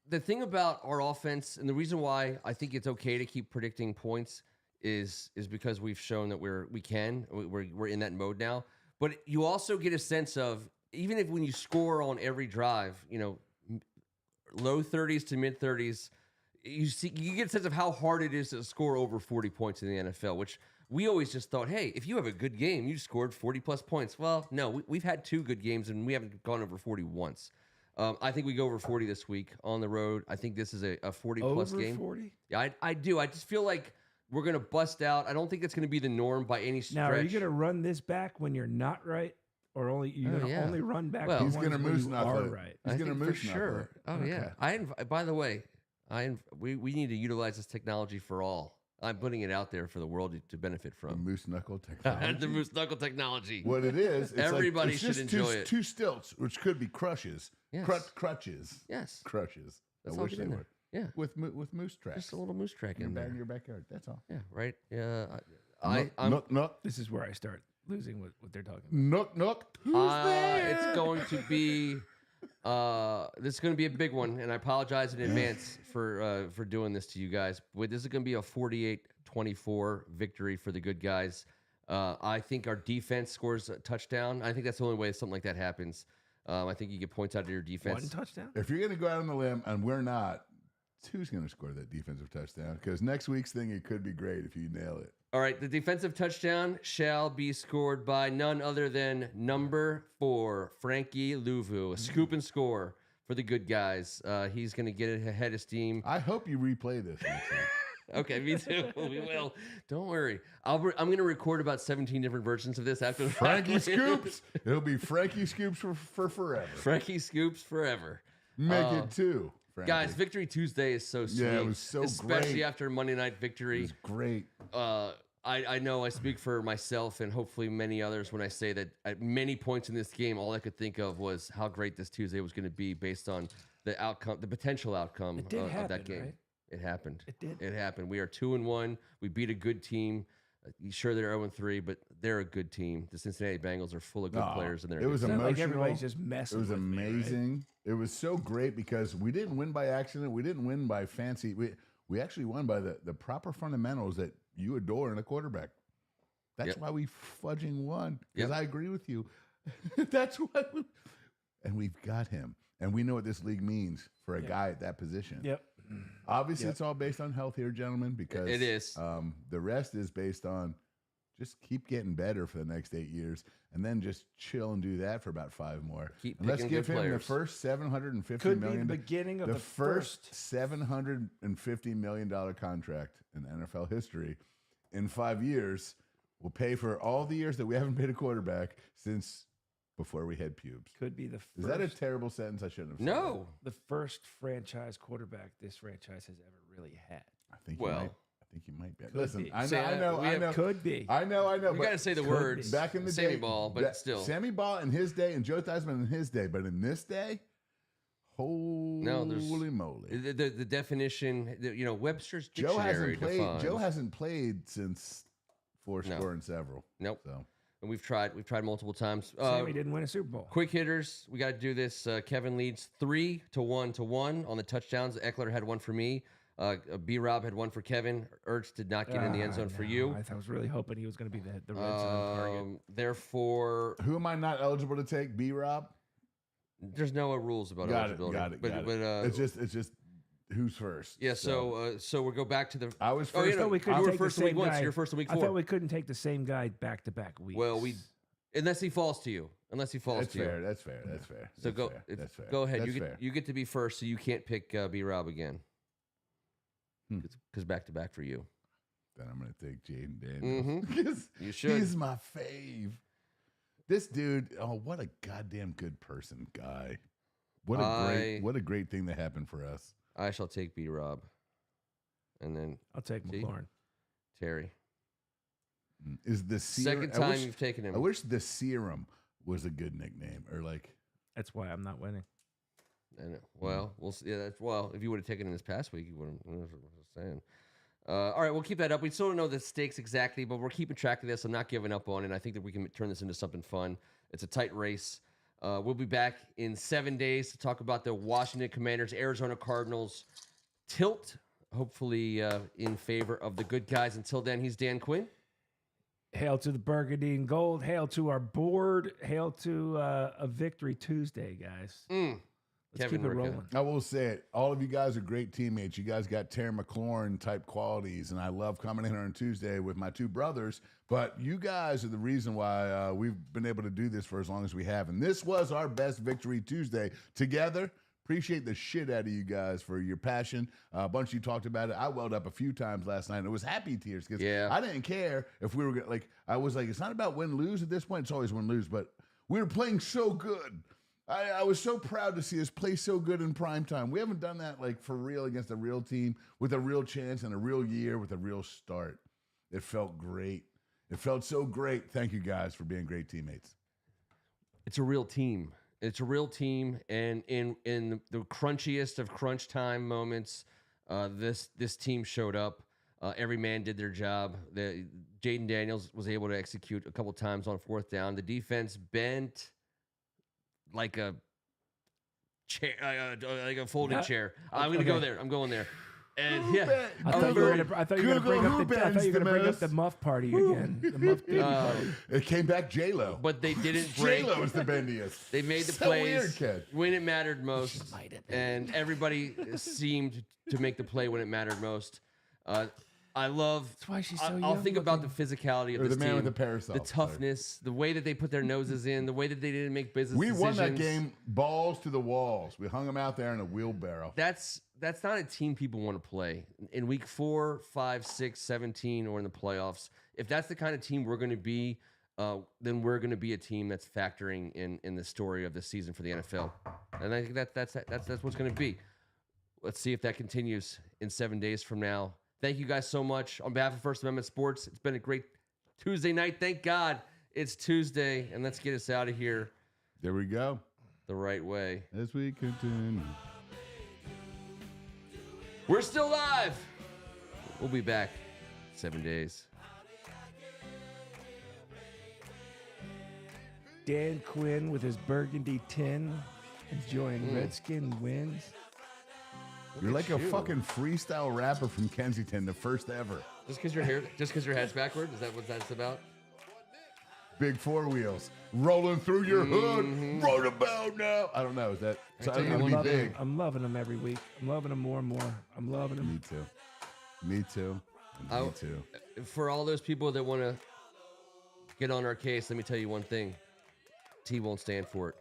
[SPEAKER 1] The thing about our offense, and the reason why I think it's okay to keep predicting points is because we've shown that we're in that mode now. But you also get a sense of, even if when you score on every drive, low 30s to mid 30s, you get a sense of how hard it is to score over 40 points in the NFL, which we always just thought, hey, if you have a good game, you scored 40 plus points. Well, no, we've had 2 good games and we haven't gone over 40 once. I think we go over 40 this week on the road. I think this is a 40 plus
[SPEAKER 2] Over
[SPEAKER 1] game.
[SPEAKER 2] 40?
[SPEAKER 1] Yeah, I do. I just feel like we're going to bust out. I don't think that's going to be the norm by any stretch.
[SPEAKER 2] Now, are you going to run this back when you're not right? Or only you're going to
[SPEAKER 1] yeah.
[SPEAKER 2] only run back
[SPEAKER 1] Well,
[SPEAKER 2] the
[SPEAKER 3] He's
[SPEAKER 2] ones
[SPEAKER 3] gonna
[SPEAKER 2] where
[SPEAKER 3] moose
[SPEAKER 2] you
[SPEAKER 3] knuckle
[SPEAKER 2] are
[SPEAKER 3] it.
[SPEAKER 2] right?
[SPEAKER 3] He's
[SPEAKER 1] I
[SPEAKER 3] gonna
[SPEAKER 1] think for
[SPEAKER 3] moose knuckle
[SPEAKER 1] sure.
[SPEAKER 3] it.
[SPEAKER 1] Oh yeah. By the way, we need to utilize this technology for all. I'm putting it out there for the world to benefit
[SPEAKER 3] The
[SPEAKER 1] from.
[SPEAKER 3] moose knuckle technology.
[SPEAKER 1] The moose knuckle technology.
[SPEAKER 3] What it is, it's
[SPEAKER 1] Everybody
[SPEAKER 3] it's
[SPEAKER 1] should
[SPEAKER 3] just
[SPEAKER 1] enjoy it.
[SPEAKER 3] Two stilts, which could be crushes.
[SPEAKER 1] Yes.
[SPEAKER 3] Crutches.
[SPEAKER 1] Yes.
[SPEAKER 3] Crutches.
[SPEAKER 1] That's
[SPEAKER 3] I
[SPEAKER 1] all
[SPEAKER 3] wish
[SPEAKER 1] get
[SPEAKER 3] they
[SPEAKER 1] in
[SPEAKER 3] would.
[SPEAKER 1] there. Yeah.
[SPEAKER 3] With moose tracks.
[SPEAKER 1] Just a little moose track
[SPEAKER 3] in
[SPEAKER 1] in there.
[SPEAKER 3] your backyard. That's all.
[SPEAKER 1] Yeah. Right. Yeah.
[SPEAKER 3] Nook, nook.
[SPEAKER 2] This is where I start losing what they're talking about.
[SPEAKER 3] Nook, nook. Who's there?
[SPEAKER 1] It's going to be. This is going to be a big one, and I apologize in advance for doing this to you guys. But this is going to be a 48-24 victory for the good guys. I think our defense scores a touchdown. I think that's the only way something like that happens. I think you get points out of your defense.
[SPEAKER 2] One touchdown?
[SPEAKER 3] If you're going to go out on the limb, and we're not, who's going to score that defensive touchdown? Because next week's thing, it could be great if you nail it.
[SPEAKER 1] All right, the defensive touchdown shall be scored by none other than number 4, Frankie Louvu. A scoop and score for the good guys. He's going to get it ahead of steam.
[SPEAKER 3] I hope you replay this next week.
[SPEAKER 1] Okay, me too. We will. Don't worry. I'm going to record about 17 different versions of this after the
[SPEAKER 3] Frankie Scoops. It'll be Frankie Scoops for forever.
[SPEAKER 1] Frankie Scoops forever.
[SPEAKER 3] Make it 2. Frankie.
[SPEAKER 1] Guys, Victory Tuesday is so sweet.
[SPEAKER 3] Yeah, it was so
[SPEAKER 1] especially
[SPEAKER 3] great.
[SPEAKER 1] after Monday Night Victory.
[SPEAKER 3] It was great.
[SPEAKER 1] I know I speak for myself and hopefully many others when I say that at many points in this game, all I could think of was how great this Tuesday was going to be based on the outcome, the potential outcome
[SPEAKER 2] It did
[SPEAKER 1] of
[SPEAKER 2] happen,
[SPEAKER 1] that game.
[SPEAKER 2] right?
[SPEAKER 1] It happened.
[SPEAKER 2] It did.
[SPEAKER 1] It happened. We are 2-1. We beat a good team. Sure, they're 0-3, but they're a good team. The Cincinnati Bengals are full of good players, and they're
[SPEAKER 3] it was
[SPEAKER 2] It's not like
[SPEAKER 3] emotional.
[SPEAKER 2] everybody's just messing
[SPEAKER 3] It was
[SPEAKER 2] with me, right?
[SPEAKER 3] amazing. It was so great because we didn't win by accident. We didn't win by fancy. We actually won by the proper fundamentals that you adore in a quarterback. That's
[SPEAKER 1] Yep.
[SPEAKER 3] why we fudging won. Because
[SPEAKER 1] Yep.
[SPEAKER 3] I agree with you. That's why. And we've got him. And we know what this league means for a guy at that position.
[SPEAKER 2] Yep.
[SPEAKER 3] Obviously, it's all based on health here, gentlemen, because
[SPEAKER 1] It is.
[SPEAKER 3] The rest is based on Just keep getting better for the next 8 years, and then just chill and do that for about 5 more.
[SPEAKER 1] Keep
[SPEAKER 3] and let's
[SPEAKER 1] picking
[SPEAKER 3] give
[SPEAKER 1] good
[SPEAKER 3] him the
[SPEAKER 1] players.
[SPEAKER 3] first $750
[SPEAKER 2] Could
[SPEAKER 3] million.
[SPEAKER 2] be the beginning of
[SPEAKER 3] the
[SPEAKER 2] the
[SPEAKER 3] first $750 million contract in NFL history in 5 years. Will pay for all the years that we haven't paid a quarterback since before we had pubes.
[SPEAKER 2] Could be the first.
[SPEAKER 3] Is that a terrible sentence? I shouldn't have said
[SPEAKER 1] No.
[SPEAKER 2] the first franchise quarterback this franchise has ever really had?
[SPEAKER 3] that. I think
[SPEAKER 1] Well,
[SPEAKER 3] you might. I think you might be.
[SPEAKER 2] Could
[SPEAKER 3] Listen,
[SPEAKER 2] be.
[SPEAKER 3] I know,
[SPEAKER 1] Say,
[SPEAKER 3] I know,
[SPEAKER 1] we
[SPEAKER 3] I
[SPEAKER 1] have-
[SPEAKER 3] know.
[SPEAKER 2] Could be.
[SPEAKER 3] I know.
[SPEAKER 1] We
[SPEAKER 3] but
[SPEAKER 1] got to say the
[SPEAKER 2] could
[SPEAKER 1] words.
[SPEAKER 3] back in the
[SPEAKER 1] Sammy
[SPEAKER 3] day,
[SPEAKER 1] Ball, but still.
[SPEAKER 3] Sammy Ball in his day and Joe Theismann in his day, but in this day, holy moly.
[SPEAKER 1] The definition, Webster's
[SPEAKER 3] Joe
[SPEAKER 1] dictionary
[SPEAKER 3] hasn't played.
[SPEAKER 1] defines.
[SPEAKER 3] Joe hasn't played since four
[SPEAKER 1] No.
[SPEAKER 3] score and several.
[SPEAKER 1] Nope.
[SPEAKER 3] So
[SPEAKER 1] And we've tried multiple times.
[SPEAKER 2] Sammy didn't win a Super Bowl.
[SPEAKER 1] Quick hitters, we got to do this. Kevin leads 3-1 on the touchdowns. Eckler had one for me. B-Rob had one for Kevin. Ertz did not get in the end zone for you.
[SPEAKER 2] I was really hoping he was going to be the red zone target.
[SPEAKER 1] Therefore,
[SPEAKER 3] who am I not eligible to take? B-Rob.
[SPEAKER 1] there's no rules about
[SPEAKER 3] Got it.
[SPEAKER 1] eligibility.
[SPEAKER 3] Got it.
[SPEAKER 1] But
[SPEAKER 3] It's just who's first.
[SPEAKER 1] yeah. So we'll go back to the.
[SPEAKER 3] I was
[SPEAKER 1] Oh,
[SPEAKER 3] first.
[SPEAKER 1] yeah, no,
[SPEAKER 2] we couldn't
[SPEAKER 1] you were
[SPEAKER 2] take the
[SPEAKER 1] first in week
[SPEAKER 2] same
[SPEAKER 1] 1,
[SPEAKER 2] guy.
[SPEAKER 1] so you're first in week
[SPEAKER 2] I
[SPEAKER 1] 4.
[SPEAKER 2] thought we couldn't take the same guy back-to-back weeks.
[SPEAKER 1] Well, unless he falls to you. Unless he falls
[SPEAKER 3] That's
[SPEAKER 1] to you.
[SPEAKER 3] fair. That's fair. That's fair.
[SPEAKER 1] So
[SPEAKER 3] That's
[SPEAKER 1] go.
[SPEAKER 3] fair.
[SPEAKER 1] If,
[SPEAKER 3] That's fair.
[SPEAKER 1] Go ahead.
[SPEAKER 3] That's
[SPEAKER 1] You
[SPEAKER 3] fair.
[SPEAKER 1] get you get to be first, so you can't pick B-Rob again.
[SPEAKER 3] Hmm.
[SPEAKER 1] Because back to back for you.
[SPEAKER 3] Then I'm gonna take Jaden Daniels.
[SPEAKER 1] Mhm.
[SPEAKER 3] Because
[SPEAKER 1] You should.
[SPEAKER 3] he's my fave. This dude, what a goddamn good person, guy. What a great thing that happened for us.
[SPEAKER 1] I shall take B-Rob, and then
[SPEAKER 2] I'll take
[SPEAKER 1] See?
[SPEAKER 2] McLaurin.
[SPEAKER 1] Terry.
[SPEAKER 3] Is the serum,
[SPEAKER 1] Second time you've taken him.
[SPEAKER 3] I wish the serum was a good nickname, or like
[SPEAKER 2] That's why I'm not winning.
[SPEAKER 1] I know. Well, we'll see. Yeah, if you would have taken him this past week, you would have. I was saying. All right, we'll keep that up. We still don't know the stakes exactly, but we're keeping track of this. I'm not giving up on it. I think that we can turn this into something fun. It's a tight race. We'll be back in 7 days to talk about the Washington Commanders, Arizona Cardinals tilt, hopefully in favor of the good guys. Until then, he's Dan Quinn.
[SPEAKER 2] Hail to the burgundy and gold. Hail to our board. Hail to a victory Tuesday, guys. Let's
[SPEAKER 1] Kevin
[SPEAKER 2] keep it
[SPEAKER 1] Ricca.
[SPEAKER 2] rolling.
[SPEAKER 3] I will say it. All of you guys are great teammates. You guys got Terry McLaurin type qualities, and I love coming in here on Tuesday with my two brothers. But you guys are the reason why we've been able to do this for as long as we have. And this was our best victory Tuesday together. Appreciate the shit out of you guys for your passion. A bunch of you talked about it. I welled up a few times last night. And it was happy tears because I didn't care if we were gonna, like. I was like, it's not about win lose at this point. It's always win lose. But we were playing so good. I was so proud to see us play so good in prime time. We haven't done that like for real against a real team with a real chance and a real year with a real start. It felt great. It felt so great. Thank you guys for being great teammates.
[SPEAKER 1] It's a real team. It's a real team, and in the crunchiest of crunch time moments, this team showed up. Every man did their job. Jaden Daniels was able to execute a couple times on 4th down. The defense bent like a chair, like a folding chair. I'm going to go there. I'm going there. And yeah,
[SPEAKER 2] I thought you were going to bring up the muff party again. The muff party.
[SPEAKER 3] It came back J-Lo.
[SPEAKER 1] But they didn't break.
[SPEAKER 3] J-Lo was the bendiest.
[SPEAKER 1] They made the
[SPEAKER 3] So
[SPEAKER 1] plays
[SPEAKER 3] weird, kid.
[SPEAKER 1] when it mattered most, and everybody seemed to make the play when it mattered most. I love.
[SPEAKER 2] That's why she's so
[SPEAKER 1] I'll
[SPEAKER 2] young
[SPEAKER 1] think about
[SPEAKER 2] looking.
[SPEAKER 1] the physicality of
[SPEAKER 3] Or
[SPEAKER 1] this
[SPEAKER 3] the man
[SPEAKER 1] team,
[SPEAKER 3] with the parasol.
[SPEAKER 1] the toughness, the way that they put their noses in, the way that they didn't make business
[SPEAKER 3] We
[SPEAKER 1] decisions.
[SPEAKER 3] won that game balls to the walls. We hung them out there in a wheelbarrow.
[SPEAKER 1] That's not a team people want to play in week 4, 5, 6, 17, or in the playoffs. If that's the kind of team we're going to be, then we're going to be a team that's factoring in the story of the season for the NFL. And I think that's what's going to be. Let's see if that continues in 7 days from now. Thank you guys so much on behalf of First Amendment Sports. It's been a great Tuesday night. Thank God it's Tuesday, and let's get us out of here
[SPEAKER 3] There we go.
[SPEAKER 1] the right way.
[SPEAKER 3] As we continue.
[SPEAKER 1] We're still live. We'll be back 7 days.
[SPEAKER 2] Dan Quinn with his burgundy tin, enjoying Redskin wins.
[SPEAKER 3] You're like a
[SPEAKER 1] you.
[SPEAKER 3] fucking freestyle rapper from Kensington, the first ever.
[SPEAKER 1] Just because your head's backward? Is that what that's about?
[SPEAKER 3] Big 4 wheels rolling through your hood. Right about now. I don't know. Is that? So I
[SPEAKER 1] tell
[SPEAKER 3] don't
[SPEAKER 1] you
[SPEAKER 3] mean to
[SPEAKER 1] what,
[SPEAKER 3] be big.
[SPEAKER 2] I'm loving them every week. I'm loving them more and more. I'm loving them.
[SPEAKER 3] Me too. Me too. Me too.
[SPEAKER 1] For all those people that want to get on our case. Let me tell you one thing. T won't stand for it.